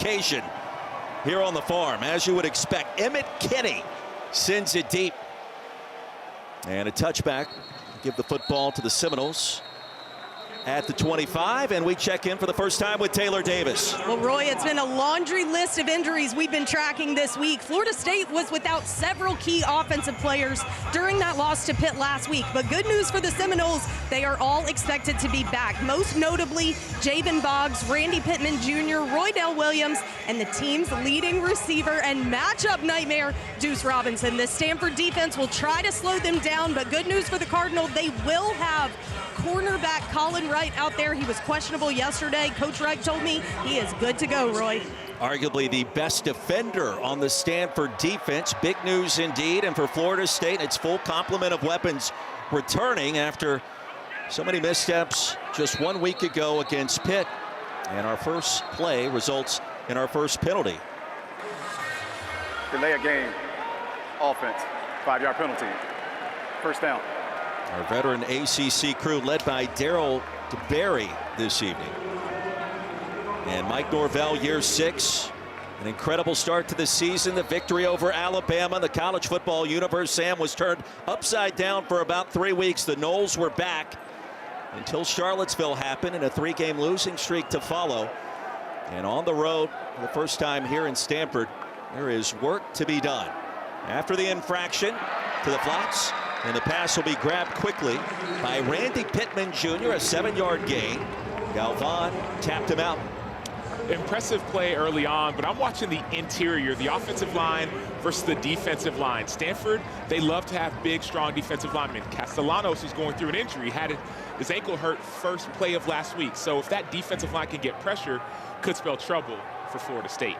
occasion here on the farm, as you would expect. Emmett Kinney sends it deep. And a touchback. Give the football to the Seminoles at the 25, and we check in for the first time with Taylor Davis. Well, Roy, it's been a laundry list of injuries we've been tracking this week. Florida State was without several key offensive players during that loss to Pitt last week. But good news for the Seminoles, they are all expected to be back. Most notably, Javen Boggs, Randy Pittman Jr., Roydell Williams, and the team's leading receiver and matchup nightmare, Deuce Robinson. The Stanford defense will try to slow them down, but good news for the Cardinal, they will have cornerback Colin Wright out there. He was questionable yesterday. Coach Wright told me he is good to go, Roy. Arguably the best defender on the Stanford defense. Big news indeed. And for Florida State, its full complement of weapons returning after so many missteps just 1 week ago against Pitt. And our first play results in our first penalty. Delay a game, offense, 5-yard penalty, first down. Our veteran ACC crew led by Darryl DeBerry this evening. And Mike Norvell, year 6. An incredible start to the season. The victory over Alabama. The college football universe, Sam, was turned upside down for about 3 weeks. The Noles were back until Charlottesville happened and a 3-game losing streak to follow. And on the road for the first time here in Stanford, there is work to be done. After the infraction to the flats, and the pass will be grabbed quickly by Randy Pittman Jr., a 7-yard gain. Galvan tapped him out. Impressive play early on, but I'm watching the interior, the offensive line versus the defensive line. Stanford, they love to have big, strong defensive linemen. Castellanos, who's going through an injury, had his ankle hurt first play of last week. So if that defensive line can get pressure, could spell trouble for Florida State.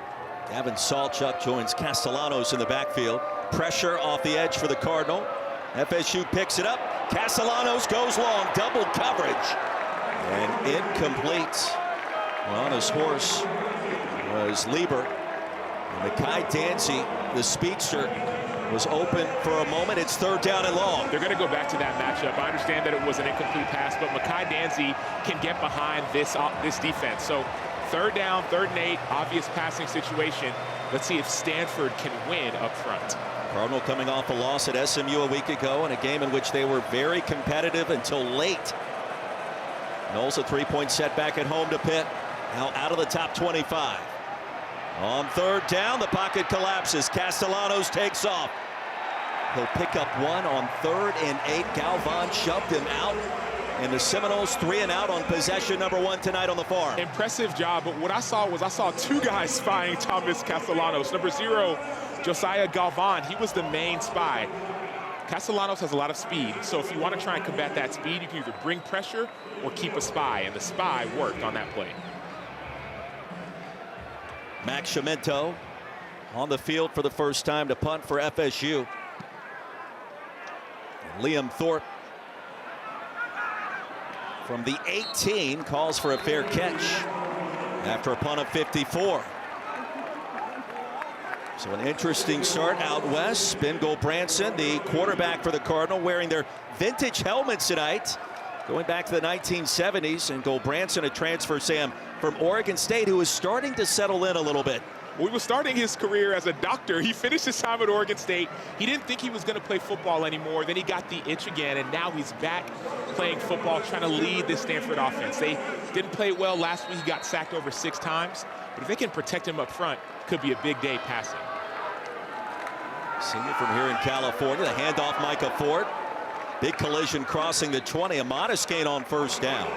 Gavin Sawchuck joins Castellanos in the backfield. Pressure off the edge for the Cardinal. FSU picks it up. Castellanos goes long, double coverage, and incomplete. Well, on his horse was Lieber. And Micah Dancy, the speedster, was open for a moment. It's 3rd down and long. They're going to go back to that matchup. I understand that it was an incomplete pass, but Micah Dancy can get behind this defense. So 3rd down, 3rd and 8, obvious passing situation. Let's see if Stanford can win up front. Cardinal coming off a loss at SMU a week ago in a game in which they were very competitive until late. Noles a 3-point setback at home to Pitt. Now out of the top 25. On 3rd down, the pocket collapses. Castellanos takes off. He'll pick up 1 on 3rd and 8. Galvan shoved him out. And the Seminoles 3 and out on possession number 1 tonight on the farm. Impressive job, but what I saw 2 guys spying Thomas Castellanos. Number 0, Josiah Galvan, he was the main spy. Castellanos has a lot of speed, so if you want to try and combat that speed, you can either bring pressure or keep a spy, and the spy worked on that play. Max Chiamento on the field for the first time to punt for FSU. And Liam Thorpe from the 18 calls for a fair catch after a punt of 54. So an interesting start out west. Ben Gulbranson, the quarterback for the Cardinal, wearing their vintage helmets tonight, going back to the 1970s. And Gulbranson, a transfer, Sam, from Oregon State, who is starting to settle in a little bit. Well, he was starting his career as a doctor. He finished his time at Oregon State. He didn't think he was going to play football anymore. Then he got the itch again, and now he's back playing football, trying to lead this Stanford offense. They didn't play well last week. He got sacked over 6 times. But if they can protect him up front, could be a big day passing. Senior from here in California, the handoff Micah Ford. Big collision crossing the 20, a modest gain on 1st down.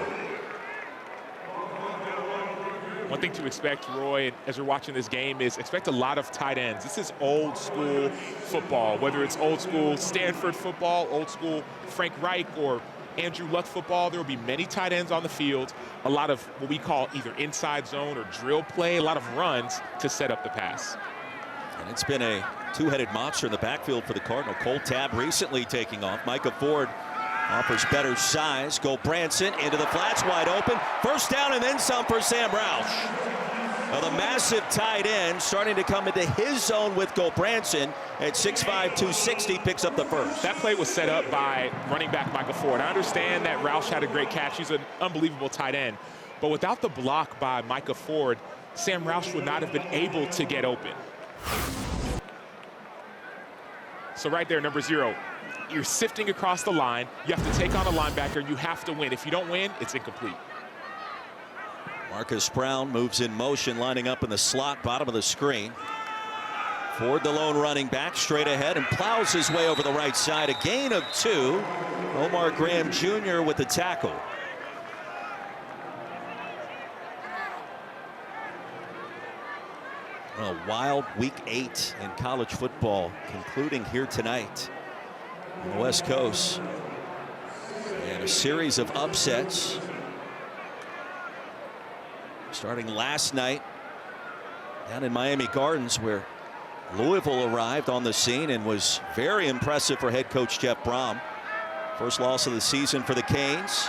One thing to expect, Roy, as you're watching this game, is expect a lot of tight ends. This is old school football, whether it's old school Stanford football, old school Frank Reich, or Andrew Luck football. There will be many tight ends on the field, a lot of what we call either inside zone or drill play, a lot of runs to set up the pass. And it's been a 2-headed monster in the backfield for the Cardinal. Cole Tabb recently taking off. Micah Ford offers better size. Gulbranson into the flats, wide open. 1st down and then some for Sam Roush. Now the massive tight end starting to come into his zone with Gulbranson at 6'5", 260, picks up the 1st. That play was set up by running back Micah Ford. I understand that Roush had a great catch. He's an unbelievable tight end. But without the block by Micah Ford, Sam Roush would not have been able to get open. So right there, number 0, you're sifting across the line. You have to take on a linebacker, and you have to win. If you don't win, it's incomplete. Marcus Brown moves in motion, lining up in the slot, bottom of the screen. Ford, the lone running back, straight ahead and plows his way over the right side. A gain of 2. Omar Graham Jr. with the tackle. Well, a wild week 8 in college football concluding here tonight on the West Coast. And a series of upsets. Starting last night down in Miami Gardens, where Louisville arrived on the scene and was very impressive for head coach Jeff Brom. First loss of the season for the Canes.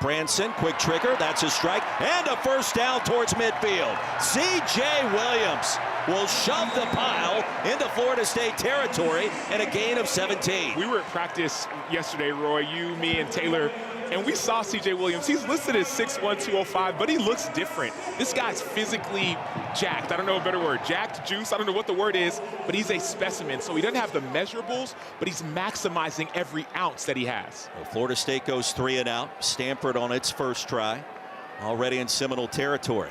Branson, quick trigger, that's a strike, and a first down towards midfield. C.J. Williams will shove the pile into Florida State territory, and a gain of 17. We were at practice yesterday, Roy, you, me, and Taylor, and we saw C.J. Williams. He's listed as 6'1", 205, but he looks different. This guy's physically jacked. I don't know a better word. Jacked, juice, I don't know what the word is, but he's a specimen. So he doesn't have the measurables, but he's maximizing every ounce that he has. Well, Florida State goes 3 and out. Stanford on its first try, already in Seminole territory.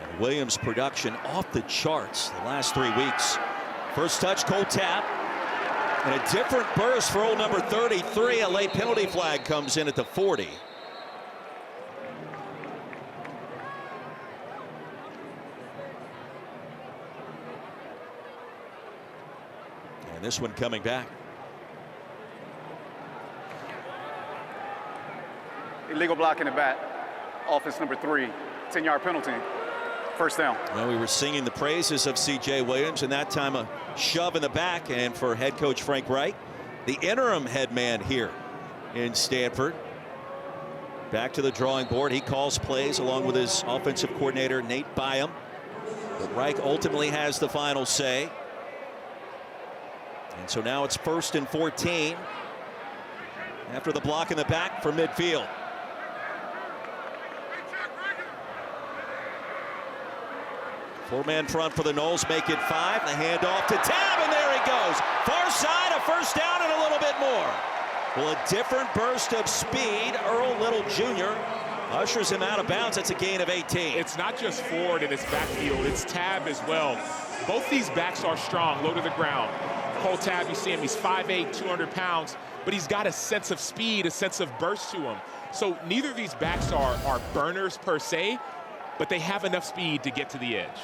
And Williams' production off the charts the last 3 weeks. First touch, Cole Tabb. And a different burst for old number 33. A late penalty flag comes in at the 40. And this one coming back. Illegal block in the back. Offense number 3. 10-yard penalty. First down. Well, we were singing the praises of C.J. Williams, and that time a shove in the back. And for head coach Frank Reich, the interim head man here in Stanford, back to the drawing board. He calls plays along with his offensive coordinator Nate Byam. But Reich ultimately has the final say. And so now it's 1st and 14 after the block in the back from midfield. Four-man front for the Noles, make it 5. The handoff to Tabb, and there he goes. Far side, a first down and a little bit more. Well, a different burst of speed. Earl Little Jr. ushers him out of bounds. That's a gain of 18. It's not just Ford in his backfield, it's Tabb as well. Both these backs are strong, low to the ground. Cole Tabb, you see him, he's 5'8", 200 pounds, but he's got a sense of speed, a sense of burst to him. So neither of these backs are burners per se, but they have enough speed to get to the edge.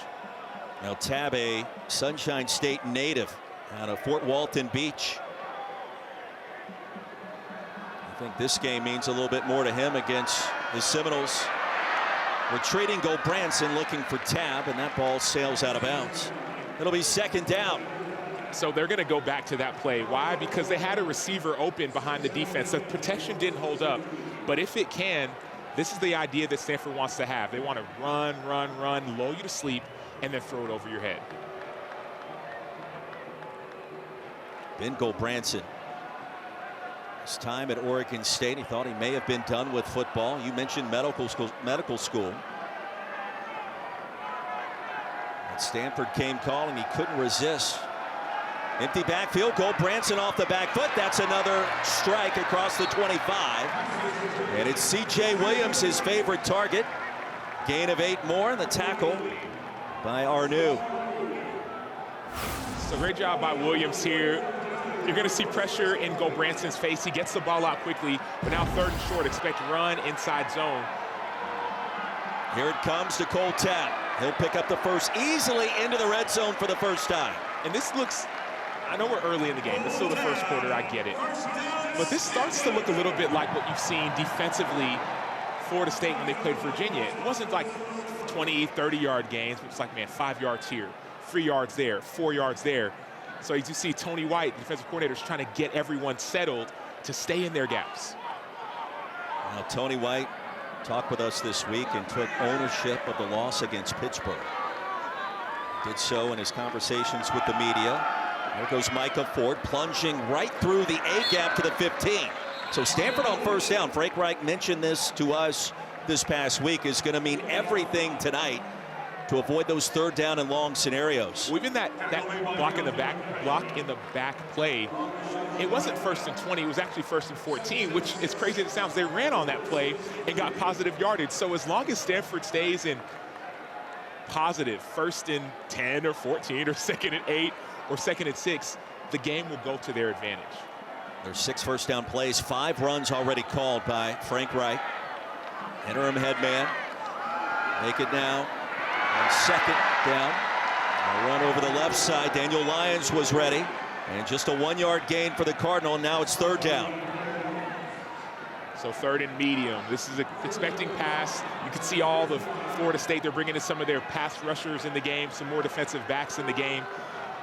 Now Tabb, a Sunshine State native out of Fort Walton Beach. I think this game means a little bit more to him against the Seminoles. Retreating Branson looking for Tabb, and that ball sails out of bounds. It'll be second down. So they're going to go back to that play. Why? Because they had a receiver open behind the defense. The protection didn't hold up. But if it can, this is the idea that Stanford wants to have. They want to run, lull you to sleep, and then throw it over your head. Ben Branson. His time at Oregon State, he thought he may have been done with football. You mentioned medical school. And Stanford came calling. He couldn't resist. Empty backfield. Branson off the back foot. That's another strike across the 25. And it's C.J. Williams, his favorite target. Gain of 8 more. And the tackle by Arnew. So great job by Williams here. You're going to see pressure in Branson's face. He gets the ball out quickly, but now 3rd and short. Expect run inside zone. Here it comes to Cole Tabb. He'll pick up the first easily into the red zone for the first time. And this looks, I know we're early in the game. It's still the first quarter, I get it. But this starts to look a little bit like what you've seen defensively Florida State when they played Virginia. It wasn't like 20, 30-yard gains. It was like, man, 5 yards here, 3 yards there, 4 yards there. So as you see, Tony White, the defensive coordinator, is trying to get everyone settled to stay in their gaps. Now, Tony White talked with us this week and took ownership of the loss against Pittsburgh. Did so in his conversations with the media. There goes Micah Ford, plunging right through the A-gap to the 15. So Stanford on first down. Frank Reich mentioned this to us this past week, is going to mean everything tonight to avoid those third down and long scenarios. Well, even that block in the back play, it wasn't 1st and 20, it was actually 1st and 14, which is crazy as it sounds. They ran on that play and got positive yardage. So as long as Stanford stays in positive 1st and 10 or 14 or 2nd and 8 or 2nd and 6, the game will go to their advantage. There's 6 first down plays, 5 runs already called by Frank Reich. Interim head man. Make it now on 2nd down. A run over the left side. Daniel Lyons was ready. And just a 1-yard gain for the Cardinal. Now it's 3rd down. So 3rd and medium. This is an expecting pass. You can see all the Florida State. They're bringing in some of their pass rushers in the game, some more defensive backs in the game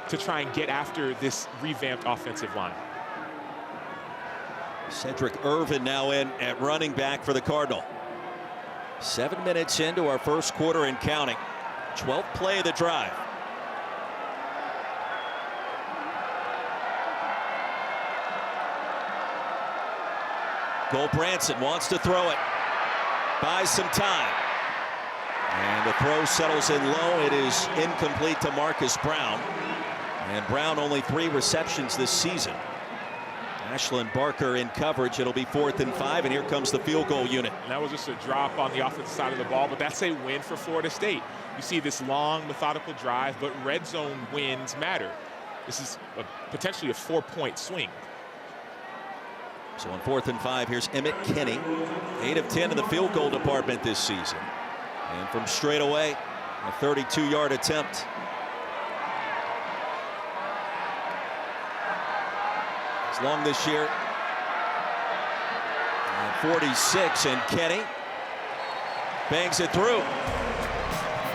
to try and get after this revamped offensive line. Cedric Irvin now in at running back for the Cardinal. 7 minutes into our first quarter and counting. 12th play of the drive. Cole Branson wants to throw it. Buys some time. And the throw settles in low. It is incomplete to Marcus Brown. And Brown only 3 receptions this season. Ashlyn Barker in coverage. It'll be 4th and 5, and here comes the field goal unit. And that was just a drop on the offensive side of the ball, but that's a win for Florida State. You see this long, methodical drive, but red zone wins matter. This is potentially a 4-point swing. So on 4th and 5, here's Emmett Kinney. 8 of 10 in the field goal department this season. And from straight away, a 32-yard attempt. It's long this year. And 46, and Kenny bangs it through.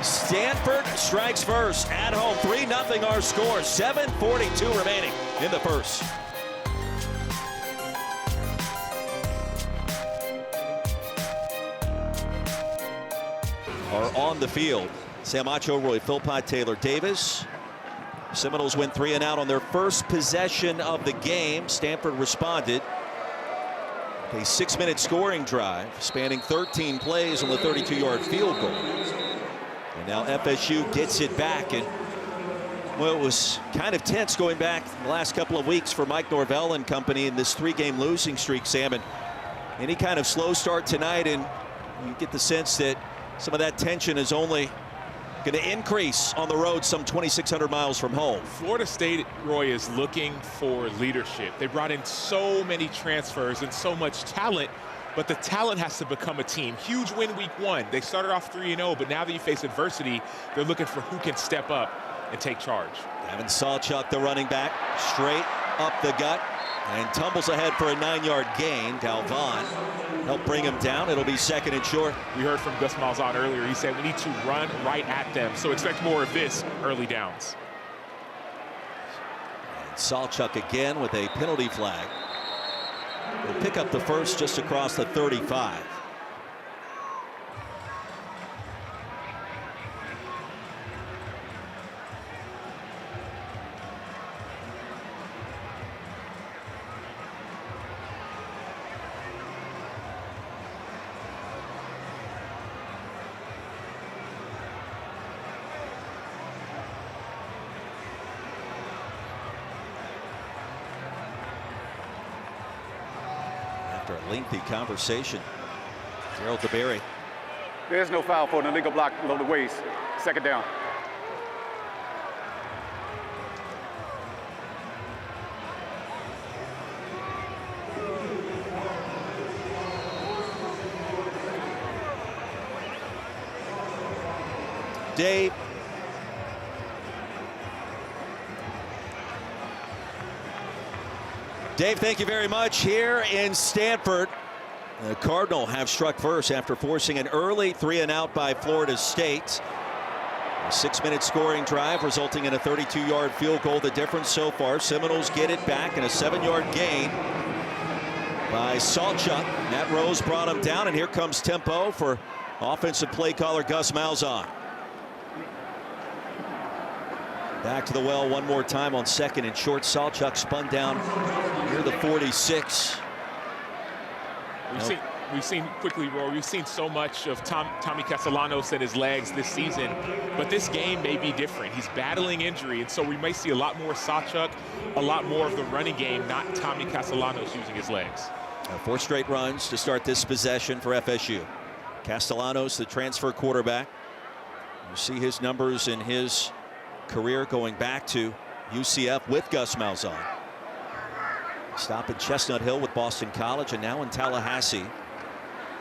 Stanford strikes first at home. 3-0 our score. 7:42 remaining in the first. Are on the field. Sam Ochoa, Philpott, Taylor Davis. Seminoles went 3 and out on their first possession of the game. Stanford responded. A 6-minute scoring drive spanning 13 plays on the 32-yard field goal. And now FSU gets it back. And well, it was kind of tense going back the last couple of weeks for Mike Norvell and company in this 3-game losing streak, Sam. And any kind of slow start tonight, and you get the sense that some of that tension is only going to increase on the road some 2,600 miles from home. Florida State, Roy, is looking for leadership. They brought in so many transfers and so much talent, but the talent has to become a team. Huge win week 1. They started off 3-0, but now that you face adversity, they're looking for who can step up and take charge. Gavin Sawchuck, the running back, straight up the gut and tumbles ahead for a 9-yard gain. Galvan helped bring him down. It'll be 2nd and short. We heard from Gus Malzahn earlier. He said we need to run right at them, so expect more of this early downs. And Sawchuck again with a penalty flag. Will pick up the first just across the 35. After a lengthy conversation, Gerald DeBerry. There's no foul for an illegal block below the waist. 2nd down. Dave. Dave, thank you very much. Here in Stanford, the Cardinal have struck first after forcing an early 3 and out by Florida State. A 6-minute scoring drive resulting in a 32-yard field goal. The difference so far, Seminoles get it back in a 7-yard gain by Sawchuck. Matt Rose brought him down, and here comes tempo for offensive play caller Gus Malzahn. Back to the well one more time on 2nd and short. Sawchuck spun down near the 46. we've seen quickly, Roy, we've seen so much of Tommy Castellanos and his legs this season, but this game may be different. He's battling injury, and so we may see a lot more Sawchuck, a lot more of the running game, not Tommy Castellanos using his legs. 4 straight runs to start this possession for FSU. Castellanos, the transfer quarterback. You see his numbers in his career going back to UCF with Gus Malzahn. Stop at Chestnut Hill with Boston College and now in Tallahassee.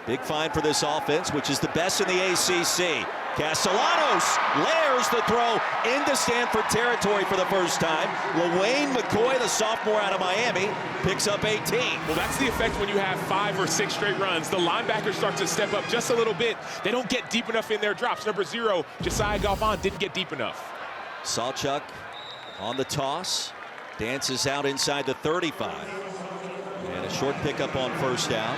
Big find for this offense, which is the best in the ACC. Castellanos layers the throw into Stanford territory for the first time. LaWayne McCoy, the sophomore out of Miami, picks up 18. Well, that's the effect when you have 5 or 6 straight runs. The linebackers start to step up just a little bit. They don't get deep enough in their drops. Number 0, Josiah Galvan, didn't get deep enough. Sawchuck on the toss. Dances out inside the 35. And a short pickup on first down.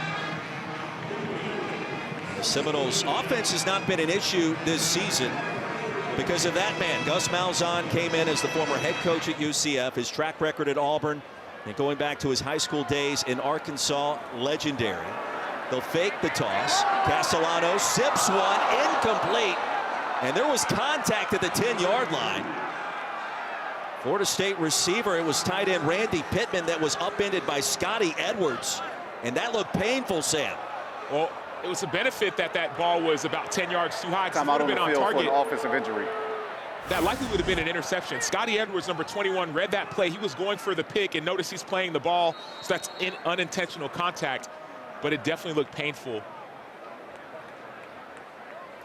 The Seminoles offense has not been an issue this season because of that man. Gus Malzahn came in as the former head coach at UCF. His track record at Auburn and going back to his high school days in Arkansas, legendary. They'll fake the toss. Castellanos zips one, incomplete. And there was contact at the 10-yard line. Florida State receiver, it was tight end Randy Pittman that was upended by Scotty Edwards. And that looked painful, Sam. Well, it was a benefit that that ball was about 10 yards too high. Time out on the field for an offensive injury. That likely would have been an interception. Scotty Edwards, number 21, read that play. He was going for the pick, and notice he's playing the ball, so that's unintentional contact, but it definitely looked painful.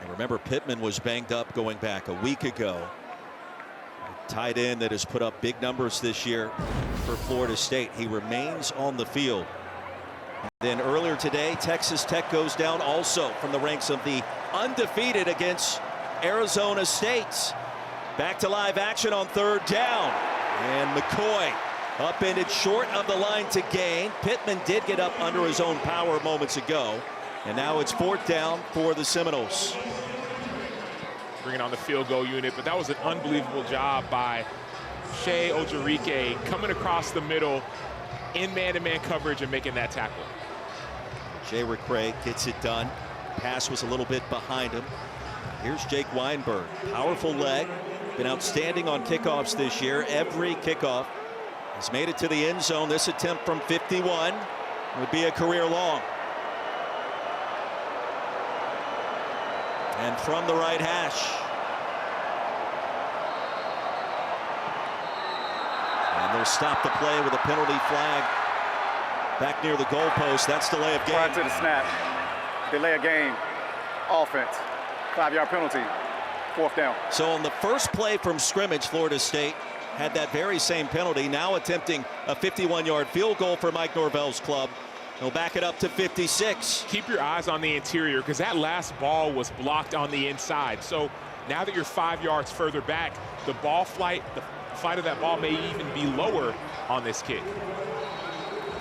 And remember, Pittman was banged up going back a week ago. A tight end that has put up big numbers this year for Florida State. He remains on the field. Then earlier today, Texas Tech goes down also from the ranks of the undefeated against Arizona State. Back to live action on 3rd down. And McCoy upended short of the line to gain. Pittman did get up under his own power moments ago. And now it's 4th down for the Seminoles. Bringing on the field goal unit, but that was an unbelievable job by Shea Ojerike coming across the middle in man-to-man coverage and making that tackle. Jay Recrae gets it done. Pass was a little bit behind him. Here's Jake Weinberg. Powerful leg. Been outstanding on kickoffs this year. Every kickoff has made it to the end zone. This attempt from 51 would be a career long. And from the right hash. And they'll stop the play with a penalty flag back near the goalpost. That's delay of game. Prior to the snap, delay of game, offense, 5-yard penalty, 4th down. So on the first play from scrimmage, Florida State had that very same penalty, now attempting a 51-yard field goal for Mike Norvell's club. They'll back it up to 56. Keep your eyes on the interior because that last ball was blocked on the inside. So now that you're 5 yards further back, the ball flight, the flight of that ball may even be lower on this kick.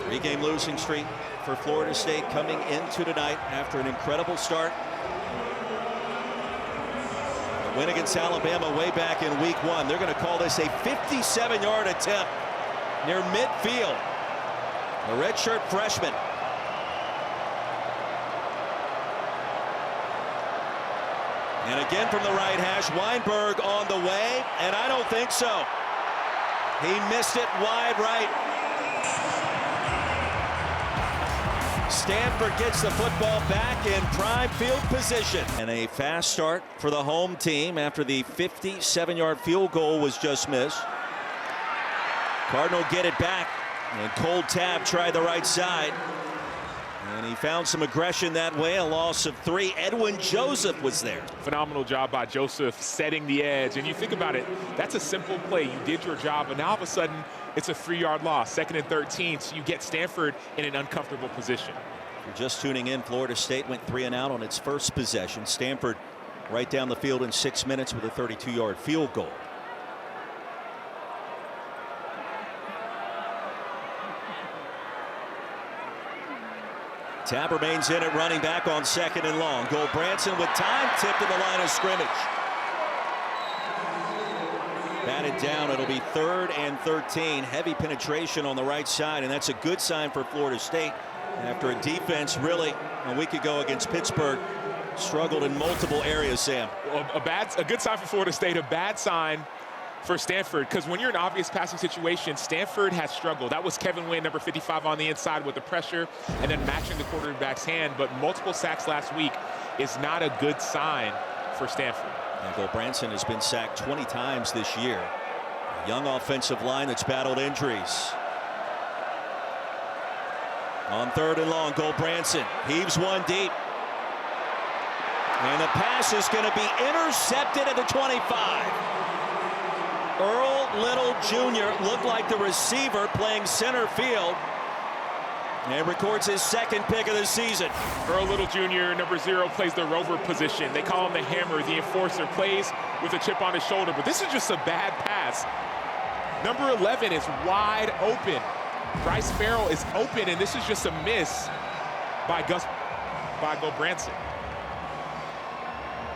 3-game losing streak for Florida State coming into tonight after an incredible start. A win against Alabama way back in week 1. They're going to call this a 57-yard attempt near midfield. A redshirt freshman. And again from the right hash, Weinberg on the way, and I don't think so. He missed it wide right. Stanford gets the football back in prime field position. And a fast start for the home team after the 57-yard field goal was just missed. Cardinal get it back. And Cole Tabb tried the right side. And he found some aggression that way. A loss of 3. Edwin Joseph was there. Phenomenal job by Joseph setting the edge. And you think about it, that's a simple play. You did your job, but now all of a sudden it's a 3-yard loss. 2nd and 13, so you get Stanford in an uncomfortable position. If you're just tuning in, Florida State went 3 and out on its first possession. Stanford right down the field in 6 minutes with a 32-yard field goal. Tabb remains in at running back on 2nd and long. Branson with time, tipped at the line of scrimmage. Batted down, it'll be 3rd and 13. Heavy penetration on the right side, and that's a good sign for Florida State after a defense really a week ago against Pittsburgh. Struggled in multiple areas, Sam. Well, a good sign for Florida State, a bad sign for Stanford, because when you're in an obvious passing situation, Stanford has struggled. That was Kevin Wynn, number 55, on the inside with the pressure and then matching the quarterback's hand. But multiple sacks last week is not a good sign for Stanford. Cole Branson has been sacked 20 times this year. A young offensive line that's battled injuries. On 3rd and long, Cole Branson heaves one deep. And the pass is going to be intercepted at the 25. Earl Little Jr. looked like the receiver playing center field and records his 2nd pick of the season. Earl Little Jr., number 0, plays the rover position. They call him the hammer, the enforcer, plays with a chip on his shoulder. But this is just a bad pass. Number 11 is wide open. Bryce Farrell is open, and this is just a miss by Cole Branson.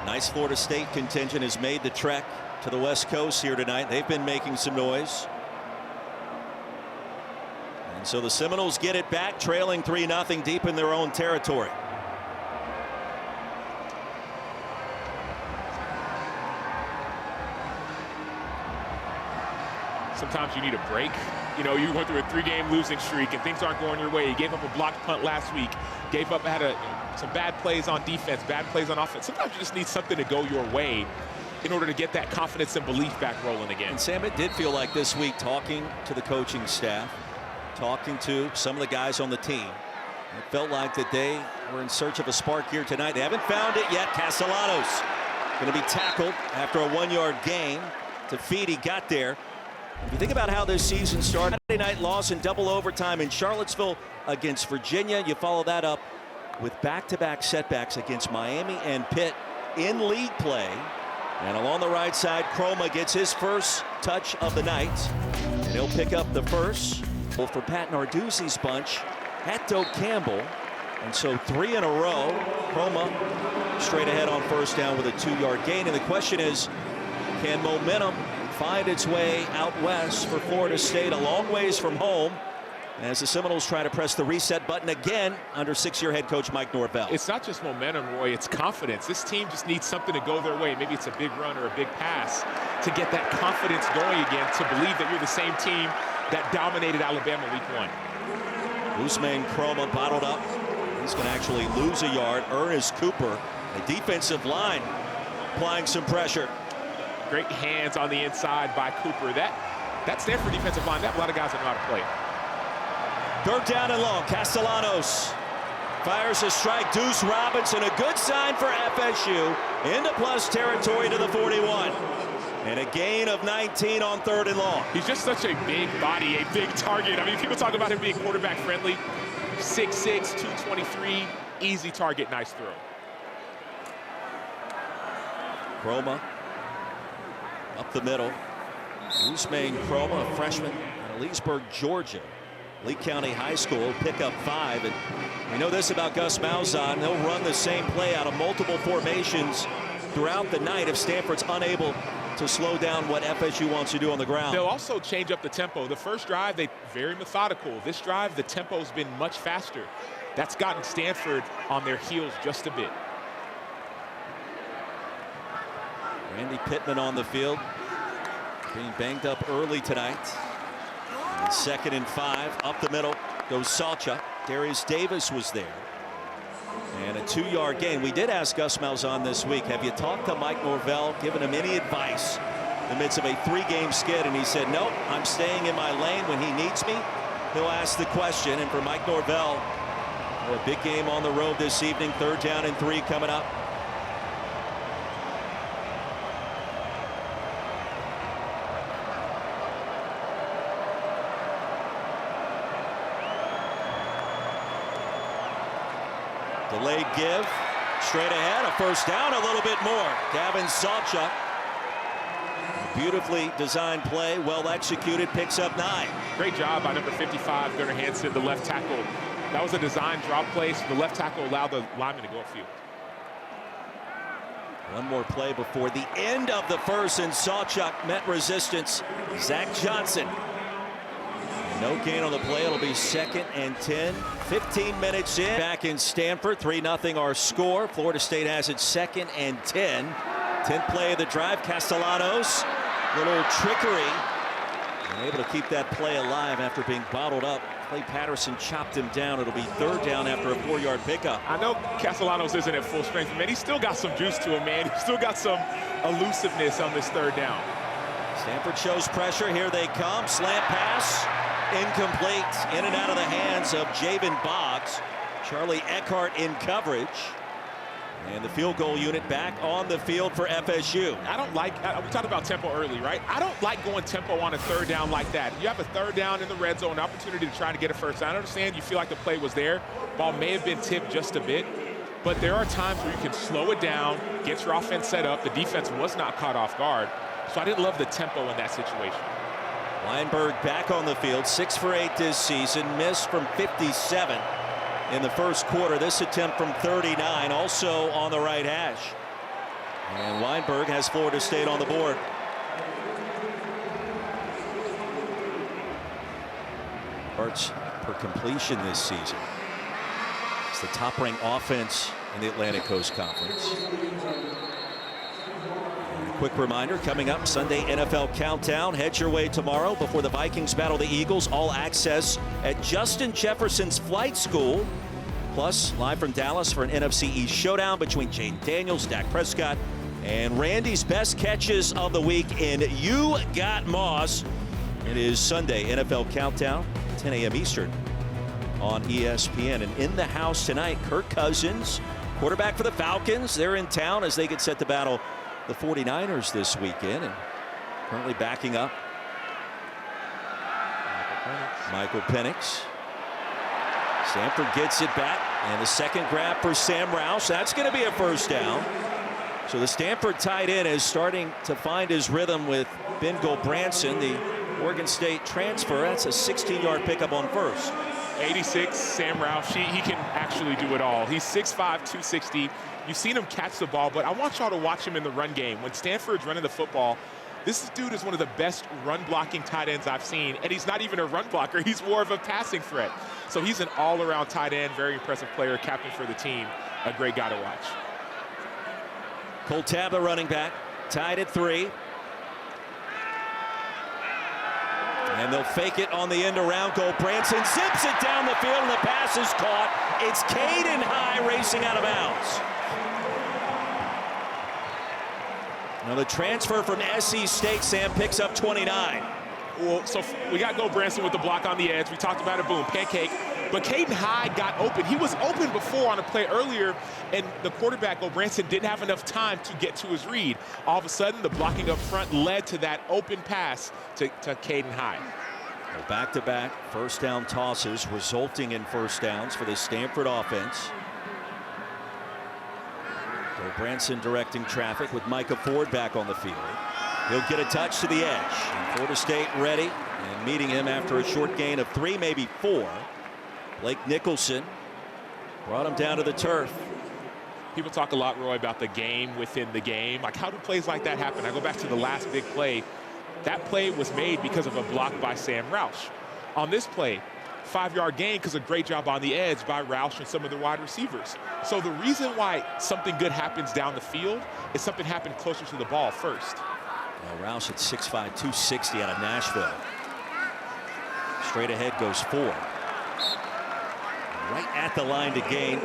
Nice Florida State contingent has made the trek to the West Coast here tonight. They've been making some noise. And so the Seminoles get it back, trailing 3-0 deep in their own territory. Sometimes you need a break. You know, you went through a 3-game losing streak and things aren't going your way. You gave up a blocked punt last week. Had some bad plays on defense, bad plays on offense. Sometimes you just need something to go your way in order to get that confidence and belief back rolling again. And Sam, it did feel like this week, talking to the coaching staff, talking to some of the guys on the team, it felt like that they were in search of a spark here tonight. They haven't found it yet. Castellanos going to be tackled after a 1-yard gain. Tafiti got there. If you think about how this season started, Saturday night loss in double overtime in Charlottesville against Virginia. You follow that up with back-to-back setbacks against Miami and Pitt in league play. And along the right side, Chroma gets his first touch of the night. And he'll pick up the first. Well, for Pat Narduzzi's bunch, at Doak Campbell. And so 3 in a row. Chroma straight ahead on 1st down with a 2-yard gain. And the question is, can momentum find its way out west for Florida State, a long ways from home, as the Seminoles try to press the reset button again under 6-year head coach Mike Norvell. It's not just momentum, Roy, it's confidence. This team just needs something to go their way. Maybe it's a big run or a big pass to get that confidence going again, to believe that you're the same team that dominated Alabama week 1. Usman Chroma bottled up. He's going to actually lose a yard. Ernest Cooper, the defensive line, applying some pressure. Great hands on the inside by Cooper. That Stanford defensive line, they have a lot of guys that know how to play. 3rd down and long. Castellanos fires a strike. Deuce Robinson, a good sign for FSU, into plus territory to the 41. And a gain of 19 on 3rd and long. He's just such a big body, a big target. I mean, people talk about him being quarterback friendly. 6'6", 223, easy target, nice throw. Chroma up the middle. Usman Chroma, a freshman out of Leesburg, Georgia. Lee County High School, pick up 5. And we know this about Gus Malzahn. They'll run the same play out of multiple formations throughout the night if Stanford's unable to slow down what FSU wants to do on the ground. They'll also change up the tempo. The first drive, they very methodical. This drive, the tempo's been much faster. That's gotten Stanford on their heels just a bit. Randy Pittman on the field, being banged up early tonight. And 2nd and 5, up the middle goes Sawchuck. Darius Davis was there. And a 2-yard gain. We did ask Gus Malzahn this week, have you talked to Mike Norvell, given him any advice in the midst of a 3-game skid? And he said, nope, I'm staying in my lane. When he needs me, he'll ask the question. And for Mike Norvell, a big game on the road this evening. 3rd down and 3 coming up. Delayed give, straight ahead, a 1st down, a little bit more. Gavin Sawchuck, beautifully designed play, well executed, picks up 9. Great job by number 55, Gunnar Hansen, the left tackle. That was a design drop play, so the left tackle allowed the lineman to go upfield. One more play before the end of the 1st, and Sawchuck met resistance. Zach Johnson. No gain on the play. It'll be 2nd and 10. 15 minutes in. Back in Stanford. 3-0 our score. Florida State has it 2nd and 10. 10th play of the drive. Castellanos. Little trickery. And able to keep that play alive after being bottled up. Clay Patterson chopped him down. It'll be 3rd down after a 4-yard pickup. I know Castellanos isn't at full strength, man. He's still got some juice to him, man. He's still got some elusiveness on this 3rd down. Stanford shows pressure. Here they come. Slant pass. Incomplete. In and out of the hands of Javen Boggs. Charlie Eckhart in coverage. And the field goal unit back on the field for FSU. I don't like, we talked about tempo early, right? I don't like going tempo on a 3rd down like that. You have a 3rd down in the red zone, opportunity to try to get a 1st down. I understand you feel like the play was there. Ball may have been tipped just a bit. But there are times where you can slow it down, get your offense set up. The defense was not caught off guard. So I didn't love the tempo in that situation. Weinberg back on the field, 6 for 8 this season. Missed from 57 in the first quarter. This attempt from 39, also on the right hash. And Weinberg has Florida State on the board. Yards per completion this season. It's the top-ranked offense in the Atlantic Coast Conference. And a quick reminder, coming up Sunday NFL Countdown. Head your way tomorrow before the Vikings battle the Eagles. All access at Justin Jefferson's Flight School. Plus, live from Dallas for an NFC East showdown between Jane Daniels, Dak Prescott, and Randy's best catches of the week in You Got Moss. It is Sunday NFL Countdown, 10 a.m. Eastern on ESPN. And in the house tonight, Kirk Cousins, quarterback for the Falcons. They're in town as they get set to battle the 49ers this weekend. And currently backing up Michael Penix. Stanford gets it back, and the second grab for Sam Roush. That's going to be a 1st down. So the Stanford tight end is starting to find his rhythm with Ben Gulbranson, the Oregon State transfer. That's a 16-yard pickup on 1st. 86, Sam Roush, he can actually do it all. He's 6'5", 260. You've seen him catch the ball, but I want y'all to watch him in the run game. When Stanford's running the football, this dude is one of the best run-blocking tight ends I've seen, and he's not even a run blocker. He's more of a passing threat. So he's an all-around tight end, very impressive player, captain for the team, a great guy to watch. Cole Tabb, the running back, tied at 3. And they'll fake it on the end around. Gulbranson zips it down the field, and the pass is caught. It's Caden High racing out of bounds. Now the transfer from SC State, Sam, picks up 29. Well, so we got Gulbranson with the block on the edge. We talked about it, boom, pancake. But Caden High got open. He was open before on a play earlier, and the quarterback, Gulbranson, didn't have enough time to get to his read. All of a sudden, the blocking up front led to that open pass to Caden High. Well, back-to-back 1st down tosses resulting in 1st downs for the Stanford offense. Gulbranson directing traffic with Micah Ford back on the field. He'll get a touch to the edge. And Florida State ready and meeting him after a short gain of 3, maybe 4. Blake Nicholson brought him down to the turf. People talk a lot, Roy, about the game within the game. Like, how do plays like that happen? I go back to the last big play. That play was made because of a block by Sam Roush. On this play, 5-yard gain because of a great job on the edge by Roush and some of the wide receivers. So the reason why something good happens down the field is something happened closer to the ball first. Now Roush at 6'5", 260 out of Nashville. Straight ahead goes 4. Right at the line to gain.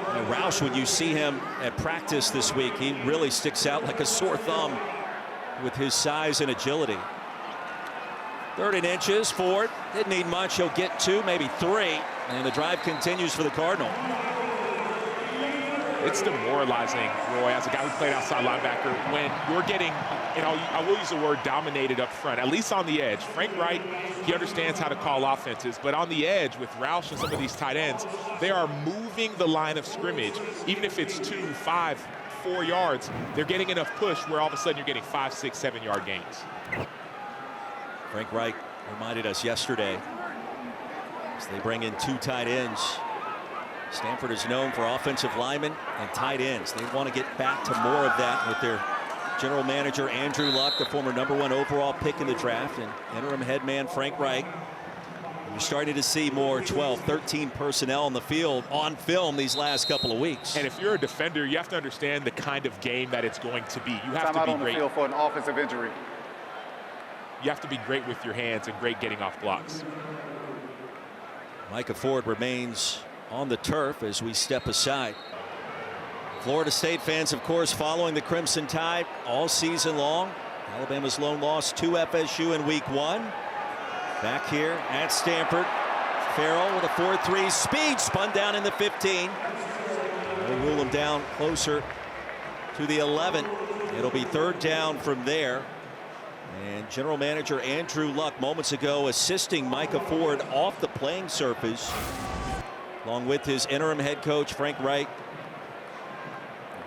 Now Roush, when you see him at practice this week, he really sticks out like a sore thumb with his size and agility. 3rd inches. Ford didn't need much. He'll get 2, maybe 3, and the drive continues for the Cardinal. It's demoralizing, Roy, as a guy who played outside linebacker, when you're getting, you know, I will use the word dominated up front, at least on the edge. Frank Wright, he understands how to call offenses, but on the edge with Roush and some of these tight ends, they are moving the line of scrimmage. Even if it's 2, 5, 4 yards, they're getting enough push where all of a sudden you're getting 5, 6, 7-yard gains. Frank Wright reminded us yesterday as they bring in 2 tight ends. Stanford is known for offensive linemen and tight ends. They want to get back to more of that with their general manager Andrew Luck, the former #1 overall pick in the draft, and interim head man Frank Reich. You're starting to see more 12, 13 personnel on the field on film these last couple of weeks. And if you're a defender, you have to understand the kind of game that it's going to be. You have to be on the great. field for an offensive injury. You have to be great with your hands and great getting off blocks. Micah Ford remains on the turf as we step aside. Florida State fans, of course, following the Crimson Tide all season long. Alabama's lone loss to FSU in week 1. Back here at Stanford, Farrell with a 4-3 speed, spun down in the 15. We'll rule him down closer to the 11. It'll be 3rd down from there. And general manager Andrew Luck moments ago assisting Micah Ford off the playing surface, along with his interim head coach Frank Reich.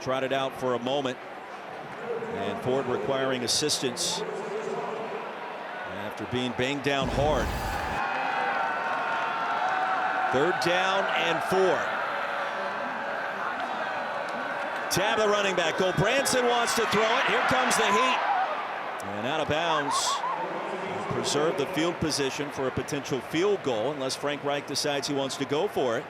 Trotted out for a moment, and Ford requiring assistance after being banged down hard. 3rd down and 4. Tabb, the running back. Branson wants to throw it. Here comes the heat. And out of bounds. Preserve the field position for a potential field goal unless Frank Reich decides he wants to go for it.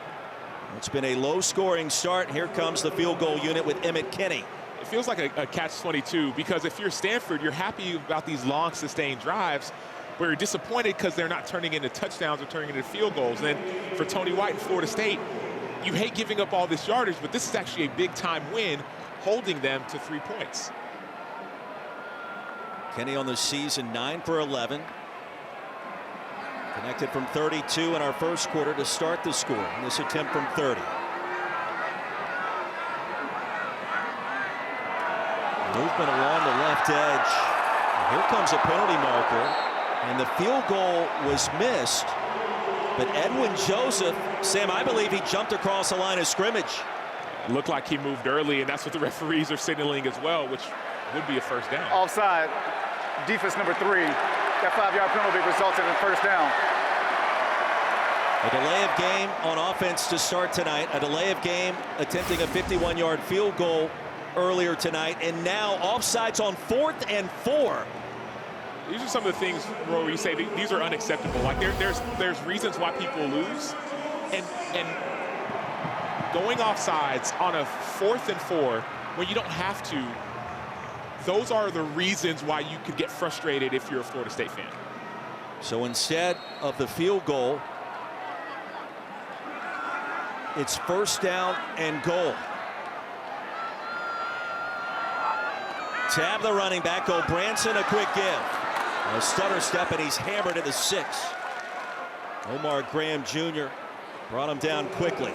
It's been a low-scoring start. Here comes the field goal unit with Emmett Kinney. It feels like a catch-22 because if you're Stanford, you're happy about these long, sustained drives, but you're disappointed because they're not turning into touchdowns or turning into field goals. And for Tony White and Florida State, you hate giving up all this yardage, but this is actually a big-time win, holding them to 3 points. Kinney on the season 9 for 11. Connected from 32 in our first quarter to start the score in this attempt from 30. Movement along the left edge. Here comes a penalty marker, and the field goal was missed. But Edwin Joseph, Sam, I believe he jumped across the line of scrimmage. It looked like he moved early, and that's what the referees are signaling as well, which would be a 1st down. Offside, defense number 3. That 5-yard penalty resulted in 1st down. A delay of game on offense to start tonight. A delay of game attempting a 51-yard field goal earlier tonight. And now offsides on 4th and 4. These are some of the things, Roy, where you say these are unacceptable. Like there's reasons why people lose. And going offsides on a 4th and 4 when you don't have to, those are the reasons why you could get frustrated if you're a Florida State fan. So instead of the field goal, it's 1st down and goal. Tabb, the running back. Branson, a quick give. A stutter step, and he's hammered at the 6. Omar Graham Jr. brought him down quickly.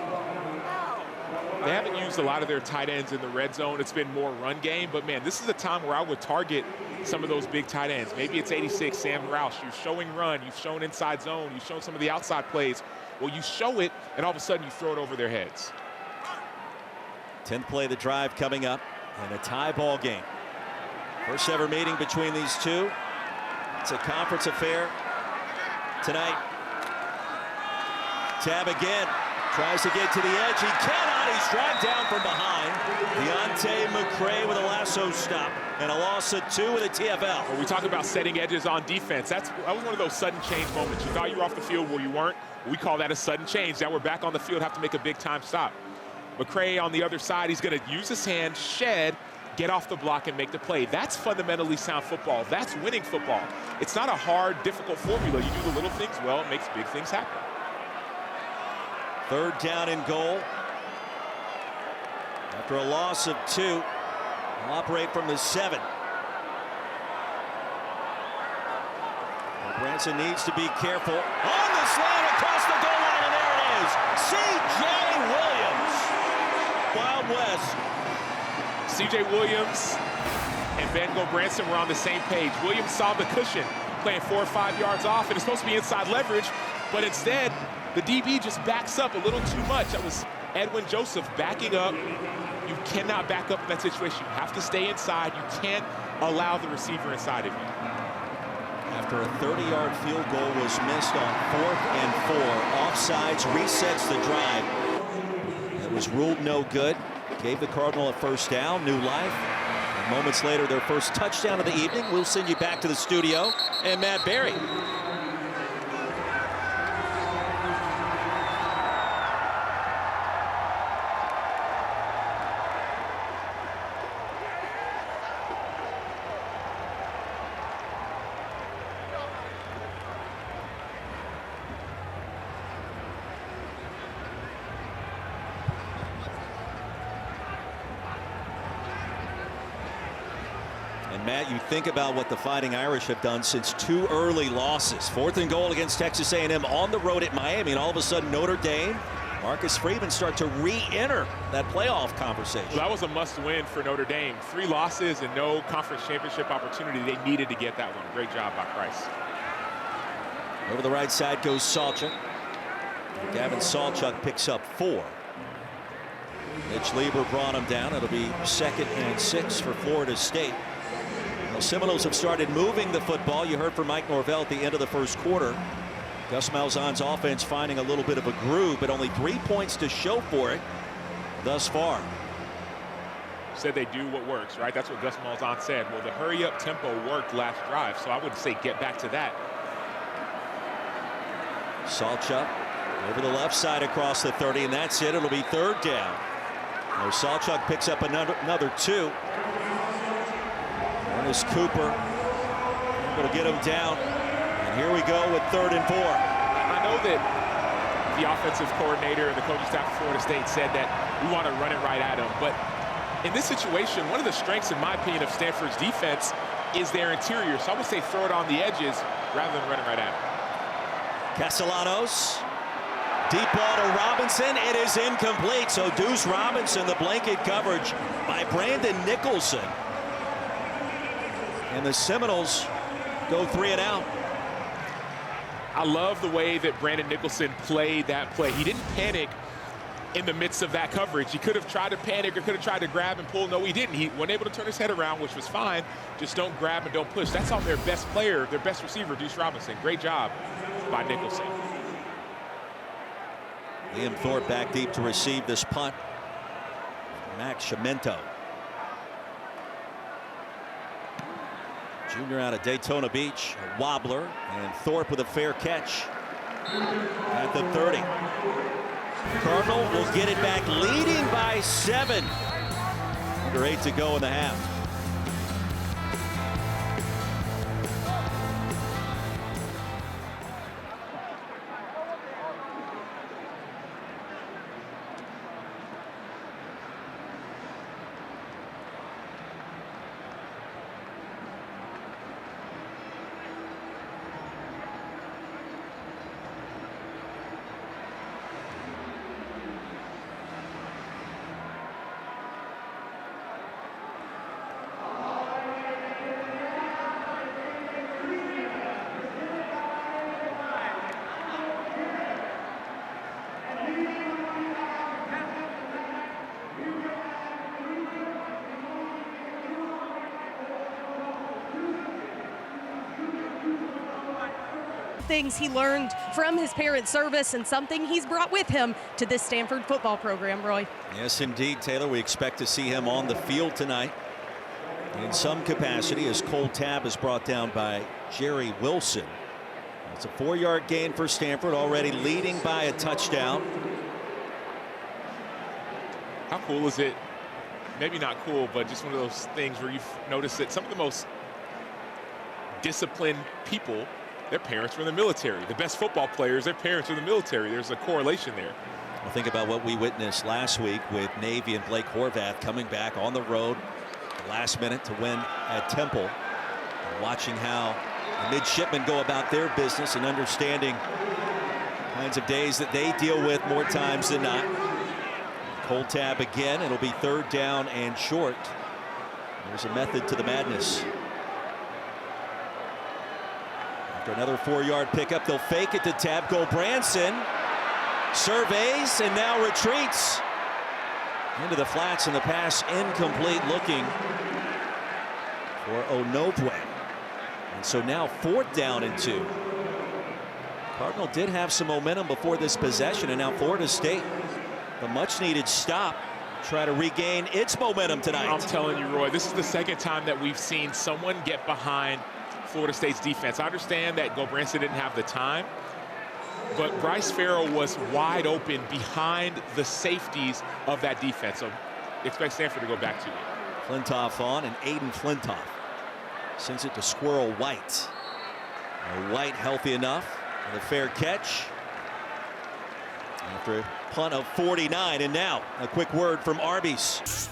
They haven't used a lot of their tight ends in the red zone. It's been more run game, but man, this is a time where I would target some of those big tight ends. Maybe it's 86, Sam Roush. You're showing run, you've shown inside zone, you've shown some of the outside plays. Well, you show it, and all of a sudden you throw it over their heads. 10th play of the drive coming up, and a tie ball game. First ever meeting between these two. It's a conference affair tonight. Tabb again. Tries to get to the edge. He cannot. He's dragged down from behind. Deontay McCray with a lasso stop. And a loss of 2 with a TFL. Well, we talk about setting edges on defense. That was one of those sudden change moments. You thought you were off the field where you weren't. We call that a sudden change. Now we're back on the field, have to make a big time stop. McCray on the other side, he's going to use his hand, shed, get off the block and make the play. That's fundamentally sound football. That's winning football. It's not a hard, difficult formula. You do the little things well, it makes big things happen. 3rd down and goal. After a loss of 2, he'll operate from the 7. Branson needs to be careful. On the slant across the goal line, and there it is. C.J. Williams. Wild West. C.J. Williams and Van Gogh Branson were on the same page. Williams saw the cushion playing 4 or 5 yards off, and it's supposed to be inside leverage, but instead, the DB just backs up a little too much. That was Edwin Joseph backing up. You cannot back up in that situation. You have to stay inside. You can't allow the receiver inside of you. After a 30-yard field goal was missed on 4th and 4, offsides resets the drive. It was ruled no good. Gave the Cardinal a 1st down, new life. And Moments later, their first touchdown of the evening. We'll send you back to the studio and Matt Berry. And Matt, you think about what the Fighting Irish have done since 2 early losses. 4th and goal against Texas A&M on the road at Miami, and all of a sudden Notre Dame, Marcus Freeman start to re-enter that playoff conversation. Well, that was a must-win for Notre Dame. 3 losses and no conference championship opportunity. They needed to get that one. Great job by Price. Over the right side goes Sawchuck. Gavin Sawchuck picks up 4. Mitch Lieber brought him down. It'll be 2nd and 6 for Florida State. The Seminoles have started moving the football. You heard from Mike Norvell at the end of the first quarter. Gus Malzahn's offense finding a little bit of a groove, but only 3 points to show for it thus far. Said they do what works, right? That's what Gus Malzahn said. Well, the hurry-up tempo worked last drive, so I would say get back to that. Sawchuck over the left side across the 30, and that's it. It'll be 3rd down. Now Sawchuck picks up another 2. Is Cooper able to get him down, and here we go with 3rd and 4. I know that the offensive coordinator and the coaching staff of Florida State said that we want to run it right at him, but in this situation, one of the strengths, in my opinion, of Stanford's defense is their interior, so I would say throw it on the edges rather than run it right at him. Castellanos, deep ball to Robinson. It is incomplete, so Deuce Robinson, the blanket coverage by Brandon Nicholson. And the Seminoles go 3 and out. I love the way that Brandon Nicholson played that play. He didn't panic in the midst of that coverage. He could have tried to panic or could have tried to grab and pull. No, he didn't. He wasn't able to turn his head around, which was fine. Just don't grab and don't push. That's on their best player, their best receiver, Deuce Robinson. Great job by Nicholson. Liam Thorpe back deep to receive this punt. Max Cimento, junior out of Daytona Beach, a wobbler, and Thorpe with a fair catch at the 30. Cardinal will get it back, leading by 7. Under 8 to go in the half. Things he learned from his parents' service and something he's brought with him to this Stanford football program, Roy. Yes, indeed, Taylor. We expect to see him on the field tonight in some capacity, as Cole Tabb is brought down by Jerry Wilson. It's a 4-yard gain for Stanford, already leading by a touchdown. How cool is it? Maybe not cool, but just one of those things where you've noticed that some of the most disciplined people, their parents were in the military. The best football players, their parents were in the military. There's a correlation there. Well, think about what we witnessed last week with Navy and Blake Horvath coming back on the road last minute to win at Temple. And watching how the midshipmen go about their business and understanding kinds of days that they deal with more times than not. Cole Tabb again. It'll be 3rd down and short. There's a method to the madness. After another 4-yard pickup, they'll fake it to Tabb. Go Branson. Surveys and now retreats into the flats, and the pass incomplete, looking for Onobwe. And so now 4th down and 2. Cardinal did have some momentum before this possession, and now Florida State, the much needed stop, try to regain its momentum tonight. I'm telling you, Roy, this is the second time that we've seen someone get behind Florida State's defense. I understand that Gobranson didn't have the time, but Bryce Farrell was wide open behind the safeties of that defense. So expect Stanford to go back to it. Flintoff on, and Aiden Flintoff sends it to Squirrel White. White healthy enough with a fair catch after a punt of 49. And now a quick word from Arby's.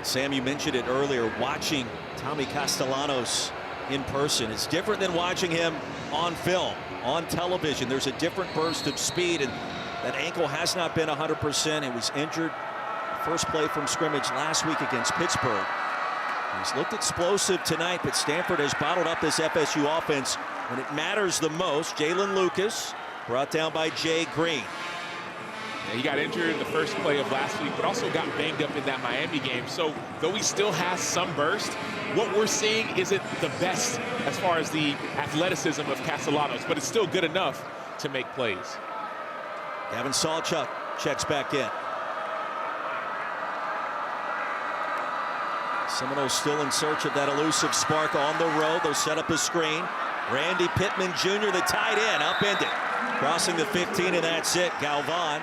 Sam, you mentioned it earlier, watching Tommy Castellanos in person. It's different than watching him on film, on television. There's a different burst of speed, and that ankle has not been 100%. It was injured first play from scrimmage last week against Pittsburgh. He's looked explosive tonight, but Stanford has bottled up this FSU offense when it matters the most. Jalen Lucas brought down by Jay Green. Yeah, he got injured in the first play of last week, but also got banged up in that Miami game. So though he still has some burst, what we're seeing isn't the best as far as the athleticism of Castellanos, but it's still good enough to make plays. Gavin Sawchuck checks back in. Seminoles still in search of that elusive spark on the road. They'll set up a screen. Randy Pittman Jr., the tight end, upended. Crossing the 15, and that's it. Galvan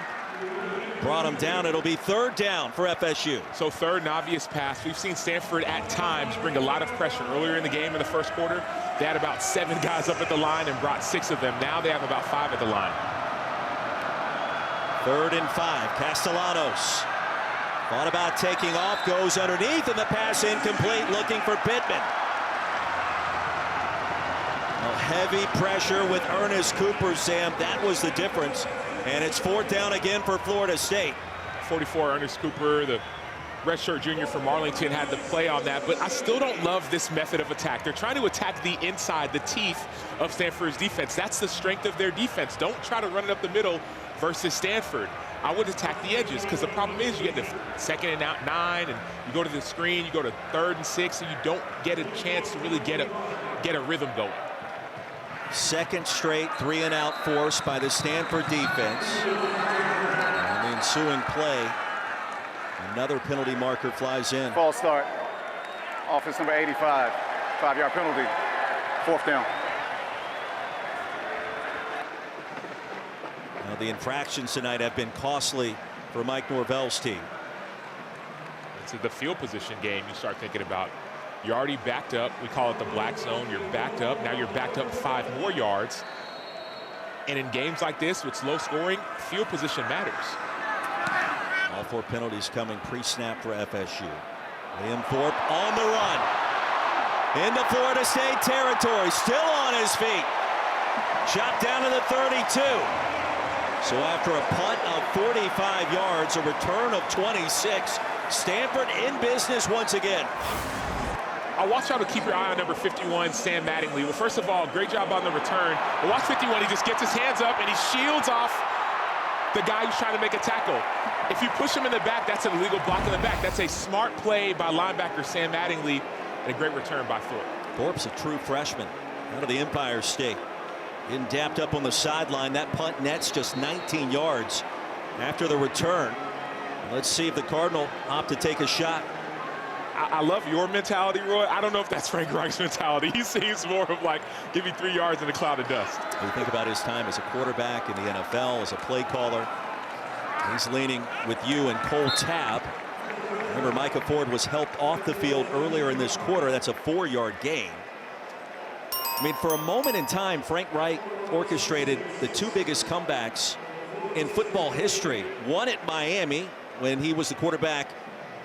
brought him down. It'll be third down for FSU. So third and obvious pass. We've seen Stanford at times bring a lot of pressure. Earlier in the game in the first quarter, they had about 7 guys up at the line and brought 6 of them. Now they have about 5 at the line. 3rd and 5. Castellanos thought about taking off, goes underneath, and the pass incomplete, looking for Pittman. Heavy pressure with Ernest Cooper, Sam. That was the difference. And it's 4th down again for Florida State. 44, Ernest Cooper, the redshirt junior from Arlington, had the play on that. But I still don't love this method of attack. They're trying to attack the inside, the teeth of Stanford's defense. That's the strength of their defense. Don't try to run it up the middle versus Stanford. I would attack the edges, because the problem is you get to 2nd and out 9, and you go to the screen, you go to 3rd and 6, and you don't get a chance to really get a rhythm going. Second straight 3-and-out force by the Stanford defense. And the ensuing play, another penalty marker flies in. False start. Offense number 85. 5-yard penalty. 4th down. Now the infractions tonight have been costly for Mike Norvell's team. It's the field position game you start thinking about. You're already backed up. We call it the black zone. You're backed up. Now you're backed up 5 more yards. And in games like this with slow scoring, field position matters. All 4 penalties coming pre-snap for FSU. Liam Thorpe on the run. Into Florida State territory. Still on his feet. Shot down to the 32. So after a punt of 45 yards, a return of 26, Stanford in business once again. I want y'all to keep your eye on number 51, Sam Mattingly. Well, first of all, great job on the return. But watch 51, he just gets his hands up and he shields off the guy who's trying to make a tackle. If you push him in the back, that's an illegal block in the back. That's a smart play by linebacker Sam Mattingly, and a great return by Thorpe. Thorpe's a true freshman out of the Empire State. Getting dapped up on the sideline. That punt nets just 19 yards after the return. Let's see if the Cardinal opt to take a shot. I love your mentality, Roy. I don't know if that's Frank Reich's mentality. He seems more of like, give me 3 yards in a cloud of dust. You think about his time as a quarterback in the NFL, as a play caller. He's leaning with you and Cole Tabb. Remember, Micah Ford was helped off the field earlier in this quarter. That's a 4-yard gain. I mean, for a moment in time, Frank Reich orchestrated the 2 biggest comebacks in football history. One at Miami when he was the quarterback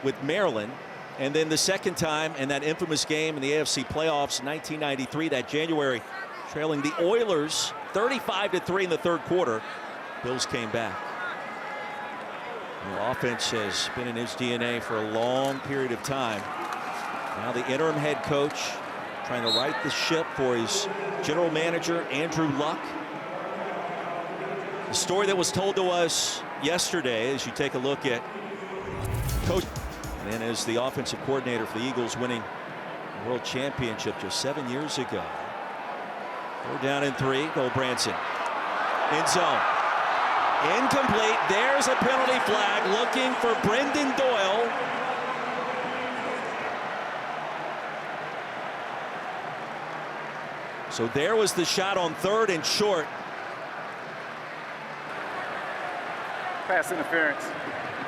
with Maryland. And then the second time in that infamous game in the AFC playoffs, 1993, that January, trailing the Oilers 35-3 in the 3rd quarter. Bills came back. The offense has been in his DNA for a long period of time. Now the interim head coach trying to right the ship for his general manager, Andrew Luck. The story that was told to us yesterday, as you take a look at Coach, and as the offensive coordinator for the Eagles, winning the world championship just 7 years ago. 3rd down and 3. Gobranson in zone. Incomplete. There's a penalty flag looking for Brendan Doyle. So there was the shot on 3rd and short. Pass interference.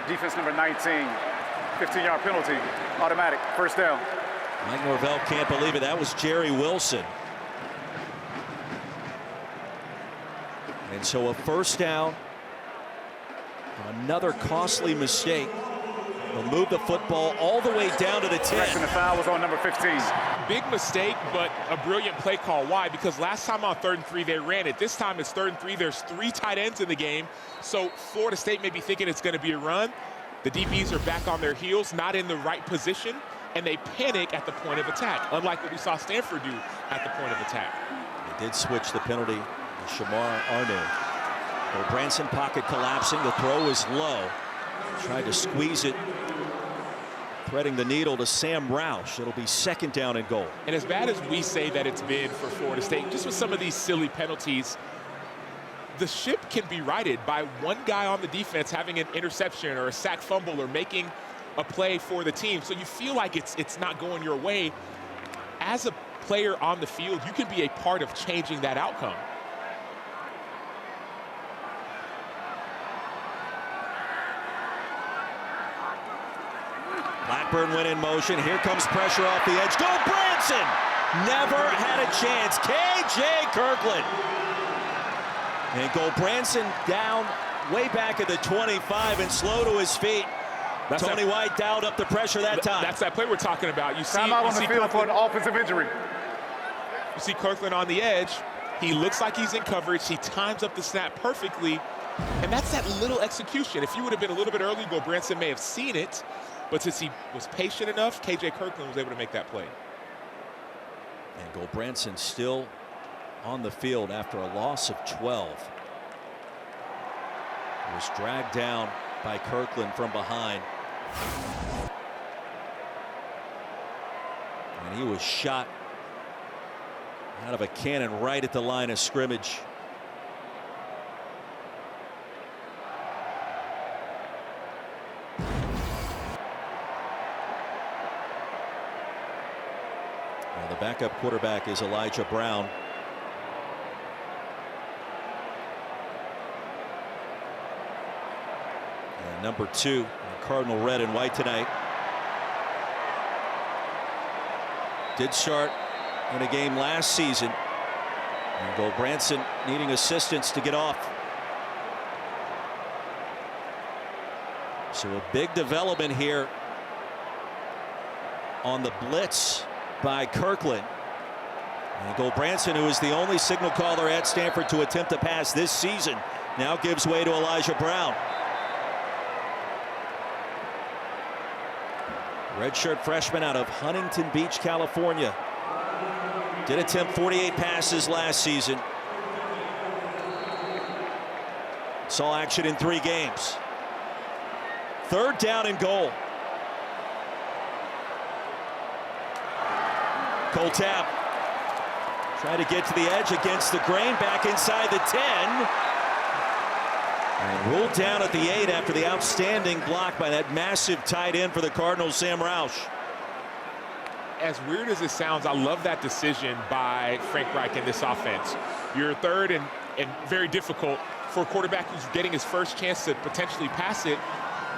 Defense number 19. 15-yard penalty. Automatic. First down. Mike Norvell can't believe it. That was Jerry Wilson. And so a first down. Another costly mistake. They'll move the football all the way down to the 10. The foul was on number 15. Big mistake, but a brilliant play call. Why? Because last time on 3rd and 3, they ran it. This time it's 3rd and 3. There's 3 tight ends in the game. So Florida State may be thinking it's going to be a run. The DBs are back on their heels, not in the right position, and they panic at the point of attack, unlike what we saw Stanford do at the point of attack. They did switch the penalty to Shamar Arnu. Branson pocket collapsing. The throw is low. Tried to squeeze it, threading the needle to Sam Roush. It'll be 2nd down and goal. And as bad as we say that it's been for Florida State, just with some of these silly penalties, the ship can be righted by one guy on the defense having an interception or a sack fumble or making a play for the team. So you feel like it's not going your way. As a player on the field, you can be a part of changing that outcome. Blackburn went in motion. Here comes pressure off the edge. Go Branson! Never had a chance. KJ Kirkland. And Go Branson down way back at the 25 and slow to his feet. Tony White dialed up the pressure that time. That's that play we're talking about. You see, Time out on the field for an offensive injury. You see Kirkland on the edge. He looks like he's in coverage. He times up the snap perfectly. And that's that little execution. If you would have been a little bit early, Go Branson may have seen it. But since he was patient enough, KJ Kirkland was able to make that play. And Go Branson still on the field after a loss of 12. He was dragged down by Kirkland from behind. And he was shot out of a cannon right at the line of scrimmage. Well, the backup quarterback is Elijah Brown. And number 2, Cardinal red and white tonight. Did start in a game last season. And Go Branson needing assistance to get off. So a big development here on the blitz by Kirkland. And Go Branson, who is the only signal caller at Stanford to attempt a pass this season, now gives way to Elijah Brown. Redshirt freshman out of Huntington Beach, California. Did attempt 48 passes last season. Saw action in 3 games. 3rd down and goal. Cole Tabb trying to get to the edge against the grain, back inside the 10. And ruled down at the 8 after the outstanding block by that massive tight end for the Cardinals, Sam Roush. As weird as it sounds, I love that decision by Frank Reich in this offense. You're 3rd and very difficult for a quarterback who's getting his first chance to potentially pass it.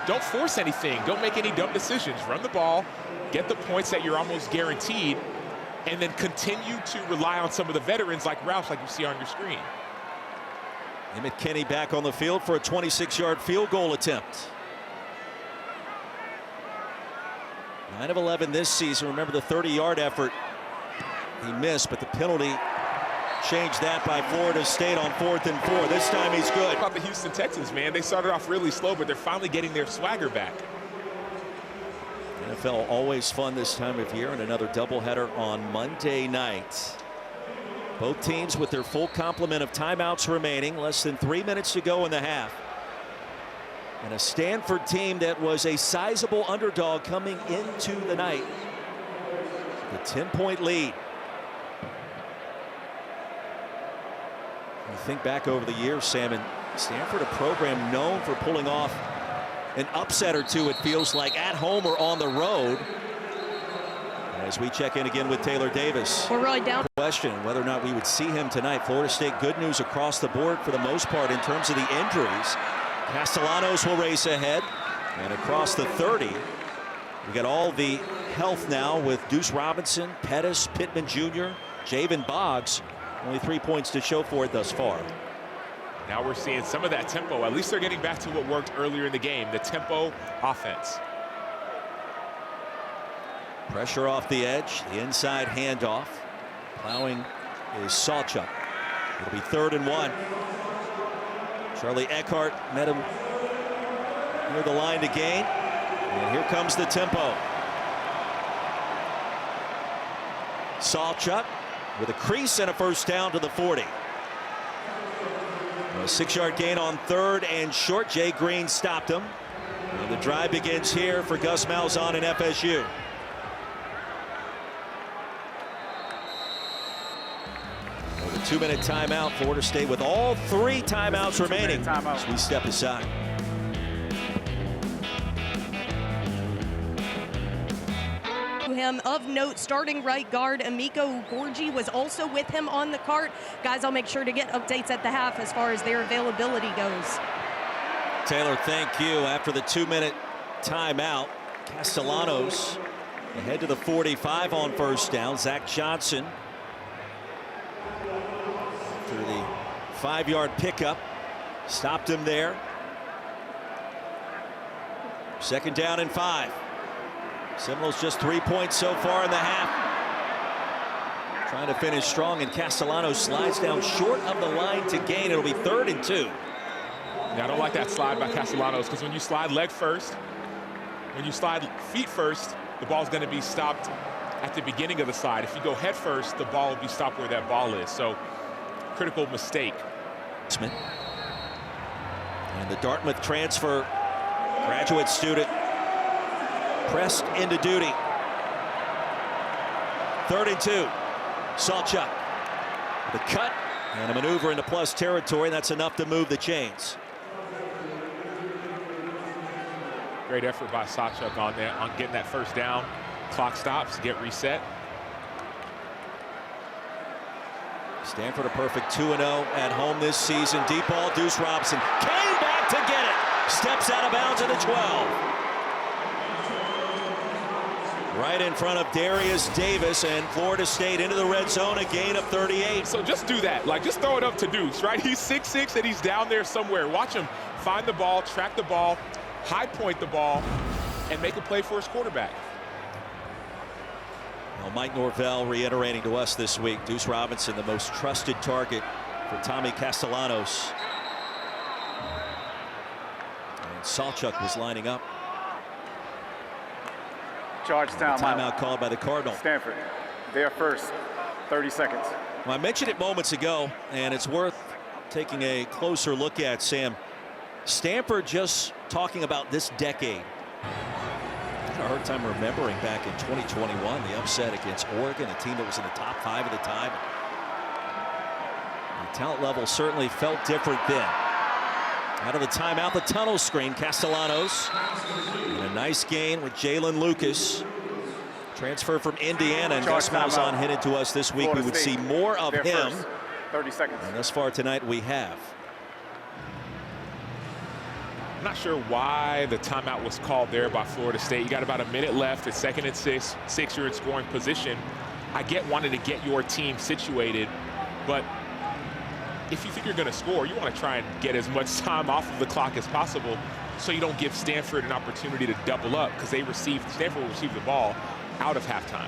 Don't force anything. Don't make any dumb decisions. Run the ball, get the points that you're almost guaranteed, and then continue to rely on some of the veterans like Roush, like you see on your screen. Emmett Kenny back on the field for a 26-yard field goal attempt. 9 of 11 this season. Remember the 30-yard effort he missed, but the penalty changed that by Florida State on 4th and 4. This time he's good. About the Houston Texans, man, they started off really slow, but they're finally getting their swagger back. NFL always fun this time of year, and another doubleheader on Monday night. Both teams with their full complement of timeouts remaining, less than 3 minutes to go in the half. And a Stanford team that was a sizable underdog coming into the night. The 10-point lead. You think back over the years, Sam, and Stanford, a program known for pulling off an upset or two, it feels like, at home or on the road. As we check in again with Taylor Davis. We're really down. Question whether or not we would see him tonight. Florida State, good news across the board for the most part in terms of the injuries. Castellanos will race ahead, and across the 30, we got all the health now with Deuce Robinson, Pettis, Pittman Jr., Javen Boggs. Only 3 points to show for it thus far. Now we're seeing some of that tempo. At least they're getting back to what worked earlier in the game, the tempo offense. Pressure off the edge, the inside handoff. Plowing is Sawchuck. It'll be 3rd and 1. Charlie Eckhart met him near the line to gain. And here comes the tempo. Sawchuck with a crease and a first down to the 40. A 6-yard gain on 3rd and short. Jay Green stopped him. And the drive begins here for Gus Malzahn and FSU. With a 2-minute timeout, Florida State with all 3 timeouts remaining as we step aside. Him of note, starting right guard Emiko Gorgie was also with him on the cart. Guys, I'll make sure to get updates at the half as far as their availability goes. Taylor, thank you. After the 2-minute timeout, Castellanos ahead to the 45 on first down. Zach Johnson after the 5-yard pickup stopped him there. 2nd down and 5. Seminoles just 3 points so far in the half. Trying to finish strong, and Castellanos slides down short of the line to gain. It'll be 3rd and 2. Yeah, I don't like that slide by Castellanos, because when you slide leg first, when you slide feet first, the ball's going to be stopped at the beginning of the slide. If you go head first, the ball will be stopped where that ball is. So, critical mistake. And the Dartmouth transfer, graduate student, pressed into duty. 3rd and 2. Sawchuck with a cut and a maneuver into plus territory. That's enough to move the chains. Great effort by Sawchuck on getting that first down. Clock stops, get reset. Stanford a perfect 2-0 at home this season. Deep ball, Deuce Robinson came back to get it. Steps out of bounds at the 12. Right in front of Darius Davis, and Florida State into the red zone, a gain of 38. So just do that. Like, just throw it up to Deuce, right? He's 6'6", and he's down there somewhere. Watch him find the ball, track the ball, high point the ball, and make a play for his quarterback. Well, Mike Norvell reiterating to us this week, Deuce Robinson, the most trusted target for Tommy Castellanos. And Sawchuck was lining up. Georgetown Timeout called by the Cardinal. Stanford, they're first, 30 seconds. Well, I mentioned it moments ago, and it's worth taking a closer look at, Sam. Stanford just talking about this decade. I had a hard time remembering back in 2021, the upset against Oregon, a team that was in the top 5 at the time. The talent level certainly felt different then. Out of the timeout, the tunnel screen, Castellanos. And a nice gain with Jalen Lucas. Transfer from Indiana, and Gus Malzahn hinted to us this week we would see more of him. 30 seconds. And thus far tonight we have. I'm not sure why the timeout was called there by Florida State. You got about a minute left. It's 2nd and 6. You're in scoring position. I get wanting to get your team situated, but if you think you're going to score, you want to try and get as much time off of the clock as possible so you don't give Stanford an opportunity to double up, because Stanford will receive the ball out of halftime.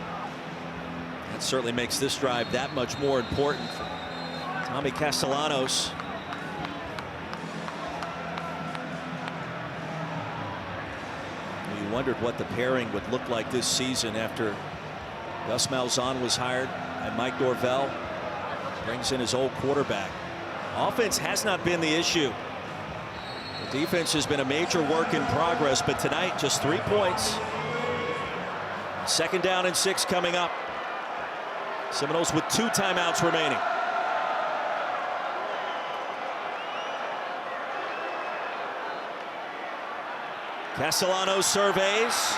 That certainly makes this drive that much more important for Tommy Castellanos. We wondered what the pairing would look like this season after Gus Malzahn was hired by Mike Norvell. Brings in his old quarterback. Offense has not been the issue. The defense has been a major work in progress, but tonight just 3 points. 2nd down and 6 coming up. Seminoles with 2 timeouts remaining. Castellanos surveys.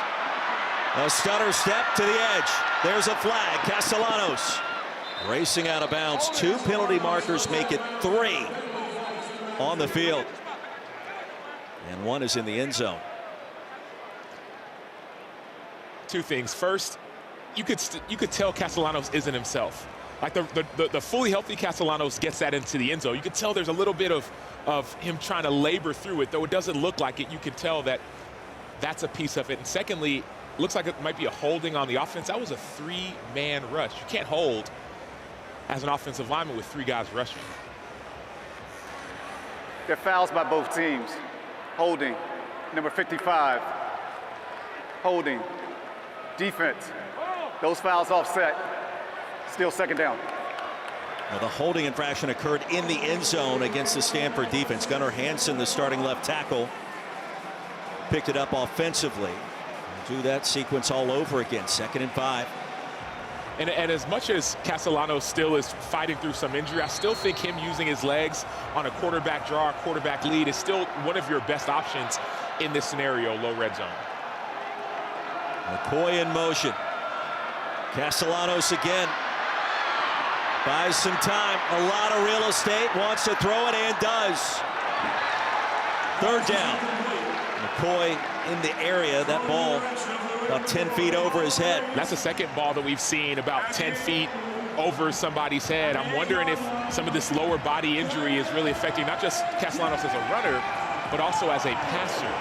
A stutter step to the edge. There's a flag. Castellanos racing out of bounds. 2 penalty markers make it 3 on the field. And 1 is in the end zone. 2 things. First, you could tell Castellanos isn't himself. Like the fully healthy Castellanos gets that into the end zone. You can tell there's a little bit of him trying to labor through it, though it doesn't look like it. You can tell that that's a piece of it. And secondly, looks like it might be a holding on the offense. That was a 3-man rush. You can't hold as an offensive lineman with 3 guys rushing. There are fouls by both teams. Holding, number 55. Holding, defense. Those fouls offset. Still second down. Well, the holding infraction occurred in the end zone against the Stanford defense. Gunnar Hansen, the starting left tackle, picked it up offensively. Do that sequence all over again. 2nd and 5. And as much as Castellanos still is fighting through some injury, I still think him using his legs on a quarterback draw, quarterback lead is still one of your best options in this scenario, low red zone. McCoy in motion. Castellanos again. Buys some time. A lot of real estate. Wants to throw it and does. 3rd down. McCoy in the area. That ball about 10 feet over his head. That's the second ball that we've seen about 10 feet over somebody's head. I'm wondering if some of this lower body injury is really affecting not just Castellanos as a runner, but also as a passer.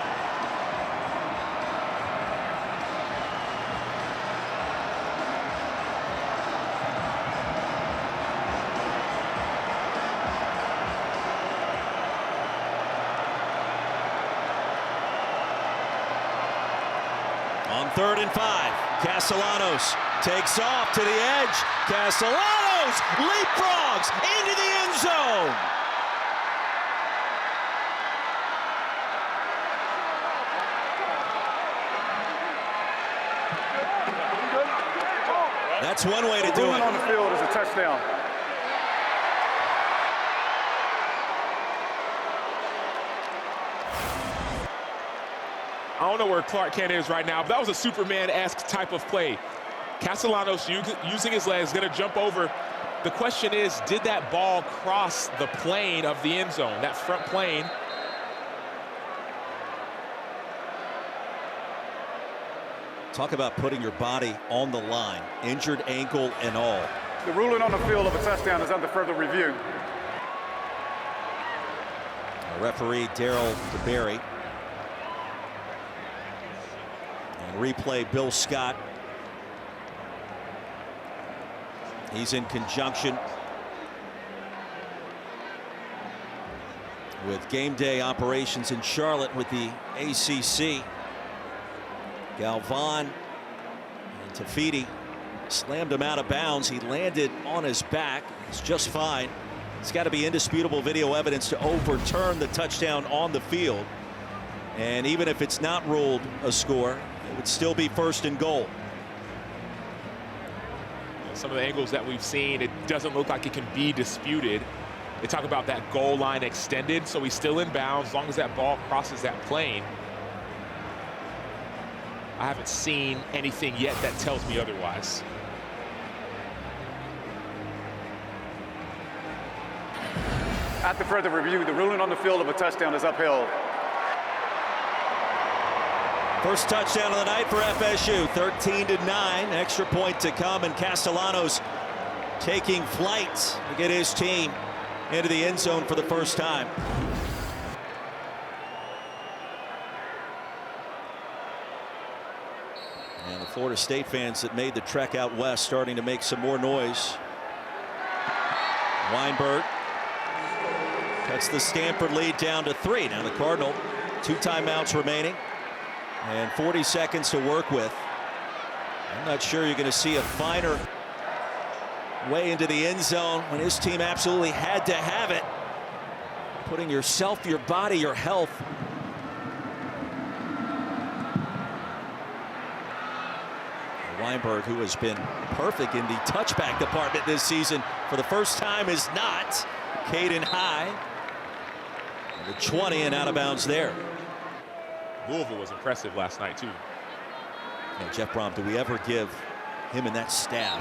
On 3rd and 5, Castellanos takes off to the edge. Castellanos leapfrogs into the end zone. That's one way to do it. On the field is a touchdown. I don't know where Clark Kent is right now, but that was a Superman-esque type of play. Castellanos using his legs, going to jump over. The question is, did that ball cross the plane of the end zone, that front plane? Talk about putting your body on the line, injured ankle and all. The ruling on the field of a touchdown is under further review. Referee Darryl DeBerry. And replay Bill Scott. He's in conjunction with game day operations in Charlotte with the ACC. Galvan and Tafiti slammed him out of bounds. He landed on his back. It's just fine. It's got to be indisputable video evidence to overturn the touchdown on the field. And even if it's not ruled a score, it would still be 1st and goal. Some of the angles that we've seen, it doesn't look like it can be disputed. They talk about that goal line extended, so he's still in bounds as long as that ball crosses that plane. I haven't seen anything yet that tells me otherwise. After further review, the ruling on the field of a touchdown is upheld. First touchdown of the night for FSU, 13-9. Extra point to come, and Castellanos taking flight to get his team into the end zone for the first time. And the Florida State fans that made the trek out west starting to make some more noise. Weinberg cuts the Stanford lead down to 3. Now the Cardinal, 2 timeouts remaining and 40 seconds to work with. I'm not sure you're going to see a finer way into the end zone when his team absolutely had to have it. Putting yourself, your body, your health Weinberg, who has been perfect in the touchback department this season, for the first time is not. Caden High, the 20 and out of bounds there. Louisville was impressive last night, too. And Jeff Brom, do we ever give him and that staff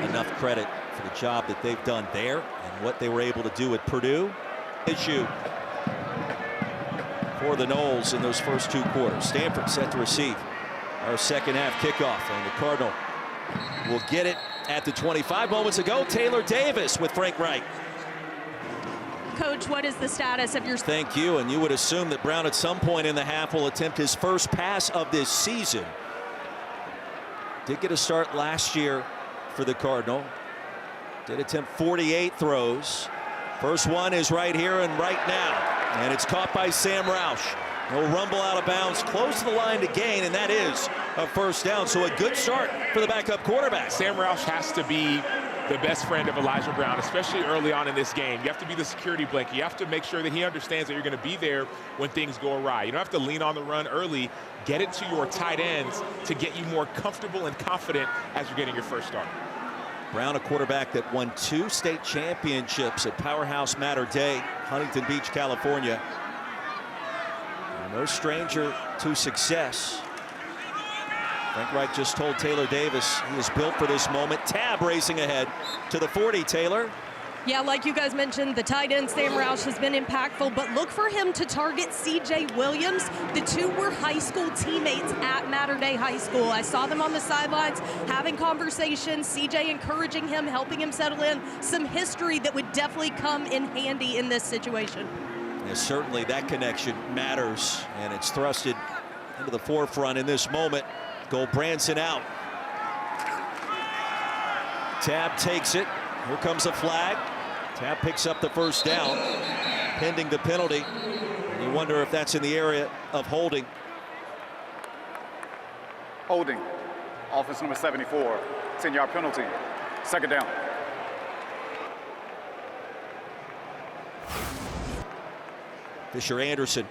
enough credit for the job that they've done there and what they were able to do at Purdue? Issue for the Noles in those first 2 quarters. Stanford set to receive our second half kickoff, and the Cardinal will get it at the 25. Moments ago, Taylor Davis with Frank Reich. Coach, what is the status of your... Thank you, and you would assume that Brown at some point in the half will attempt his first pass of this season. Did get a start last year for the Cardinal. Did attempt 48 throws. First one is right here and right now, and it's caught by Sam Roush. He'll rumble out of bounds, close to the line to gain, and that is a first down. So a good start for the backup quarterback. Sam Roush has to be the best friend of Elijah Brown, especially early on in this game. You have to be the security blanket. You have to make sure that he understands that you're going to be there when things go awry. You don't have to lean on the run early. Get it to your tight ends to get you more comfortable and confident as you're getting your first start. Brown, a quarterback that won 2 state championships at Powerhouse Mater Dei, Huntington Beach, California. No stranger to success. Frank Reich just told Taylor Davis he is built for this moment. Tabb racing ahead to the 40, Taylor. Yeah, like you guys mentioned, the tight end Sam Roush has been impactful, but look for him to target CJ Williams. The 2 were high school teammates at Mater Dei High School. I saw them on the sidelines having conversations, CJ encouraging him, helping him settle in. Some history that would definitely come in handy in this situation. Yeah, certainly that connection matters, and it's thrusted into the forefront in this moment. Branson out. Tabb takes it. Here comes a flag. Tabb picks up the first down, pending the penalty. And you wonder if that's in the area of holding. Holding. Offense number 74. 10-yard penalty. Second down. Fisher Anderson.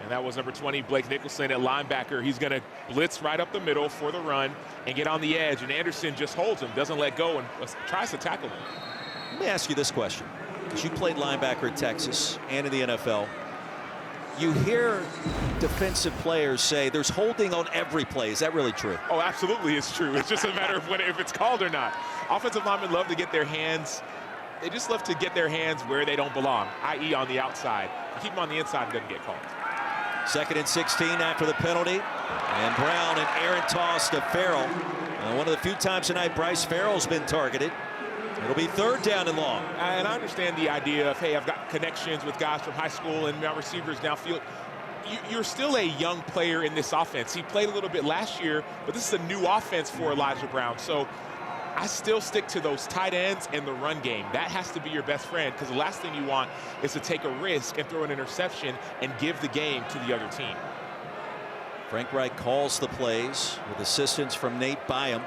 And that was number 20, Blake Nicholson at linebacker. He's going to blitz right up the middle for the run and get on the edge. And Anderson just holds him, doesn't let go, and tries to tackle him. Let me ask you this question, because you played linebacker at Texas and in the NFL. You hear defensive players say there's holding on every play. Is that really true? Oh, absolutely, it's true. It's just a matter of if it's called or not. Offensive linemen love to get their hands. They just love to get their hands where they don't belong, i.e. on the outside. Keep them on the inside and doesn't get called. 2nd and 16 after the penalty. And Brown, an errant toss to Farrell. One of the few times tonight Bryce Farrell's been targeted. It'll be 3rd down and long. And I understand the idea of, hey, I've got connections with guys from high school and my receivers downfield. You're still a young player in this offense. He played a little bit last year, but this is a new offense for Elijah Brown. So I still stick to those tight ends and the run game. That has to be your best friend, because the last thing you want is to take a risk and throw an interception and give the game to the other team. Frank Reich calls the plays with assistance from Nate Byam.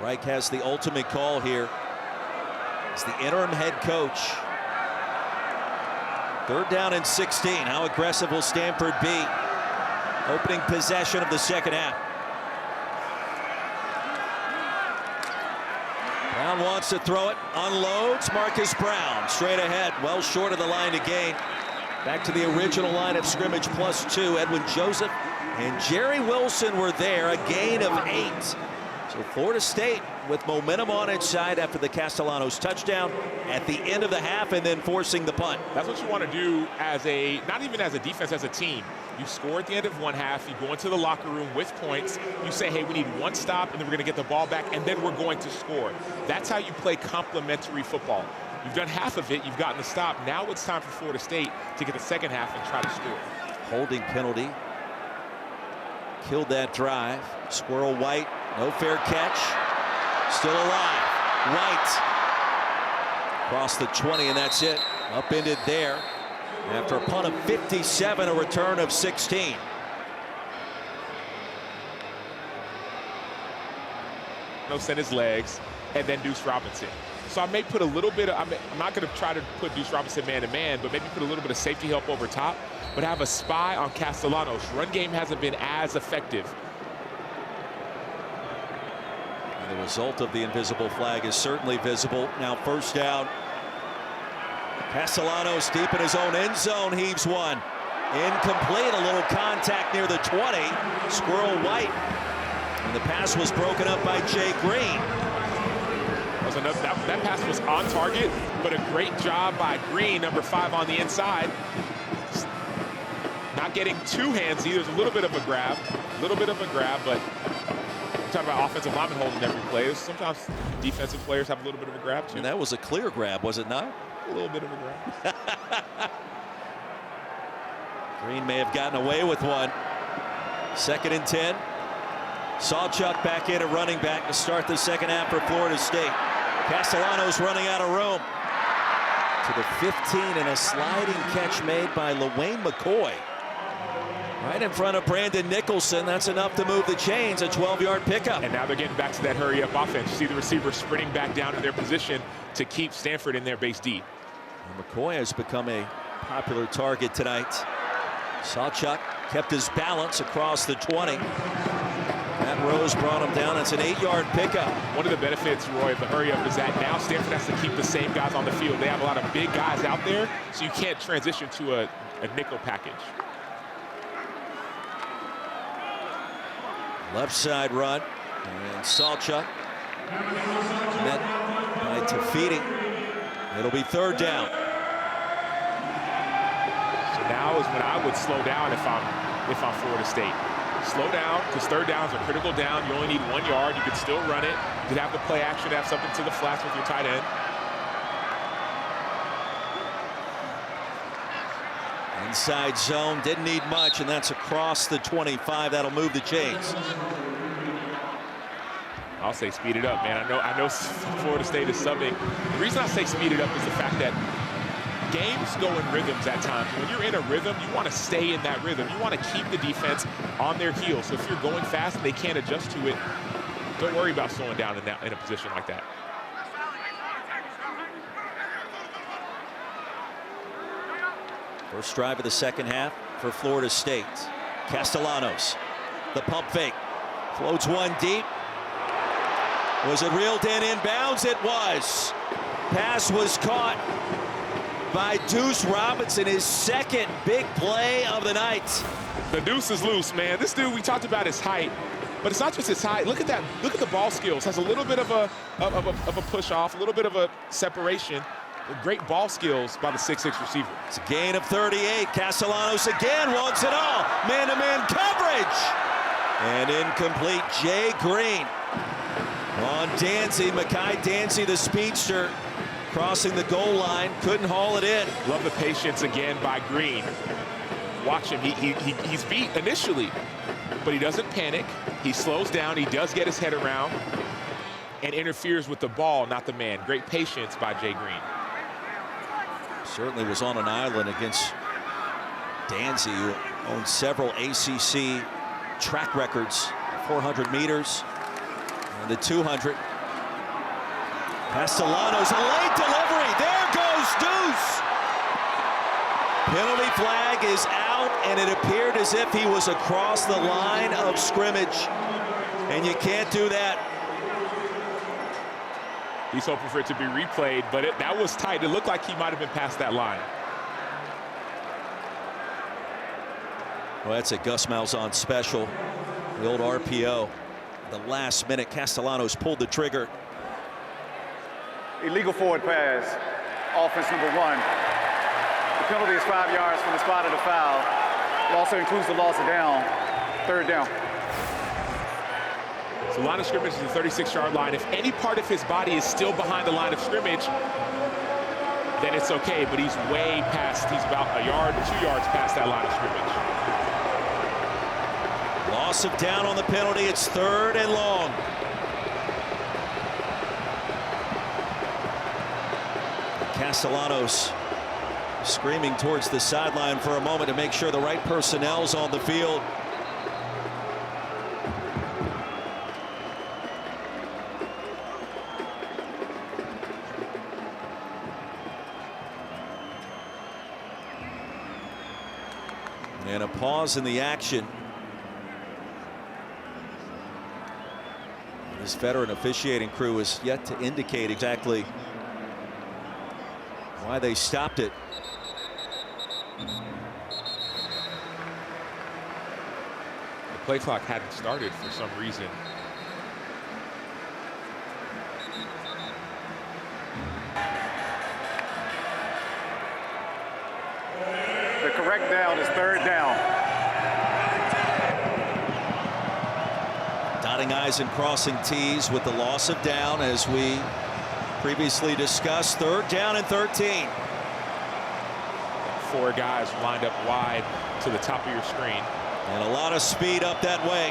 Reich has the ultimate call here as the interim head coach. 3rd down and 16. How aggressive will Stanford be? Opening possession of the second half. Brown wants to throw it, unloads. Marcus Brown straight ahead, well short of the line to gain. Back to the original line of scrimmage, +2. Edwin Joseph and Jerry Wilson were there, a gain of 8. So Florida State with momentum on its side after the Castellanos touchdown at the end of the half, and then forcing the punt. That's what you want to do as not even as a defense, as a team. You score at the end of one half, you go into the locker room with points, you say, hey, we need 1 stop, and then we're going to get the ball back, and then we're going to score. That's how you play complementary football. You've done half of it, you've gotten the stop. Now it's time for Florida State to get the second half and try to score. Holding penalty. Killed that drive. Squirrel White, no fair catch. Still alive. White across the 20, and that's it. Upended there. After a punt of 57, a return of 16. Send his legs, and then Deuce Robinson. So I may put a little bit of, I'm not going to try to put Deuce Robinson man-to-man, but maybe put a little bit of safety help over top, but have a spy on Castellanos. Run game hasn't been as effective. And the result of the invisible flag is certainly visible. Now 1st down. Castellanos deep in his own end zone, heaves one. Incomplete, a little contact near the 20. Squirrel White. And the pass was broken up by Jay Green. That pass was on target, but a great job by Green, number 5 on the inside. Not getting too handsy. There's a little bit of a grab, but we're talking about offensive linemen holding every play. Sometimes defensive players have a little bit of a grab too. And that was a clear grab, was it not? A little bit of a grab. Green may have gotten away with one. 2nd and 10. Sawchuck back in at running back to start the second half for Florida State. Castellanos running out of room. To the 15 and a sliding catch made by LaWayne McCoy. Right in front of Brandon Nicholson. That's enough to move the chains. A 12-yard pickup. And now they're getting back to that hurry-up offense. You see the receiver sprinting back down to their position to keep Stanford in their base deep. And McCoy has become a popular target tonight. Sawchuck kept his balance across the 20. Matt Rose brought him down. That's an 8-yard pickup. One of the benefits, Roy, of the hurry-up is that now Stanford has to keep the same guys on the field. They have a lot of big guys out there, so you can't transition to a nickel package. Left side run, and Sawchuck met by Tafiti. It'll be 3rd down. So now is when I would slow down if I'm Florida State. Slow down, because 3rd downs are critical down. You only need 1 yard. You could still run it. You could have the play action, have something to the flats with your tight end. Inside zone, didn't need much, and that's across the 25. That'll move the chains. I'll say speed it up, man. I know Florida State is subbing. The reason I say speed it up is the fact that games go in rhythms at times. When you're in a rhythm, you want to stay in that rhythm. You want to keep the defense on their heels. So if you're going fast and they can't adjust to it, don't worry about slowing down in a position like that. First drive of the second half for Florida State. Castellanos, the pump fake. Floats one deep. Was it reeled in inbounds? It was. Pass was caught by Deuce Robinson, his 2nd big play of the night. The deuce is loose, man. This dude, we talked about his height, but it's not just his height. Look at that. Look at the ball skills. Has a little bit of a push off, a little bit of a separation. Great ball skills by the 6'6" receiver. It's a gain of 38. Castellanos again wants it all. Man-to-man coverage. And incomplete. Jay Green on Dancy. Mekhi Dancy, the speedster, crossing the goal line. Couldn't haul it in. Love the patience again by Green. Watch him. He's beat initially, but he doesn't panic. He slows down. He does get his head around and interferes with the ball, not the man. Great patience by Jay Green. Certainly was on an island against Dancy, who owns several ACC track records, 400 meters and the 200. Castellanos, a late delivery. There goes Deuce. Penalty flag is out, and it appeared as if he was across the line of scrimmage, and you can't do that. He's hoping for it to be replayed, but that was tight. It looked like he might have been past that line. Well, that's a Gus Malzahn special. The old RPO. The last minute, Castellanos pulled the trigger. Illegal forward pass, offense number 1. The penalty is 5 yards from the spot of the foul. It also includes the loss of down, 3rd down. So line of scrimmage is the 36-yard line. If any part of his body is still behind the line of scrimmage, then it's okay, but he's way past, he's about 1 yard, 2 yards past that line of scrimmage. Loss of down on the penalty. It's 3rd and long. Castellanos screaming towards the sideline for a moment to make sure the right personnel's on the field. And a pause in the action. This veteran officiating crew is yet to indicate exactly why they stopped it. Play clock hadn't started for some reason. The correct down is third down. Dotting I's and crossing T's with the loss of down, as we previously discussed. Third down and 13. 4 guys lined up wide to the top of your screen. And a lot of speed up that way.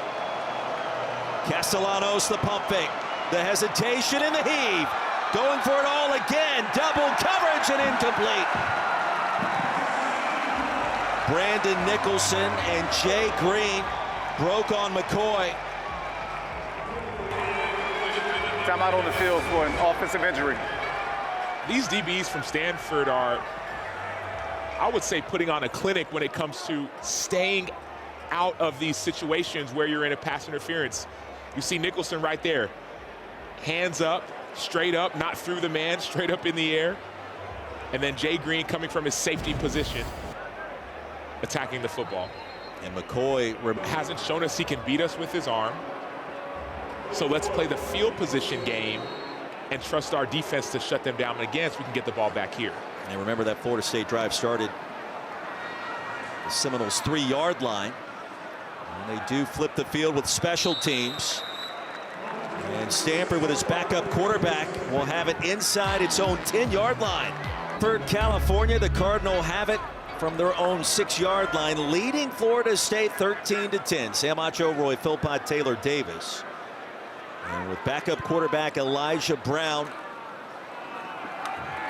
Castellanos, the pump fake. The hesitation and the heave. Going for it all again. Double coverage and incomplete. Brandon Nicholson and Jay Green broke on McCoy. Timeout on the field for an offensive injury. These DBs from Stanford are, I would say, putting on a clinic when it comes to staying out of these situations where you're in a pass interference. You see Nicholson right there. Hands up, straight up, not through the man, straight up in the air. And then Jay Green coming from his safety position, attacking the football. And McCoy hasn't shown us he can beat us with his arm. So let's play the field position game and trust our defense to shut them down. And again, so we can get the ball back here. And remember that Florida State drive started the Seminoles' 3-yard line. And they do flip the field with special teams. And Stanford, with his backup quarterback, will have it inside its own 10-yard line. For California, the Cardinal have it from their own 6-yard line, leading Florida State 13-10. Sam Acho, Roy Philpott, Taylor Davis. And with backup quarterback Elijah Brown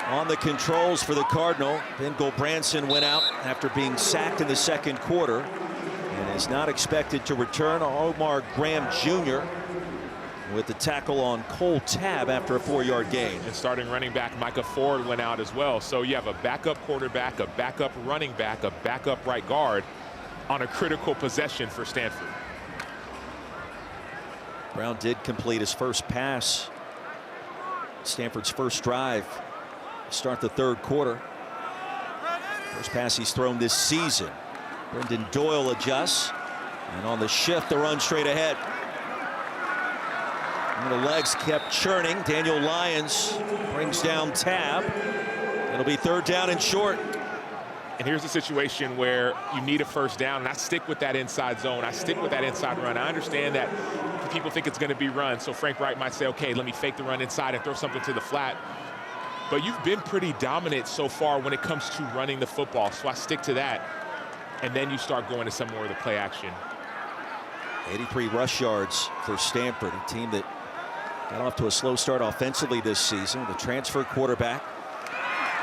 on the controls for the Cardinal. Ben Gulbranson went out after being sacked in the second quarter and is not expected to return. Omar Graham Jr. with the tackle on Cole Tabb after a 4-yard gain. And starting running back Micah Ford went out as well. So you have a backup quarterback, a backup running back, a backup right guard on a critical possession for Stanford. Brown did complete his first pass. Stanford's first drive to start the third quarter. First pass he's thrown this season. Brendan Doyle adjusts. And on the shift, the run straight ahead. And the legs kept churning. Daniel Lyons brings down Tabb. It'll be third down and short. And here's a situation where you need a first down, and I stick with that inside zone. I stick with that inside run. I understand that people think it's going to be run, so Frank Wright might say, okay, let me fake the run inside and throw something to the flat. But you've been pretty dominant so far when it comes to running the football, so I stick to that. And then you start going to some more of the play action. 83 rush yards for Stanford, a team that got off to a slow start offensively this season. The transfer quarterback.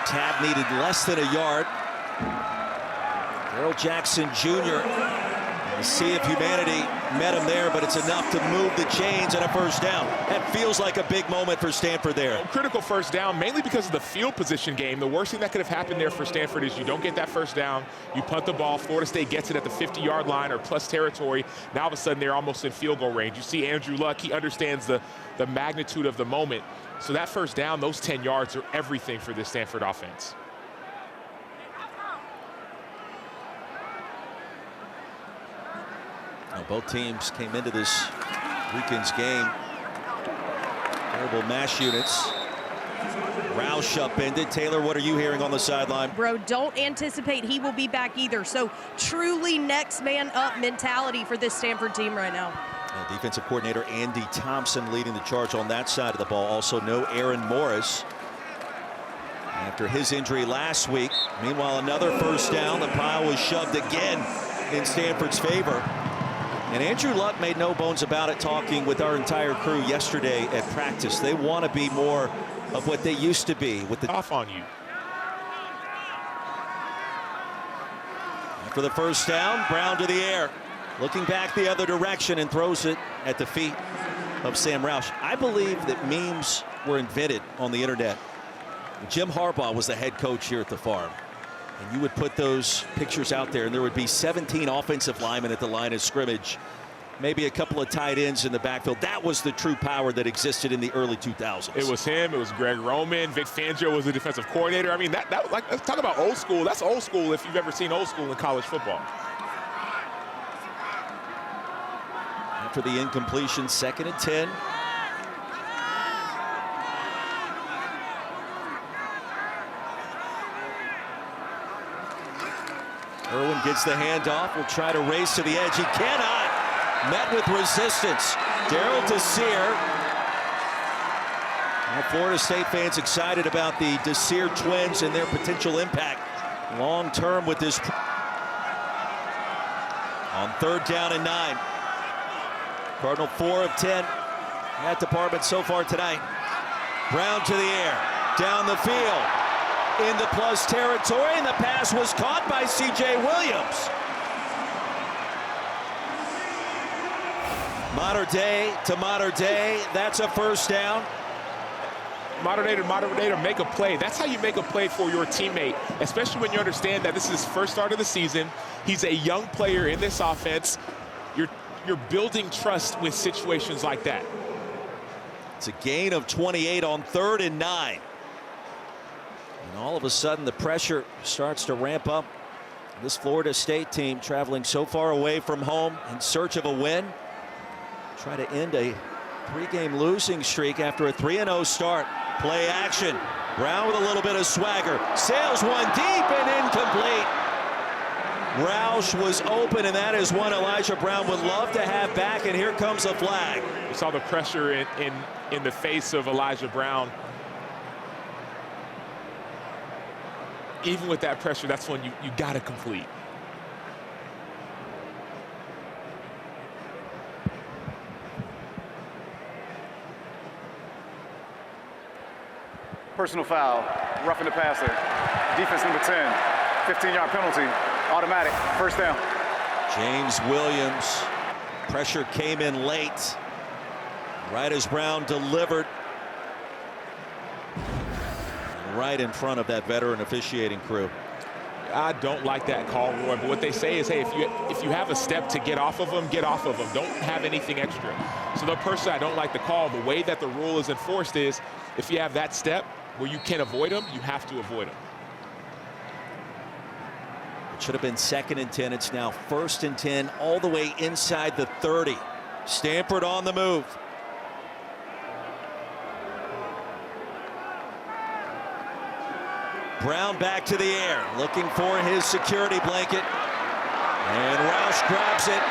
Tabb needed less than a yard. Darrell Jackson Jr. The sea of humanity met him there, but it's enough to move the chains and a first down. That feels like a big moment for Stanford there. Critical first down, mainly because of the field position game. The worst thing that could have happened there for Stanford is you don't get that first down, you punt the ball, Florida State gets it at the 50-yard line or plus territory. Now all of a sudden they're almost in field goal range. You see Andrew Luck, he understands the magnitude of the moment. So that first down, those 10 yards are everything for this Stanford offense. Now, both teams came into this weekend's game. Terrible mash units. Roush upended. Taylor, what are you hearing on the sideline? Bro, don't anticipate he will be back either. So truly next man up mentality for this Stanford team right now. Defensive coordinator Andy Thompson leading the charge on that side of the ball. Also no Aaron Morris after his injury last week. Meanwhile, another first down. The pile was shoved again in Stanford's favor. And Andrew Luck made no bones about it, talking with our entire crew yesterday at practice. They want to be more of what they used to be. With the off on you. After the first down, Brown to the air. Looking back the other direction and throws it at the feet of Sam Roush. I believe that memes were invented on the internet. Jim Harbaugh was the head coach here at the Farm. And you would put those pictures out there, and there would be 17 offensive linemen at the line of scrimmage, maybe a couple of tight ends in the backfield. That was the true power that existed in the early 2000s. It was him. It was Greg Roman. Vic Fangio was the defensive coordinator. I mean, that was like, let's talk about old school. That's old school if you've ever seen old school in college football. after the incompletion. 2nd and 10. Irwin gets the handoff, will try to race to the edge. He cannot. Met with resistance. Darrell Desir. Well, Florida State fans excited about the Desir twins and their potential impact long term with this. On 3rd down and 9. Cardinal 4 of 10 in that department so far tonight. Brown to the air, down the field, into plus territory, and the pass was caught by C.J. Williams. Modern day to modern day, that's a 1st down. Modern day to modern day to make a play. That's how you make a play for your teammate, especially when you understand that this is his first start of the season. He's a young player in this offense. You're building trust with situations like that. It's a gain of 28 on 3rd and 9. And all of a sudden the pressure starts to ramp up. This Florida State team traveling so far away from home in search of a win. Try to end a 3-game losing streak after a 3-0 start. Play action. Brown with a little bit of swagger. Sails one deep and incomplete. Roush was open, and that is one Elijah Brown would love to have back, and here comes a flag. You saw the pressure in the face of Elijah Brown. Even with that pressure, that's when you got to complete. Personal foul, roughing the passer. Defense number 10, 15-yard penalty, automatic, 1st down. James Williams, pressure came in late. Right as Brown delivered. Right in front of that veteran officiating crew. I don't like that call, Roy, but what they say is, hey, if you have a step to get off of them, get off of them. Don't have anything extra. So the person I don't like the call, the way that the rule is enforced is, if you have that step where you can avoid them, you have to avoid them. It should have been 2nd and 10. It's now 1st and 10, all the way inside the 30. Stanford on the move. Brown back to the air, looking for his security blanket. And Roush grabs it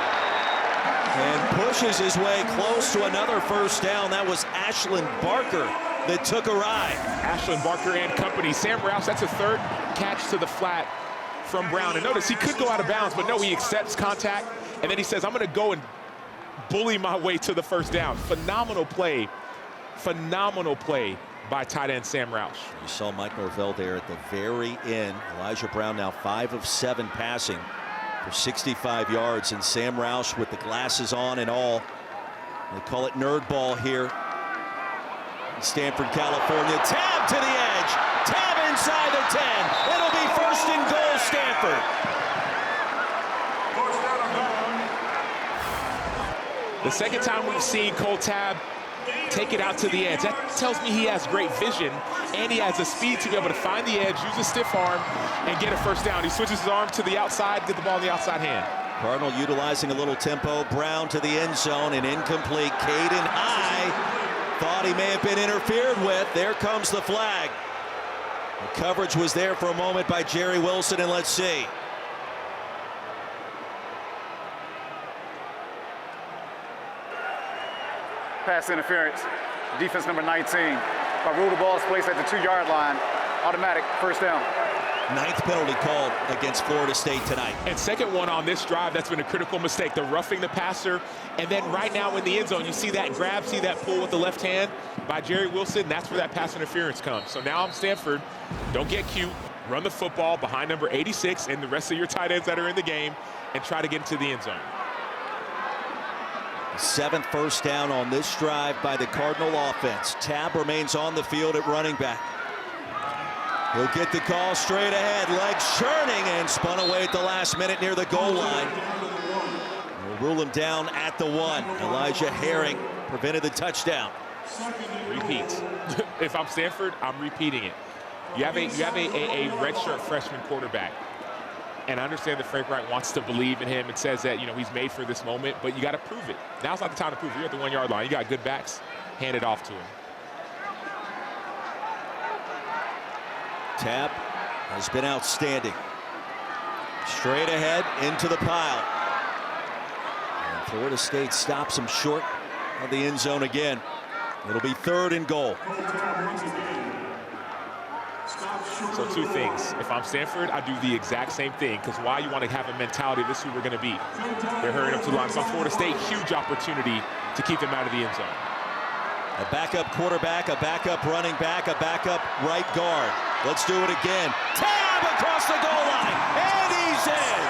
and pushes his way close to another 1st down. That was Ashlyn Barker that took a ride. Ashlyn Barker and company. Sam Roush, that's a 3rd catch to the flat from Brown. And notice he could go out of bounds, but no, he accepts contact. And then he says, I'm going to go and bully my way to the 1st down. Phenomenal play by tight end Sam Roush. You saw Mike Norvell there at the very end. Elijah Brown now 5 of 7 passing for 65 yards. And Sam Roush with the glasses on and all. They call it nerd ball here in Stanford, California. Tabb to the edge. Tabb inside the 10. It'll be 1st and goal, Stanford. The 2nd time we've seen Cole Tabb take it out to the edge. That tells me he has great vision, and he has the speed to be able to find the edge, use a stiff arm, and get a 1st down. He switches his arm to the outside, get the ball in the outside hand. Cardinal utilizing a little tempo. Brown to the end zone and incomplete. Caden high. Thought he may have been interfered with. There comes the flag. The coverage was there for a moment by Jerry Wilson, and let's see. Pass interference, defense number 19. By rule, the ball is placed at the 2-yard line. Automatic, 1st down. 9th penalty called against Florida State tonight. And 2nd one on this drive, that's been a critical mistake. The roughing the passer, and then right now in the end zone, you see that grab, see that pull with the left hand by Jerry Wilson. That's where that pass interference comes. So now I'm Stanford. Don't get cute. Run the football behind number 86 and the rest of your tight ends that are in the game and try to get into the end zone. 7th 1st down on this drive by the Cardinal offense. Tabb remains on the field at running back. He'll get the call straight ahead, legs churning, and spun away at the last minute near the goal line. We'll rule him down at the 1. Elijah Herring prevented the touchdown. Repeat. If I'm Stanford, I'm repeating it. You have a redshirt freshman quarterback. And I understand that Frank Wright wants to believe in him and says that, you know, he's made for this moment, but you got to prove it. Now's not the time to prove it. You're at the 1 yard line. You got good backs. Hand it off to him. Tabb has been outstanding. Straight ahead into the pile. And Florida State stops him short of the end zone again. It'll be 3rd and goal. So 2 things. If I'm Stanford, I do the exact same thing, because why? You want to have a mentality, this is who we're going to beat. They're hurrying up to the line. So Florida State, huge opportunity to keep them out of the end zone. A backup quarterback, a backup running back, a backup right guard. Let's do it again. Tabb across the goal line, and he's in.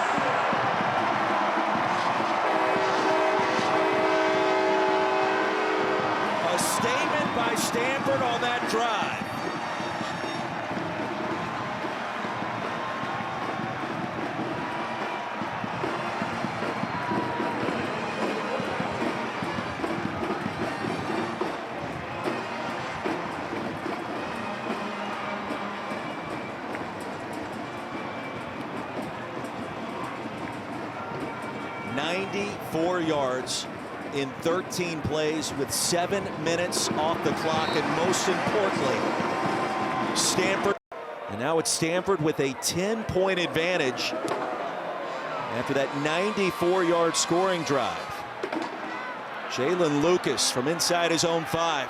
A statement by Stanford on that drive. .94 yards in 13 plays with 7 minutes off the clock, and most importantly, Stanford. And now it's Stanford with a 10-point advantage after that 94-yard scoring drive. Jalen Lucas from inside his own 5.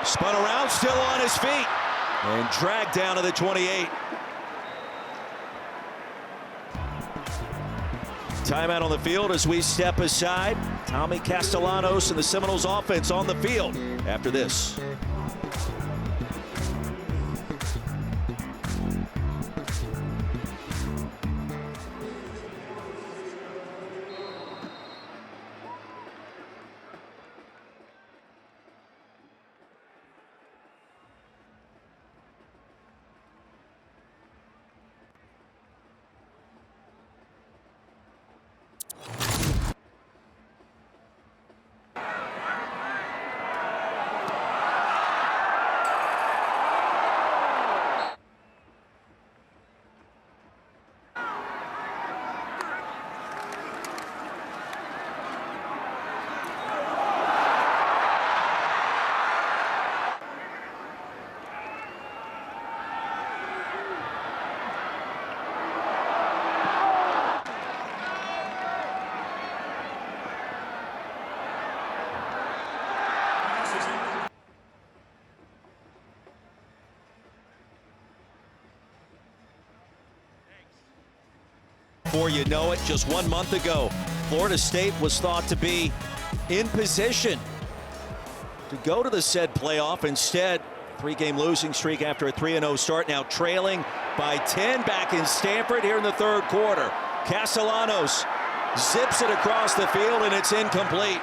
Spun around, still on his feet, and dragged down to the 28. Timeout on the field as we step aside. Tommy Castellanos and the Seminoles offense on the field after this. Before you know it, just 1 month ago, Florida State was thought to be in position to go to the said playoff. Instead, 3-game losing streak after a 3-0 start, now trailing by 10 back in Stanford here in the 3rd quarter. Castellanos zips it across the field, and it's incomplete.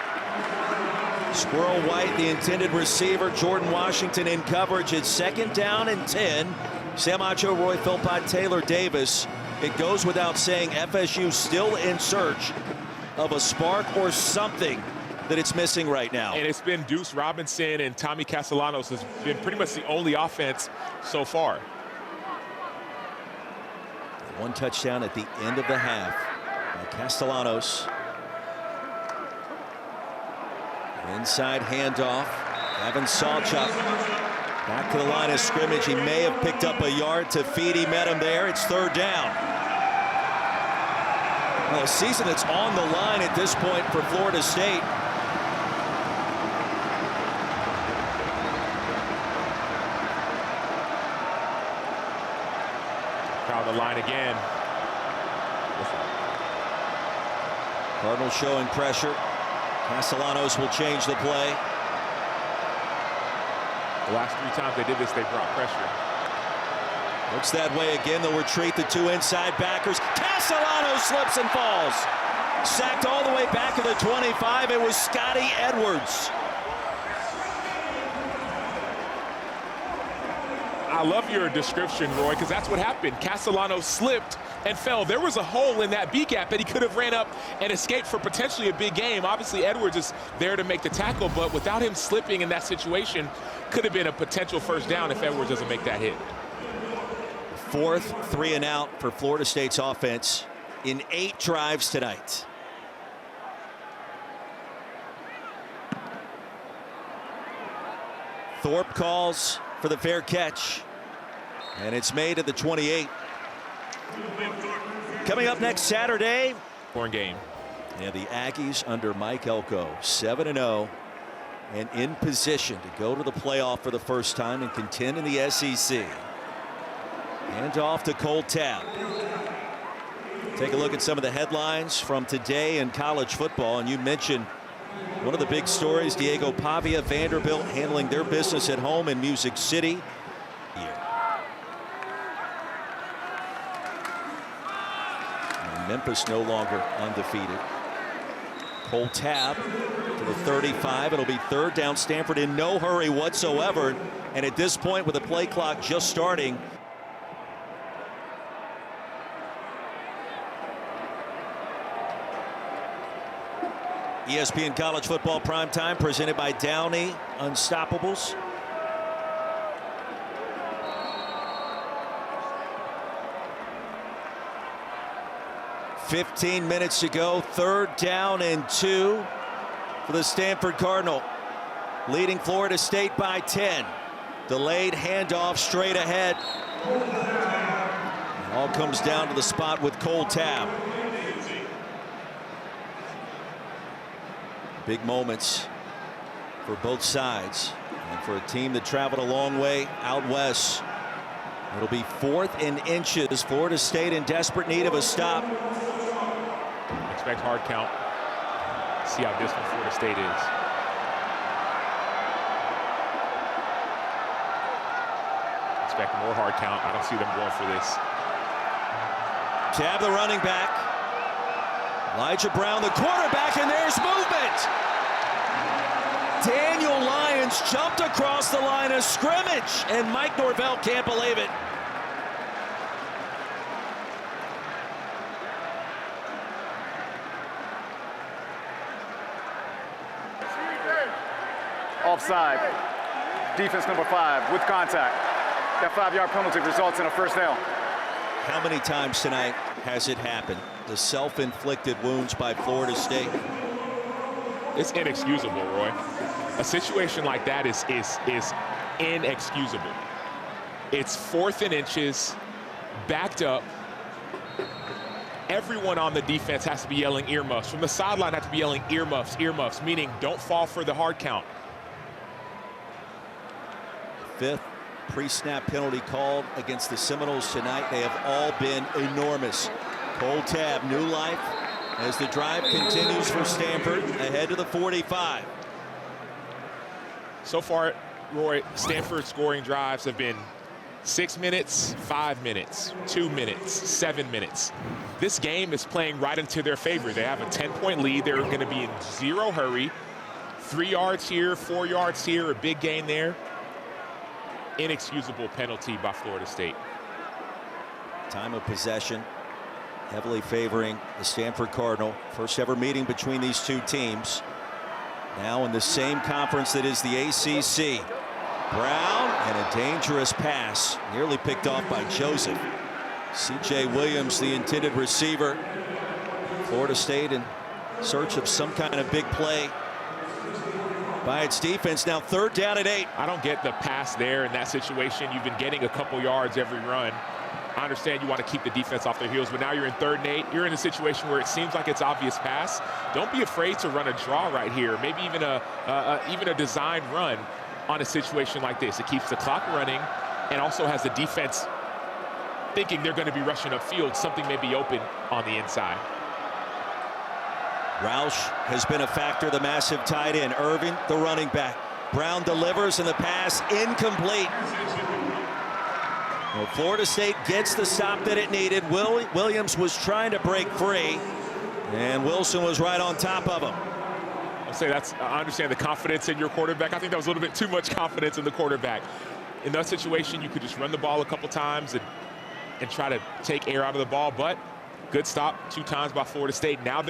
Squirrel White, the intended receiver. Jordan Washington in coverage. It's 2nd down and 10. Sam Acho, Roy Philpott, Taylor Davis. It goes without saying, FSU still in search of a spark or something that it's missing right now. And it's been Deuce Robinson and Tommy Castellanos has been pretty much the only offense so far. 1 touchdown at the end of the half by Castellanos. Inside handoff. Gavin Sawchuck back to the line of scrimmage. He may have picked up a yard to feed. He met him there. It's 3rd down. Well, a season that's on the line at this point for Florida State. Crowd the line again. Cardinals showing pressure. Castellanos will change the play. The last 3 times they did this, they brought pressure. Looks that way again. They'll retreat the 2 inside backers. Castellanos slips and falls. Sacked all the way back to the 25. It was Scotty Edwards. I love your description, Roy, because that's what happened. Castellanos slipped and fell. There was a hole in that B gap that he could have ran up and escaped for potentially a big game. Obviously, Edwards is there to make the tackle, but without him slipping in that situation, could have been a potential 1st down if Edwards doesn't make that hit. fourth 3 and out for Florida State's offense in 8 drives tonight. Thorpe calls for the fair catch, and it's made at the 28. Coming up next Saturday, Game. Yeah, the Aggies under Mike Elko, 7-0, and in position to go to the playoff for the first time and contend in the SEC. Hand off to Cole Tabb. Take a look at some of the headlines from today in college football, and you mentioned one of the big stories, Diego Pavia, Vanderbilt handling their business at home in Music City. And Memphis no longer undefeated. Cole Tabb to the 35. It'll be third down. Stanford in no hurry whatsoever. And at this point, with the play clock just starting, ESPN College Football Primetime presented by Downey Unstoppables. "15 minutes to go, third down and 2 for the Stanford Cardinal, leading Florida State by 10. Delayed handoff straight ahead. It all comes down to the spot with Cole Tabb. Big moments for both sides, and for a team that traveled a long way out west. It'll be 4th and inches. Florida State in desperate need of a stop. Expect hard count. See how distant Florida State is. Expect more hard count. I don't see them going for this. Tabb, the running back. Elijah Brown, the quarterback, and there's movement. Daniel Lyons jumped across the line of scrimmage, and Mike Norvell can't believe it. Offside. Defense number 5 with contact. That 5-yard penalty results in a first down. How many times tonight has it happened? The self-inflicted wounds by Florida State. It's inexcusable, Roy. A situation like that is inexcusable. It's 4th and inches, backed up. Everyone on the defense has to be yelling earmuffs. From the sideline, have to be yelling earmuffs, earmuffs, meaning don't fall for the hard count. 5th pre-snap penalty called against the Seminoles tonight. They have all been enormous. Cole Tabb, new life as the drive continues for Stanford, ahead to the 45. So far, Roy, Stanford scoring drives have been 6 minutes, 5 minutes, 2 minutes, 7 minutes. This game is playing right into their favor. They have a 10-point lead. They're going to be in zero hurry. 3 yards here, 4 yards here, a big gain there. Inexcusable penalty by Florida State. Time of possession heavily favoring the Stanford Cardinal. First ever meeting between these two teams. Now in the same conference that is the ACC. Brown, and a dangerous pass nearly picked off by Joseph. C.J. Williams, the intended receiver. Florida State in search of some kind of big play by its defense. Now 3rd down and 8. I don't get the pass there in that situation. You've been getting a couple yards every run. I understand you want to keep the defense off their heels, but now you're in 3rd and 8. You're in a situation where it seems like it's obvious pass. Don't be afraid to run a draw right here. Maybe even a designed run on a situation like this. It keeps the clock running and also has the defense thinking they're going to be rushing upfield. Something may be open on the inside. Roush has been a factor, the massive tight end. Irving, the running back. Brown delivers, and the pass incomplete. Well, Florida State gets the stop that it needed. Williams was trying to break free, and Wilson was right on top of him. I'll say I understand the confidence in your quarterback. I think that was a little bit too much confidence in the quarterback. In that situation, you could just run the ball a couple times and try to take air out of the ball, but good stop 2 times by Florida State. Now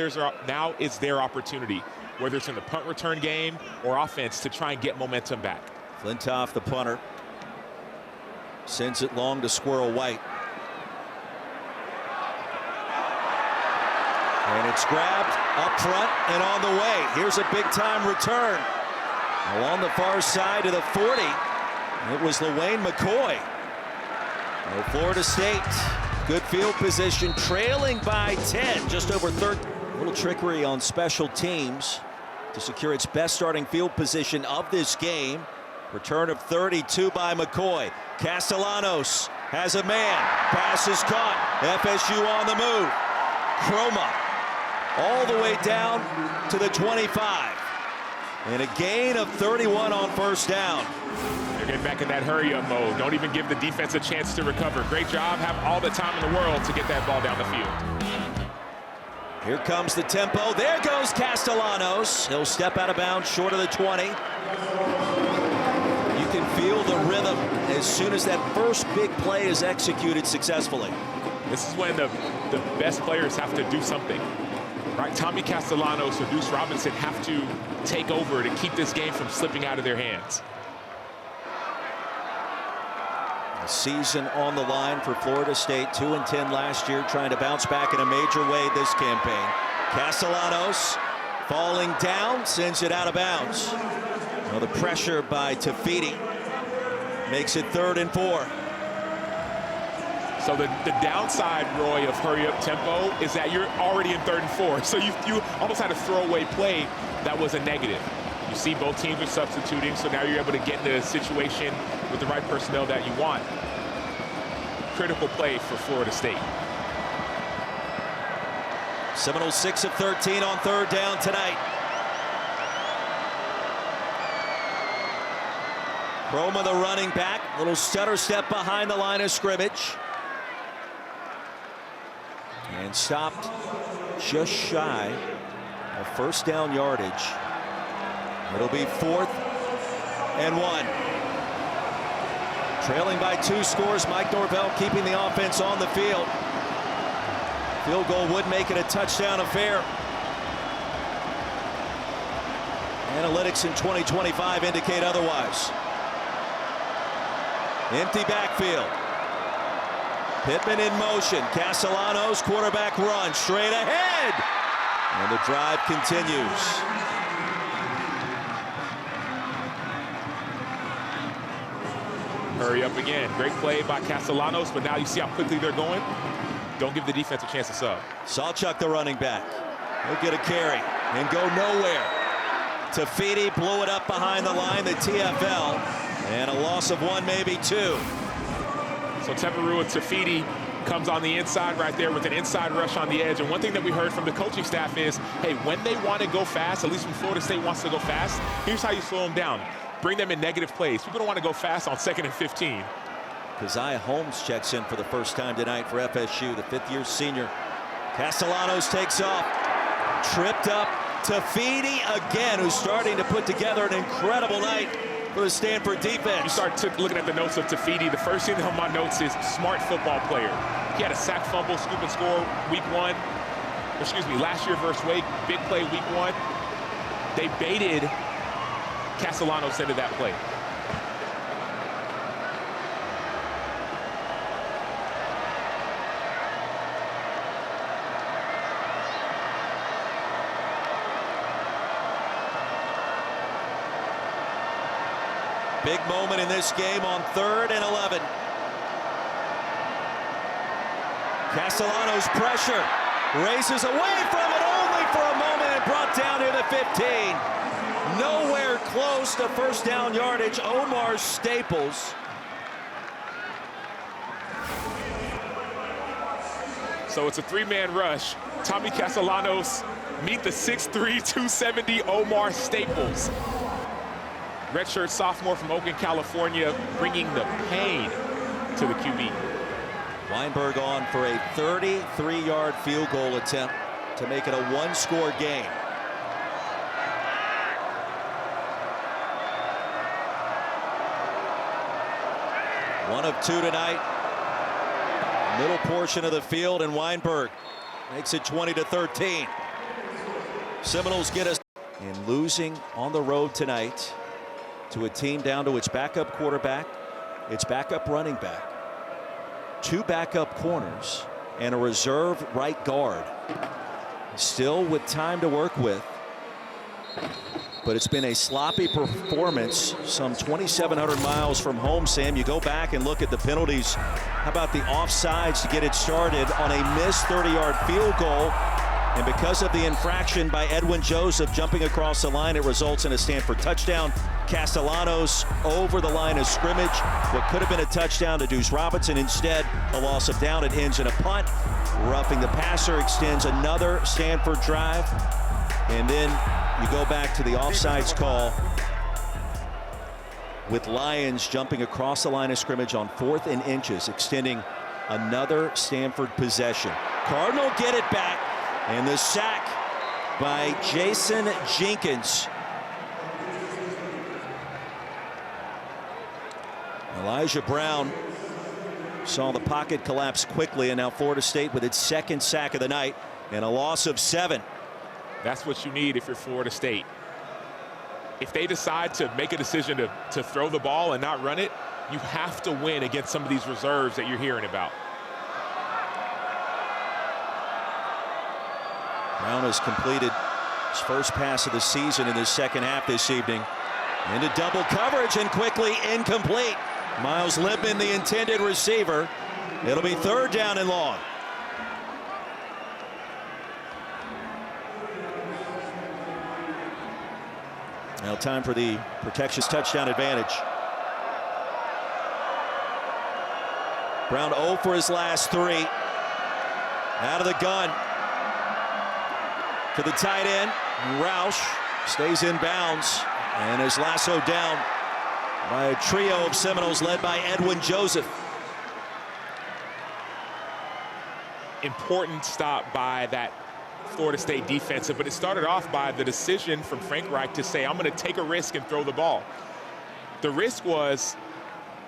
it's their opportunity, whether it's in the punt return game or offense, to try and get momentum back. Flintoff, the punter, sends it long to Squirrel White. And it's grabbed up front and on the way. Here's a big-time return. Along the far side of the 40, it was LaWayne McCoy. Well, Florida State, good field position, trailing by 10, just over 30. A little trickery on special teams to secure its best starting field position of this game. Return of 32 by McCoy. Castellanos has a man. Pass is caught. FSU on the move. Chroma all the way down to the 25. And a gain of 31 on first down. They're getting back in that hurry-up mode. Don't even give the defense a chance to recover. Great job. Have all the time in the world to get that ball down the field. Here comes the tempo. There goes Castellanos. He'll step out of bounds short of the 20. You can feel the rhythm as soon as that first big play is executed successfully. This is when the best players have to do something. Right, Tommy Castellanos or Deuce Robinson have to take over to keep this game from slipping out of their hands. A season on the line for Florida State, 2-10 last year, trying to bounce back in a major way this campaign. Castellanos falling down, sends it out of bounds. Well, the pressure by Tafiti makes it 3rd and 4. So the downside, Roy, of hurry-up tempo is that you're already in 3rd and 4. So you almost had a throwaway play that was a negative. You see both teams are substituting, so now you're able to get into a situation with the right personnel that you want. Critical play for Florida State. Seminoles 6 of 13 on 3rd down tonight. Chroma, the running back, little stutter step behind the line of scrimmage. And stopped just shy of first down yardage. It'll be 4th and 1. Trailing by 2 scores, Mike Norvell keeping the offense on the field. Field goal would make it a touchdown affair. Analytics in 2025 indicate otherwise. Empty backfield. Pittman in motion. Castellanos, quarterback run straight ahead. And the drive continues. Hurry up again. Great play by Castellanos, but now you see how quickly they're going. Don't give the defense a chance to sub. Sawchuck, the running back. He'll get a carry and go nowhere. Tafiti blew it up behind the line, the TFL, and a loss of 1, maybe 2. So Teverua Tafiti comes on the inside right there with an inside rush on the edge. And one thing that we heard from the coaching staff is, hey, when they want to go fast, at least when Florida State wants to go fast, here's how you slow them down. Bring them in negative plays. People don't want to go fast on 2nd and 15. Keziah Holmes checks in for the first time tonight for FSU, the 5th-year senior. Castellanos takes off. Tripped up. Tafiti again, who's starting to put together an incredible night for the Stanford defense. You start looking at the notes of Tafiti. The first thing on my notes is smart football player. He had a sack fumble, scoop and score last year versus Wake. Big play week 1. They baited Castellanos into that play. Big moment in this game on 3rd and 11. Castellanos pressure. Races away from it only for a moment and brought down near the 15. Nowhere close to first down yardage. Omar Staples. So it's a 3-man rush. Tommy Castellanos meet the 6'3", 270 Omar Staples. Redshirt sophomore from Oakland, California, bringing the pain to the QB. Weinberg on for a 33-yard field goal attempt to make it a 1-score game. One of 2 tonight. Middle portion of the field, and Weinberg makes it 20-13. Seminoles get us in losing on the road tonight to a team down to its backup quarterback, its backup running back, 2 backup corners, and a reserve right guard. Still with time to work with. But it's been a sloppy performance, some 2,700 miles from home, Sam. You go back and look at the penalties. How about the offsides to get it started on a missed 30-yard field goal? And because of the infraction by Edwin Joseph jumping across the line, it results in a Stanford touchdown. Castellanos over the line of scrimmage. What could have been a touchdown to Deuce Robinson, instead a loss of down. It ends in a punt. Roughing the passer extends another Stanford drive. And then you go back to the offsides call with Lyons jumping across the line of scrimmage on 4th and inches, extending another Stanford possession. Cardinal get it back, and the sack by Jason Jenkins. Elijah Brown saw the pocket collapse quickly, and now Florida State with its 2nd sack of the night and a loss of 7. That's what you need if you're Florida State. If they decide to make a decision to throw the ball and not run it, you have to win against some of these reserves that you're hearing about. Brown has completed his first pass of the season in the 2nd half this evening. Into double coverage and quickly incomplete. Miles Libman, the intended receiver. It'll be 3rd down and long. Now time for the protections touchdown advantage. Brown 0 for his last 3. Out of the gun to the tight end. Roush stays in bounds and is lassoed down by a trio of Seminoles led by Edwin Joseph. Important stop by that Florida State defensive, but it started off by the decision from Frank Reich to say, I'm going to take a risk and throw the ball. The risk was,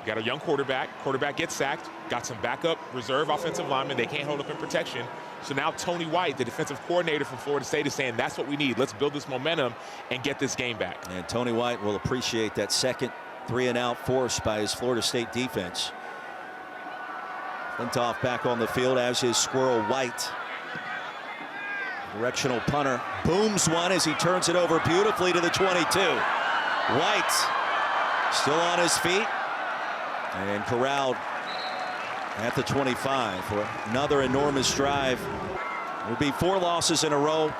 got a young quarterback gets sacked, got some backup reserve offensive linemen, they can't hold up in protection. So now Tony White, the defensive coordinator from Florida State, is saying that's what we need. Let's build this momentum and get this game back. And Tony White will appreciate that second 3-and-out force by his Florida State defense. Flintoff back on the field, as is Squirrel White. Directional punter booms one as he turns it over beautifully to the 22. White still on his feet and corralled at the 25 for another enormous drive. It would be 4 losses in a row,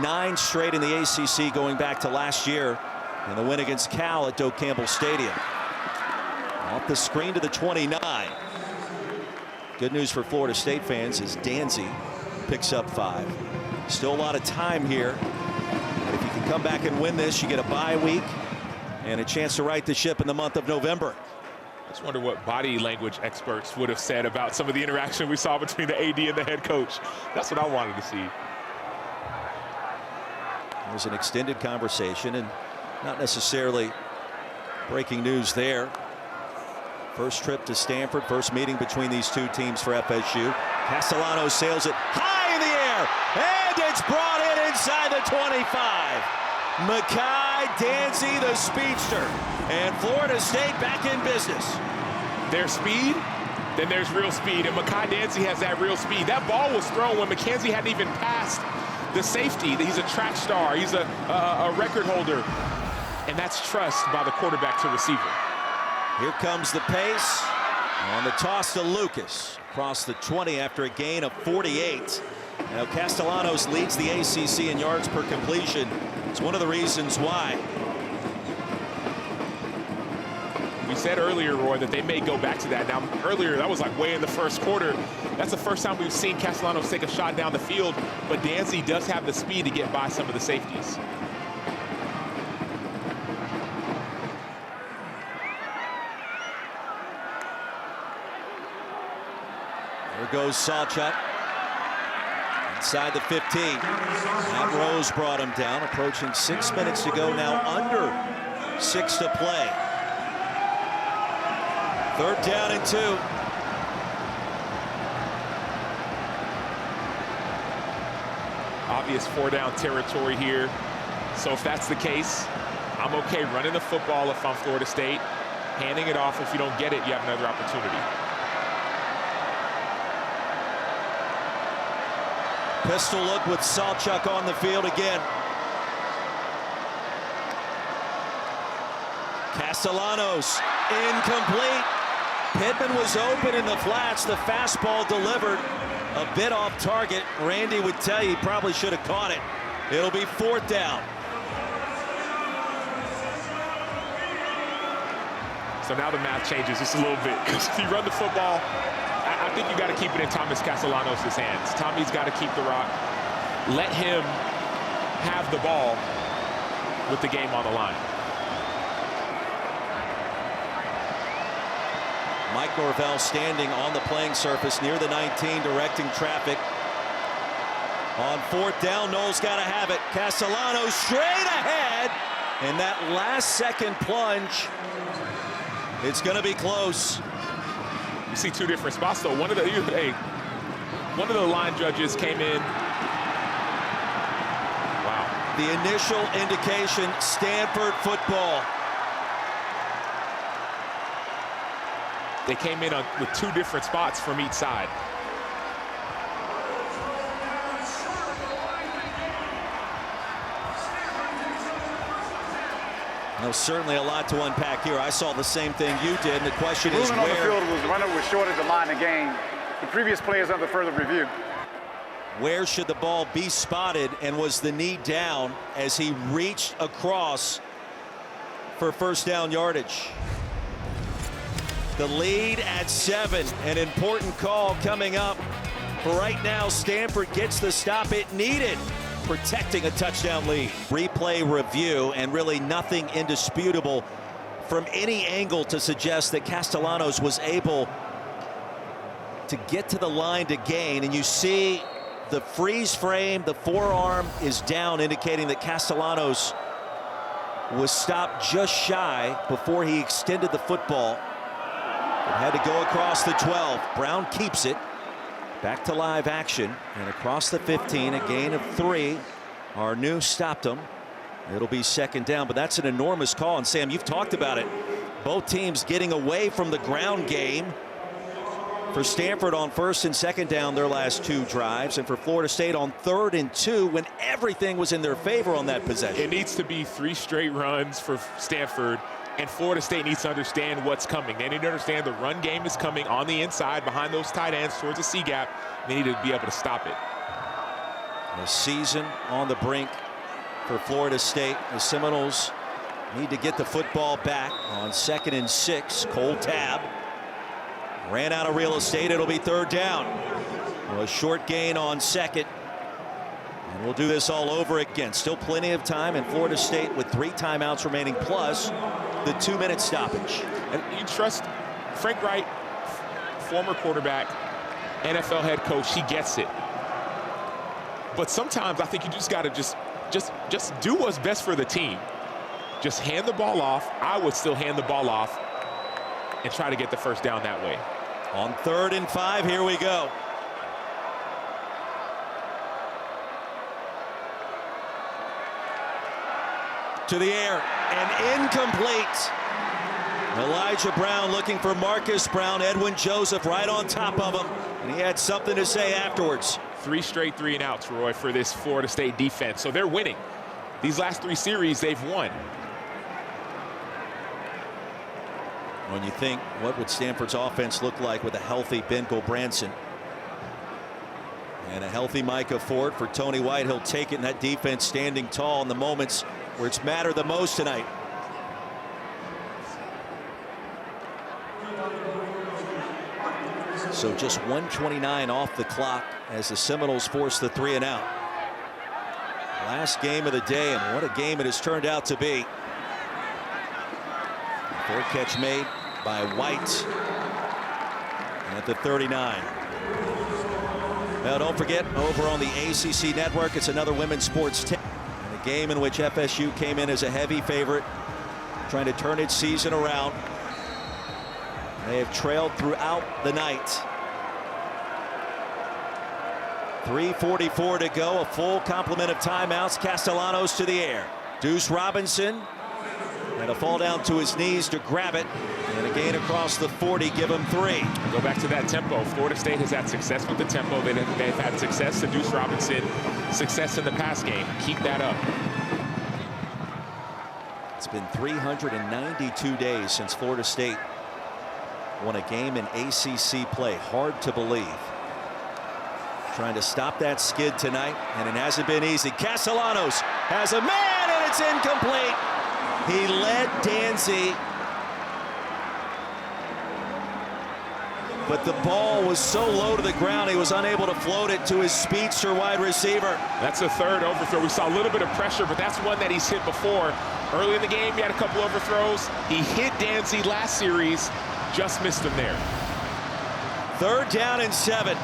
9 straight in the ACC going back to last year in the win against Cal at Doak Campbell Stadium. Off the screen to the 29. Good news for Florida State fans is Danzy picks up 5. Still a lot of time here. And if you can come back and win this, you get a bye week and a chance to right the ship in the month of November. I just wonder what body language experts would have said about some of the interaction we saw between the AD and the head coach. That's what I wanted to see. It was an extended conversation and not necessarily breaking news there. First trip to Stanford, first meeting between these two teams for FSU. Castellanos sails it high in the air, and it's brought in inside the 25. Micah Danzy, the speedster, and Florida State back in business. There's speed, then there's real speed, and Micah Danzy has that real speed. That ball was thrown when McKenzie hadn't even passed the safety. He's a track star, he's a record holder, and that's trust by the quarterback to receiver. Here comes the pace on the toss to Lucas across the 20 after a gain of 48. Now Castellanos leads the ACC in yards per completion. It's one of the reasons why. We said earlier, Roy, that they may go back to that. Now, earlier, that was like way in the first quarter. That's the first time we've seen Castellanos take a shot down the field, but Danzy does have the speed to get by some of the safeties. There goes Sawchuck. Inside the 15. Matt Rose brought him down. Approaching 6 minutes to go now. Under 6 to play. 3rd down and 2. Obvious 4-down territory here. So if that's the case, I'm okay running the football if I'm Florida State. Handing it off if you don't get it, you have another opportunity. Pistol look with Sawchuck on the field again. Castellanos, incomplete. Pittman was open in the flats. The fastball delivered a bit off target. Randy would tell you he probably should have caught it. It'll be 4th down. So now the math changes just a little bit. If you run the football, I think you got to keep it in Thomas Castellanos' hands. Tommy's got to keep the rock. Let him have the ball with the game on the line. Mike Norvell standing on the playing surface near the 19, directing traffic. On 4th down, Noles got to have it. Castellanos straight ahead. And that last second plunge, it's going to be close. You see 2 different spots, though. One of the line judges came in. Wow. The initial indication, Stanford football. They came in with 2 different spots from each side. There's certainly a lot to unpack here. I saw the same thing you did, and the question is Moving on the where... field was the runner was short of the line of gain. The previous play is under further review. Where should the ball be spotted, and was the knee down as he reached across for 1st down yardage? The lead at 7. An important call coming up. For right now, Stanford gets the stop it needed, protecting a touchdown lead. Replay review, and really nothing indisputable from any angle to suggest that Castellanos was able to get to the line to gain. And you see the freeze frame, the forearm is down, indicating that Castellanos was stopped just shy before he extended the football. It had to go across the 12. Brown keeps it. Back to live action and across the 15, a gain of 3. Arnew stopped him. It'll be 2nd down, but that's an enormous call. And Sam, you've talked about it. Both teams getting away from the ground game. For Stanford on 1st and 2nd down their last 2 drives, and for Florida State on 3rd and 2 when everything was in their favor on that possession. It needs to be 3 straight runs for Stanford, and Florida State needs to understand what's coming. They need to understand the run game is coming on the inside behind those tight ends towards the C gap. They need to be able to stop it. The season on the brink for Florida State. The Seminoles need to get the football back on 2nd and 6. Cole Tabb ran out of real estate. It'll be 3rd down. Well, a short gain on 2nd. And we'll do this all over again. Still plenty of time, and Florida State with 3 timeouts remaining, plus the 2-minute stoppage. And you trust Frank Wright, former quarterback, NFL head coach. He gets it. But sometimes I think you just got to just do what's best for the team. Just hand the ball off. I would still hand the ball off and try to get the 1st down that way. On 3rd and 5, here we go. To the air and incomplete. Elijah Brown looking for Marcus Brown. Edwin Joseph right on top of him, and he had something to say afterwards. 3 straight 3-and-outs, Roy, for this Florida State defense. So they're winning. These last 3 series, they've won. When you think, what would Stanford's offense look like with a healthy Ben Gulbranson and a healthy Micah Ford? For Tony White, he'll take it, and that defense standing tall in the moments where it's mattered the most tonight. So just 1:29 off the clock as the Seminoles force the 3-and-out. Last game of the day, and what a game it has turned out to be. Fair catch made by White at the 39. Now don't forget, over on the ACC network, it's another women's sports tip. And a game in which FSU came in as a heavy favorite, trying to turn its season around. They have trailed throughout the night. 3:44 to go, a full complement of timeouts. Castellanos to the air. Deuce Robinson And a fall down to his knees to grab it. And a gain across the 40, give him 3. Go back to that tempo. Florida State has had success with the tempo. They've had success to Deuce Robinson, success in the pass game. Keep that up. It's been 392 days since Florida State won a game in ACC play. Hard to believe. Trying to stop that skid tonight, and it hasn't been easy. Castellanos has a man, and it's incomplete. He led Danzy, but the ball was so low to the ground he was unable to float it to his speedster wide receiver. That's a third overthrow. We saw a little bit of pressure, but that's one that he's hit before. Early in the game, he had a couple overthrows. He hit Danzy last series, just missed him there. 3rd down and 7.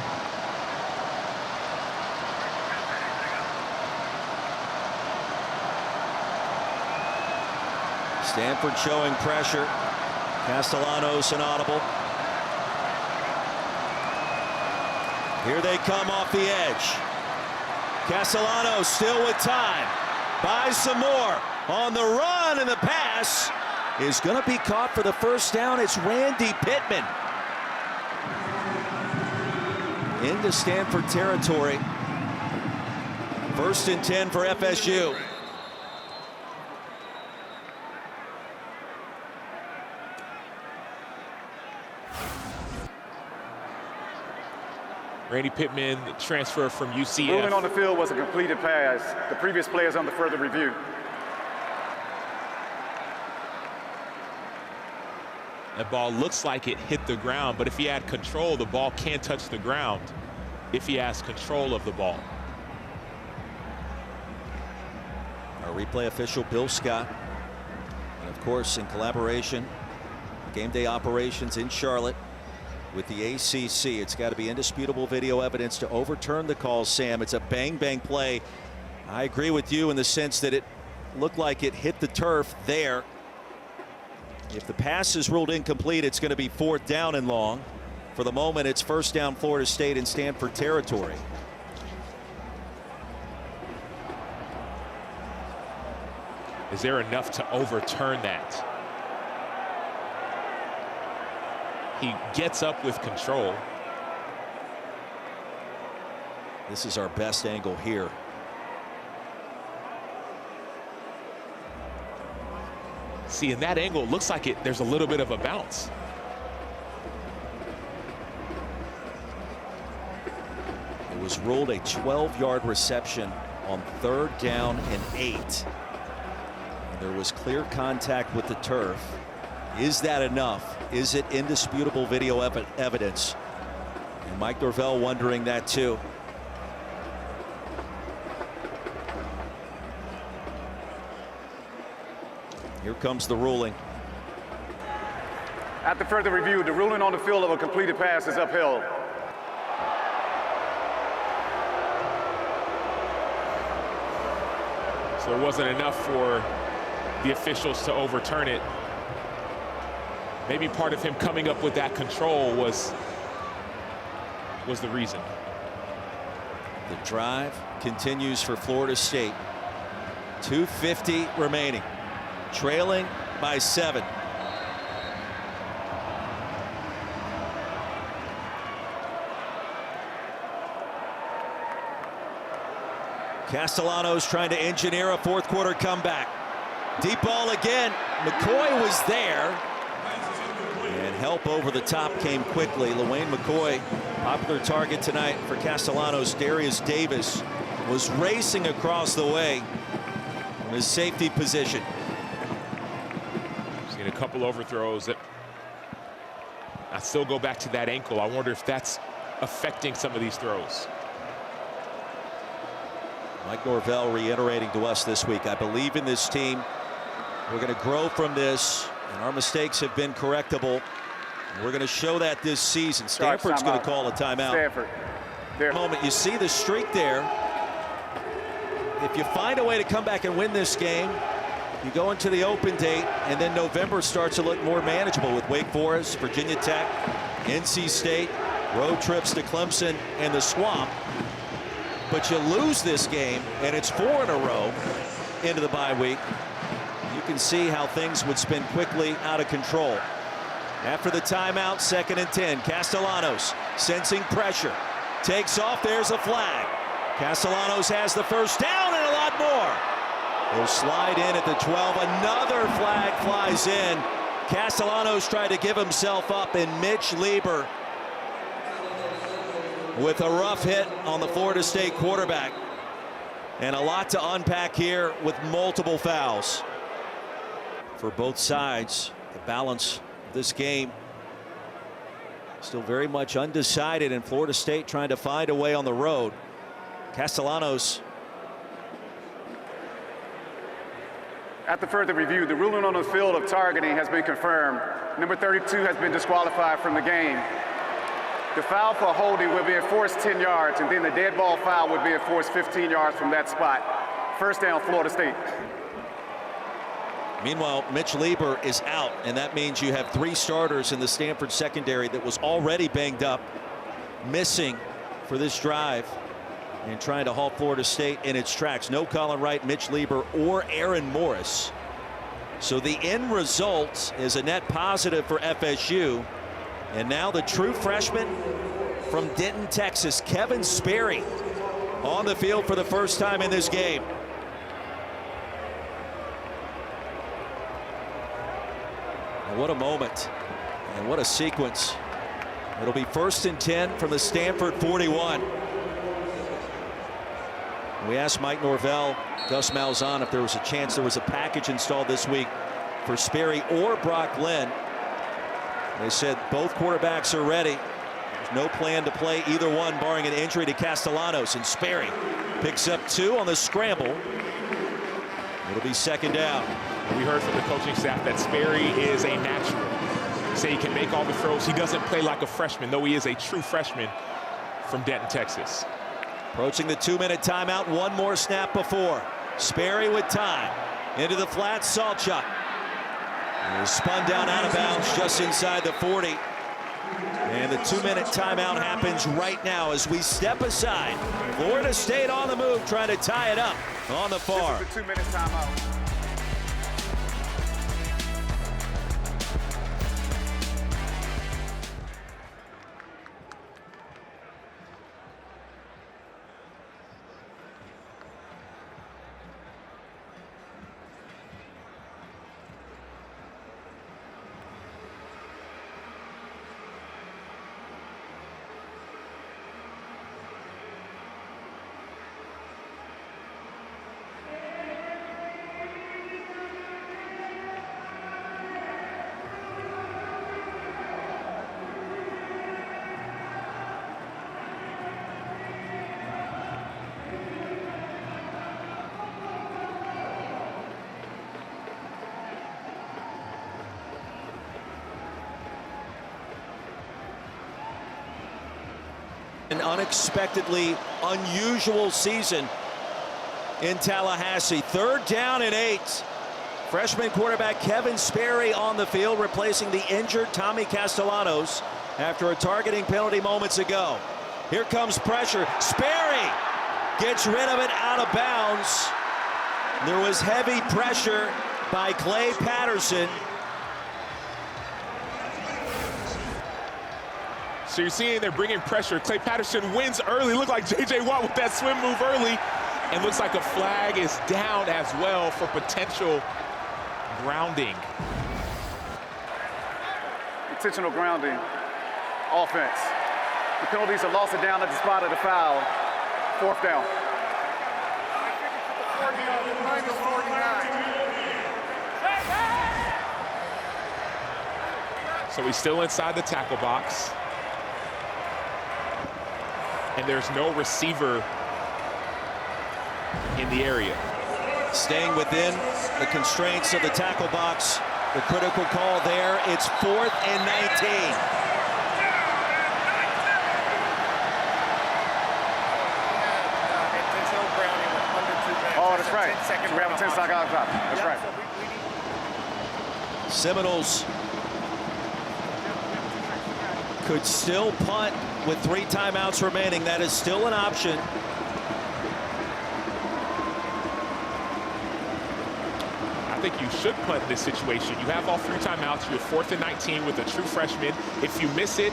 Stanford showing pressure. Castellanos an audible. Here they come off the edge. Castellanos still with time. Buys some more. On the run, and the pass is going to be caught for the first down. It's Randy Pittman. Into Stanford territory. 1st and 10 for FSU. Randy Pittman, transfer from UCF. Ruling on the field was a completed pass. The previous play is under further review. That ball looks like it hit the ground, but if he had control, the ball can't touch the ground if he has control of the ball. Our replay official, Bill Scott. And of course, in collaboration, game day operations in Charlotte with the ACC. It's got to be indisputable video evidence to overturn the call, Sam. It's a bang-bang play. I agree with you in the sense that it looked like it hit the turf there. If the pass is ruled incomplete, it's going to be 4th down and long. For the moment, it's 1st down Florida State in Stanford territory. Is there enough to overturn that? He gets up with control. This is our best angle here. See, in that angle, it looks like there's a little bit of a bounce. It was ruled a 12-yard reception on 3rd down and 8. And there was clear contact with the turf. Is that enough? Is it indisputable video evidence? And Mike Norvell wondering that too. Here comes the ruling. After further review, the ruling on the field of a completed pass is upheld. So it wasn't enough for the officials to overturn it. Maybe part of him coming up with that control was the reason. The drive continues for Florida State. 2:50 remaining. Trailing by 7. Castellanos trying to engineer a 4th quarter comeback. Deep ball again. McCoy was there. And help over the top came quickly. LaWayne McCoy, popular target tonight for Castellanos. Darius Davis was racing across the way from his safety position. Seen a couple overthrows that I still go back to that ankle. I wonder if that's affecting some of these throws. Mike Norvell reiterating to us this week, I believe in this team. We're going to grow from this, and our mistakes have been correctable. And we're going to show that this season. Stanford's going to call a timeout. Stanford. There. Moment, you see the streak there. If you find a way to come back and win this game, you go into the open date, and then November starts to look more manageable with Wake Forest, Virginia Tech, NC State, road trips to Clemson and the Swamp. But you lose this game, and it's 4 in a row into the bye week. You can see how things would spin quickly out of control. After the timeout, 2nd and 10. Castellanos sensing pressure. Takes off. There's a flag. Castellanos has the first down and a lot more. He'll slide in at the 12. Another flag flies in. Castellanos tried to give himself up, and Mitch Lieber with a rough hit on the Florida State quarterback. And a lot to unpack here with multiple fouls for both sides. The balance of this game still very much undecided, and Florida State trying to find a way on the road. Castellanos. After further review, the ruling on the field of targeting has been confirmed. Number 32 has been disqualified from the game. The foul for holding will be enforced 10 yards, and then the dead ball foul will be enforced 15 yards from that spot. First down, Florida State. Meanwhile, Mitch Lieber is out, and that means you have 3 starters in the Stanford secondary that was already banged up, missing for this drive, and trying to halt Florida State in its tracks. No Colin Wright, Mitch Lieber, or Aaron Morris. So the end result is a net positive for FSU. And now the true freshman from Denton, Texas, Kevin Sperry, on the field for the first time in this game. And what a moment, and what a sequence. It'll be 1st and 10 from the Stanford 41. We asked Mike Norvell, Gus Malzahn, if there was a chance there was a package installed this week for Sperry or Brock Lynn. They said both quarterbacks are ready. There's no plan to play either one, barring an injury to Castellanos. And Sperry picks up 2 on the scramble. It'll be 2nd down. We heard from the coaching staff that Sperry is a natural. Say he can make all the throws. He doesn't play like a freshman, though he is a true freshman from Denton, Texas. Approaching the 2-minute timeout. One more snap before. Sperry with time. Into the flat, Sawchuck. Spun down out of bounds just inside the 40. And the 2-minute timeout happens right now as we step aside. Florida State on the move, trying to tie it up on the far. This is the 2-minute timeout. An unexpectedly unusual season in Tallahassee. 3rd down and 8. Freshman quarterback Kevin Sperry on the field, replacing the injured Tommy Castellanos after a targeting penalty moments ago. Here comes pressure. Sperry gets rid of it out of bounds. There was heavy pressure by Clay Patterson. So you're seeing they're bringing pressure. Clay Patterson wins early. Looked like J.J. Watt with that swim move early. And looks like a flag is down as well for potential grounding. Intentional grounding. Offense. The penalties are lost it down at the spot of the foul. 4th down. So he's still inside the tackle box. And there's no receiver in the area. Staying within the constraints of the tackle box. The critical call there. It's 4th and 19. Oh, that's right. We have a 10-second clock. That's right. Seminoles could still punt with 3 timeouts remaining. That is still an option. I think you should punt in this situation. You have all 3 timeouts. You're 4th and 19 with a true freshman. If you miss it,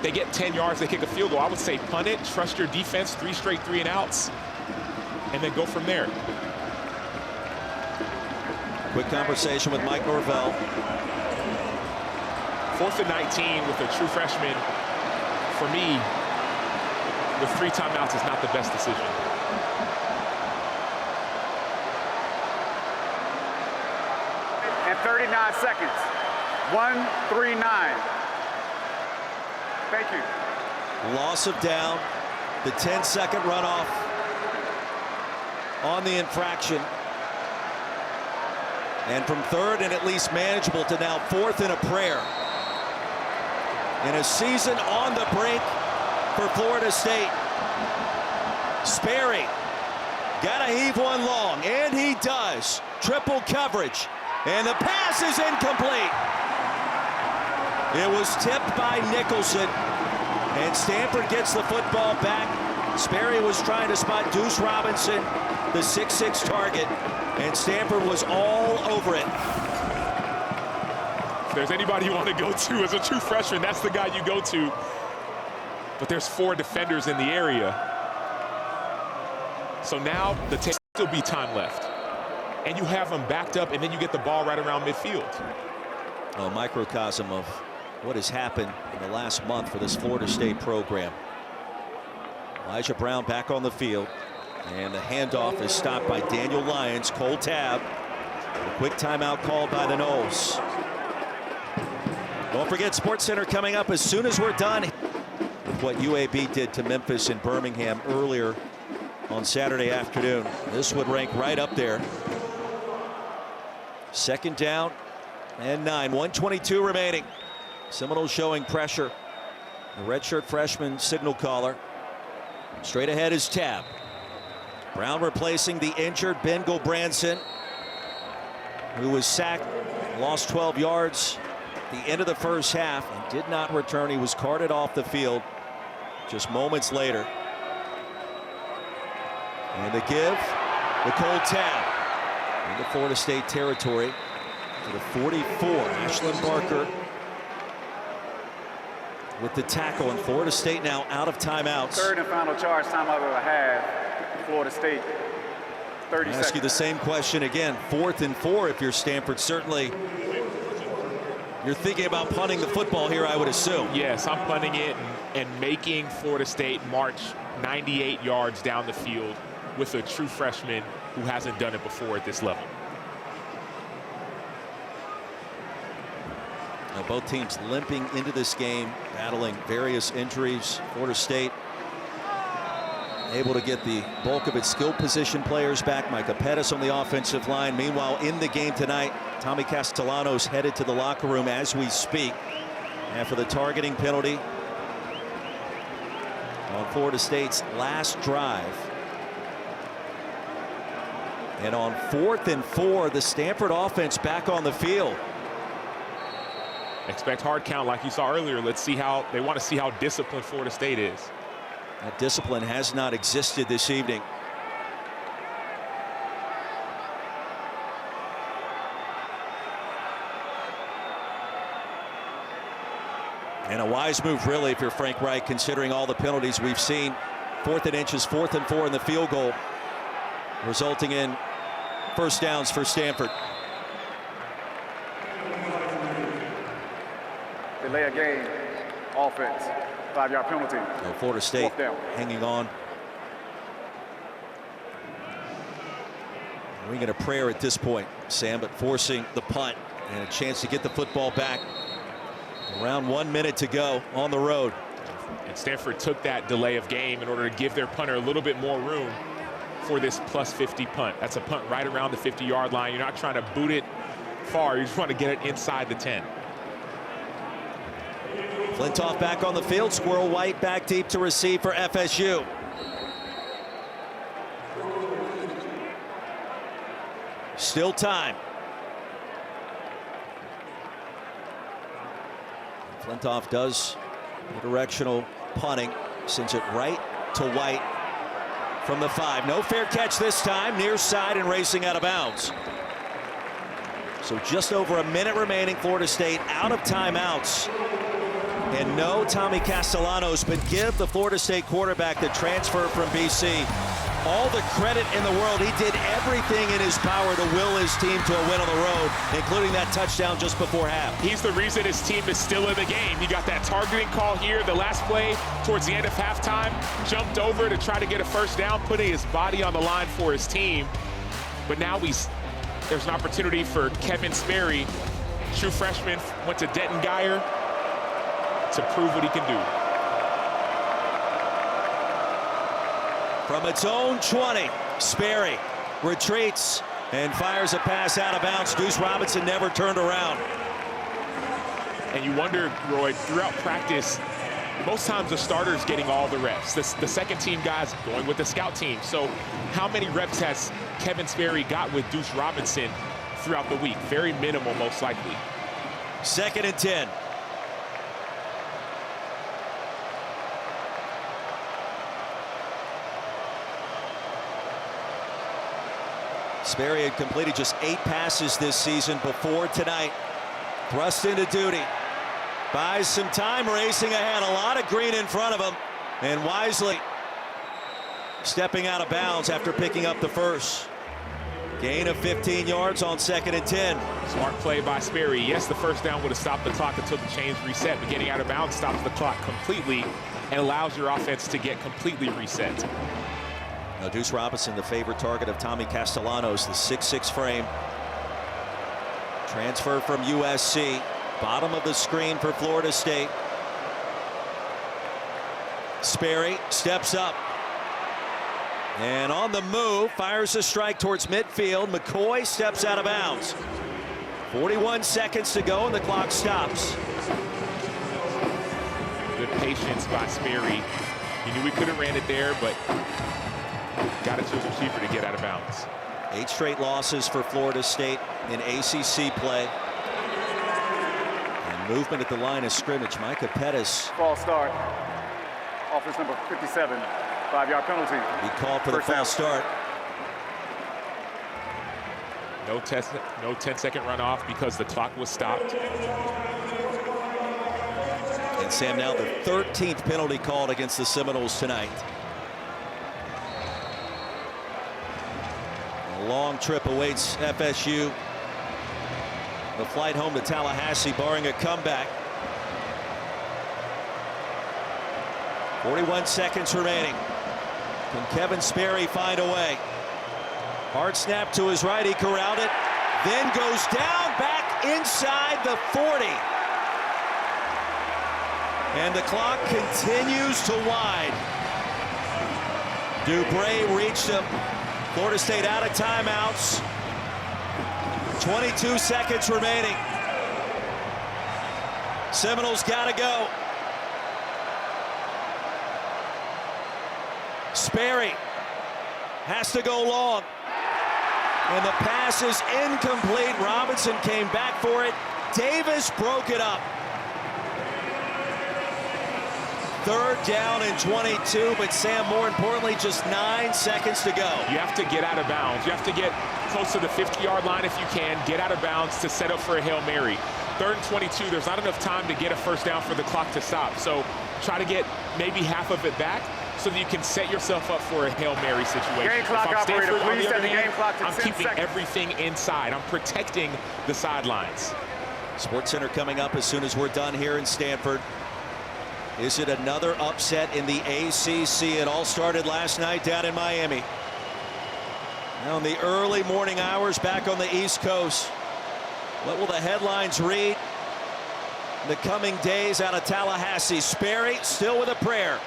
they get 10 yards, they kick a field goal. I would say punt it, trust your defense, 3 straight 3-and-outs, and then go from there. Quick conversation with Mike Norvell. 4th and 19 with a true freshman, for me, with 3 timeouts is not the best decision. And 39 seconds. 1-3-9. Thank you. Loss of down. The 10-second runoff on the infraction. And from 3rd and at least manageable to now 4th and a prayer. In a season on the brink for Florida State. Sperry gotta heave one long, and he does. Triple coverage, and the pass is incomplete. It was tipped by Nicholson, and Stanford gets the football back. Sperry was trying to spot Deuce Robinson, the 6'6" target, and Stanford was all over it. If there's anybody you want to go to as a true freshman, that's the guy you go to. But there's 4 defenders in the area. So now the still be time left. And you have them backed up, and then you get the ball right around midfield. A microcosm of what has happened in the last month for this Florida State program. Elijah Brown back on the field, and the handoff is stopped by Daniel Lyons. Cole Tabb. A quick timeout called by the Noles. Don't forget SportsCenter coming up as soon as we're done with what UAB did to Memphis and Birmingham earlier on Saturday afternoon. This would rank right up there. 2nd down and 9. 1:22 remaining. Seminoles showing pressure. The redshirt freshman signal caller. Straight ahead is Tabb. Brown replacing the injured Ben Gulbranson, who was sacked, lost 12 yards at the end of the first half and did not return. He was carted off the field just moments later. And the give, the Cole Tabb into Florida State territory to the 44. Ashlyn Barker with the tackle, and Florida State now out of timeouts. 3rd and final charge timeout of the half. Florida State. 30 seconds. Ask you the same question again. 4th and 4 if you're Stanford. Certainly you're thinking about punting the football here, I would assume. Yes, I'm punting it and making Florida State march 98 yards down the field with a true freshman who hasn't done it before at this level. Now both teams limping into this game, battling various injuries. Florida State able to get the bulk of its skill position players back. Micah Pettis on the offensive line. Meanwhile, in the game tonight, Tommy Castellanos headed to the locker room as we speak after the targeting penalty on Florida State's last drive. And on 4th and 4, the Stanford offense back on the field. Expect hard count like you saw earlier. Let's see how they want to see how disciplined Florida State is. That discipline has not existed this evening. And a wise move, really, if you're Frank Reich, considering all the penalties we've seen. 4th and inches, 4th and 4 in the field goal, resulting in first downs for Stanford. Delay a game. Offense. 5-yard penalty. So Florida State hanging on. Ringing a prayer at this point, Sam, but forcing the punt and a chance to get the football back. Around 1 minute to go on the road. And Stanford took that delay of game in order to give their punter a little bit more room for this +50 punt. That's a punt right around the 50-yard line. You're not trying to boot it far. You just want to get it inside the 10. Flintoff back on the field. Squirrel White back deep to receive for FSU. Still time. Flintoff does the directional punting, sends it right to White from the 5. No fair catch this time, near side and racing out of bounds. So just over a minute remaining. Florida State out of timeouts. And no Tommy Castellanos, but give the Florida State quarterback the transfer from BC all the credit in the world. He did everything in his power to will his team to a win on the road, including that touchdown just before half. He's the reason his team is still in the game. He got that targeting call here, the last play towards the end of halftime, jumped over to try to get a first down, putting his body on the line for his team. But now there's an opportunity for Kevin Sperry, true freshman, went to Denton Geyer, to prove what he can do. From its own 20, Sperry retreats and fires a pass out of bounds. Deuce Robinson never turned around. And you wonder, Roy, throughout practice, most times the starter's getting all the reps. The second team guys going with the scout team. So how many reps has Kevin Sperry got with Deuce Robinson throughout the week? Very minimal, most likely. 2nd and 10. Sperry had completed just 8 passes this season before tonight. Thrust into duty. Buys some time, racing ahead. A lot of green in front of him. And wisely stepping out of bounds after picking up the first. Gain of 15 yards on 2nd and 10. Smart play by Sperry. Yes, the first down would have stopped the clock until the chains reset, but getting out of bounds stops the clock completely and allows your offense to get completely reset. Now Deuce Robinson, the favorite target of Tommy Castellanos, the 6'6" frame. Transfer from USC. Bottom of the screen for Florida State. Sperry steps up. And on the move, fires a strike towards midfield. McCoy steps out of bounds. 41 seconds to go and the clock stops. Good patience by Sperry. He knew he could have ran it there, but got it to his receiver to get out of bounds. 8 straight losses for Florida State in ACC play. And movement at the line of scrimmage. Micah Pettis. False start. Offense number 57. 5-yard penalty. He called for the false start. No 10-second runoff because the clock was stopped. And Sam, now the 13th penalty called against the Seminoles tonight. A long trip awaits FSU. The flight home to Tallahassee, barring a comeback. 41 seconds remaining. Can Kevin Sperry find a way? Hard snap to his right, he corralled it, then goes down back inside the 40. And the clock continues to wind. Dubray reached him. Florida State out of timeouts. 22 seconds remaining. Seminoles got to go. Sperry has to go long. And the pass is incomplete. Robinson came back for it. Davis broke it up. 3rd down and 22, but Sam, more importantly, just 9 seconds to go. You have to get out of bounds. You have to get close to the 50-yard line if you can. Get out of bounds to set up for a Hail Mary. 3rd and 22, there's not enough time to get a first down for the clock to stop. So try to get maybe half of it back so that you can set yourself up for a Hail Mary situation. Game clock operator, please set the game clock to 10 I'm keeping seconds. everything inside. I'm protecting the sidelines. Sports Center coming up as soon as we're done here in Stanford. Is it another upset in the ACC? It all started last night down in Miami. Now in the early morning hours back on the East Coast. What will the headlines read in the coming days out of Tallahassee? Sperry still with a prayer.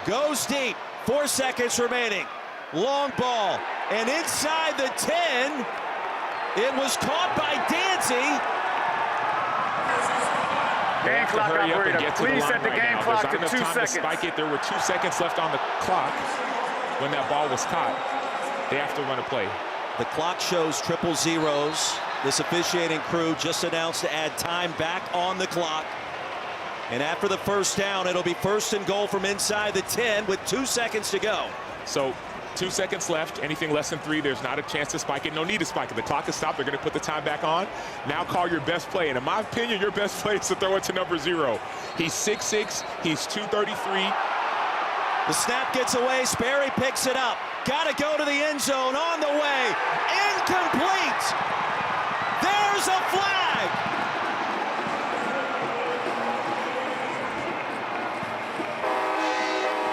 Goes deep. 4 seconds remaining. Long ball. And inside the 10. It was caught by Dancy. Game clock operator, please set the game clock to 2 seconds. There's not enough time to spike it. There were 2 seconds left on the clock when that ball was caught. They have to run a play. The clock shows triple zeros. This officiating crew just announced to add time back on the clock. And after the first down, it'll be 1st and goal from inside the 10 with 2 seconds to go. So 2 seconds left. Anything less than 3, there's not a chance to spike it. No need to spike it. The clock is stopped. They're going to put the time back on. Now call your best play. And in my opinion, your best play is to throw it to number 0. He's 6'6". He's 233. The snap gets away. Sperry picks it up. Got to go to the end zone. On the way. Incomplete. There's a flag.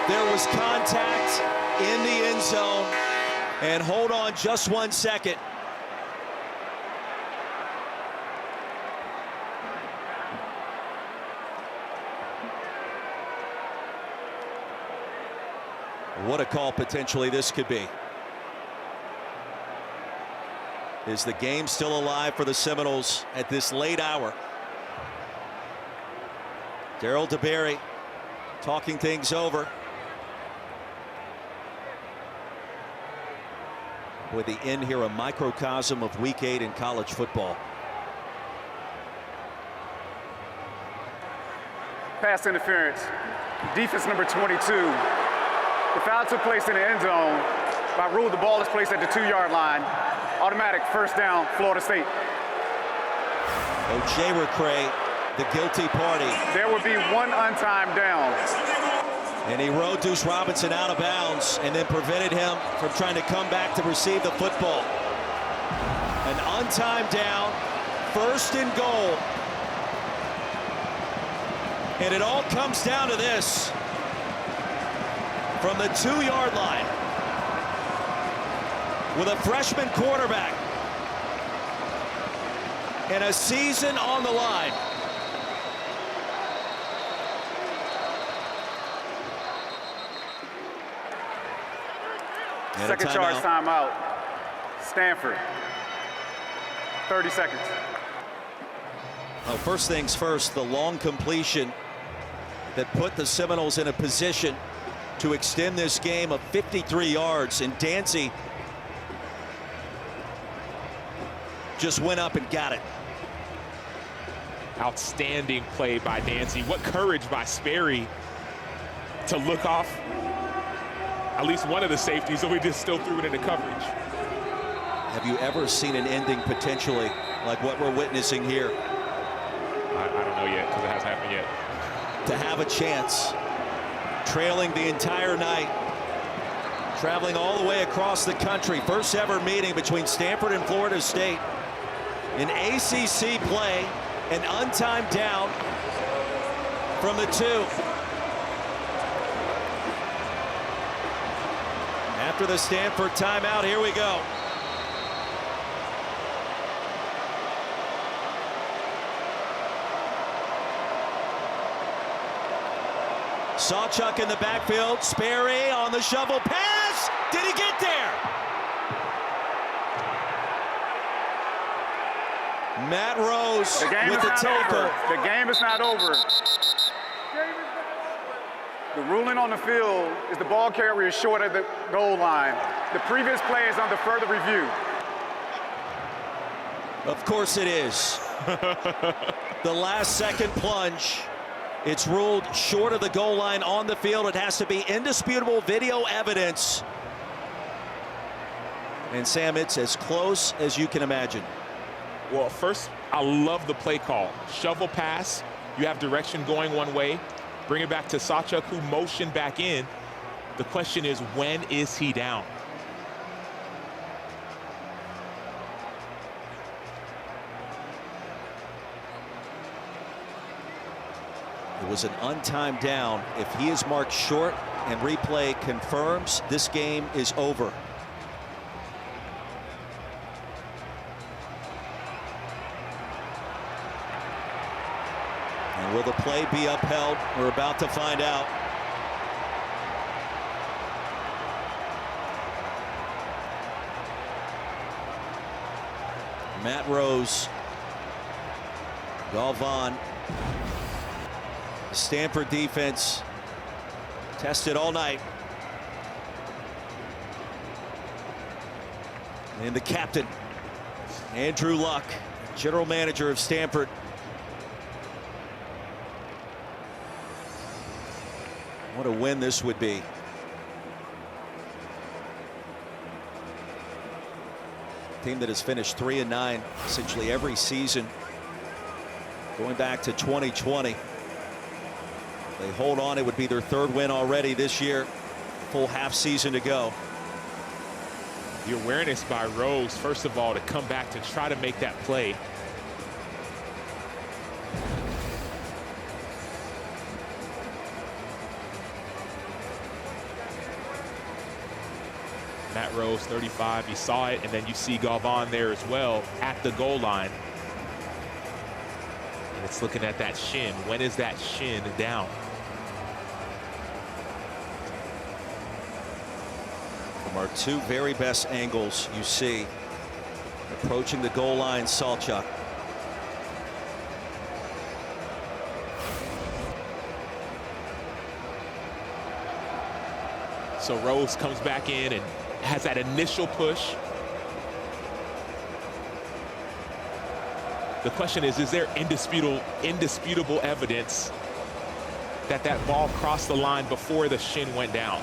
There was contact in the end zone. And hold on just 1 second. What a call potentially this could be. Is the game still alive for the Seminoles at this late hour? Darryl DeBerry talking things over. With the end here, a microcosm of Week 8 in college football. Pass interference. Defense number 22. The foul took place in the end zone. By rule, the ball is placed at the 2-yard line. Automatic first down, Florida State. Ojayrecre, the guilty party. There will be 1 untimed down. And he rode Deuce Robinson out of bounds and then prevented him from trying to come back to receive the football. An untimed down, 1st and goal. And it all comes down to this. From the 2-yard line, with a freshman quarterback and a season on the line. And Second charge timeout. Stanford. 30 seconds. Well, first things first, the long completion that put the Seminoles in a position to extend this game of 53 yards, and Dancy just went up and got it. Outstanding play by Dancy. What courage by Sperry to look off at least one of the safeties, so we just still threw it into coverage. Have you ever seen an ending potentially like what we're witnessing here? I don't know yet, because it hasn't happened yet. To have a chance, trailing the entire night, traveling all the way across the country. First ever meeting between Stanford and Florida State. In ACC play, an untimed down from the 2. After the Stanford timeout, here we go. Sawchuck in the backfield. Sperry on the shovel pass. Did he get there? Matt Rose with the tackle. The game is not over. The ruling on the field is the ball carrier is short of the goal line. The previous play is under further review. Of course it is. The last second plunge. It's ruled short of the goal line on the field. It has to be indisputable video evidence. And Sam, it's as close as you can imagine. Well, first, I love the play call. Shovel pass, you have direction going one way. Bring it back to Sawchuck, who motioned back in. The question is, when is he down? It was an untimed down. If he is marked short and replay confirms, this game is over. And will the play be upheld? We're about to find out. Matt Rose, Galvan. Stanford defense tested all night. And the captain, Andrew Luck, general manager of Stanford. What a win this would be. team that has finished 3-9 essentially every season going back to 2020. They hold on, it would be their third win already this year. Full half season to go. The awareness by Rose, first of all, to come back to try to make that play. Matt Rose, 35, you saw it, and then you see Gavin there as well at the goal line. And it's looking at that shin. When is that shin down? From our two very best angles, you see approaching the goal line, Sawchuck. So Rose comes back in and has that initial push. The question is there indisputable evidence that that ball crossed the line before the shin went down?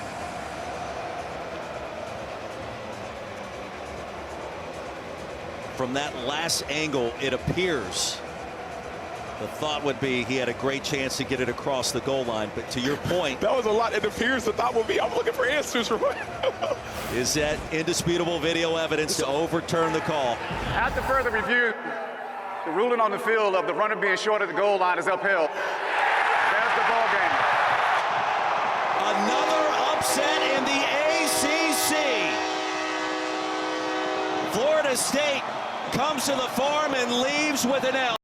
From that last angle, it appears the thought would be he had a great chance to get it across the goal line. But to your point, that was a lot. It appears the thought would be. I'm looking for answers. Is that indisputable video evidence to overturn the call? After further review, the ruling on the field of the runner being short of the goal line is upheld. There's the ball game. Another upset in the ACC. Florida State comes to the Farm and leaves with an L.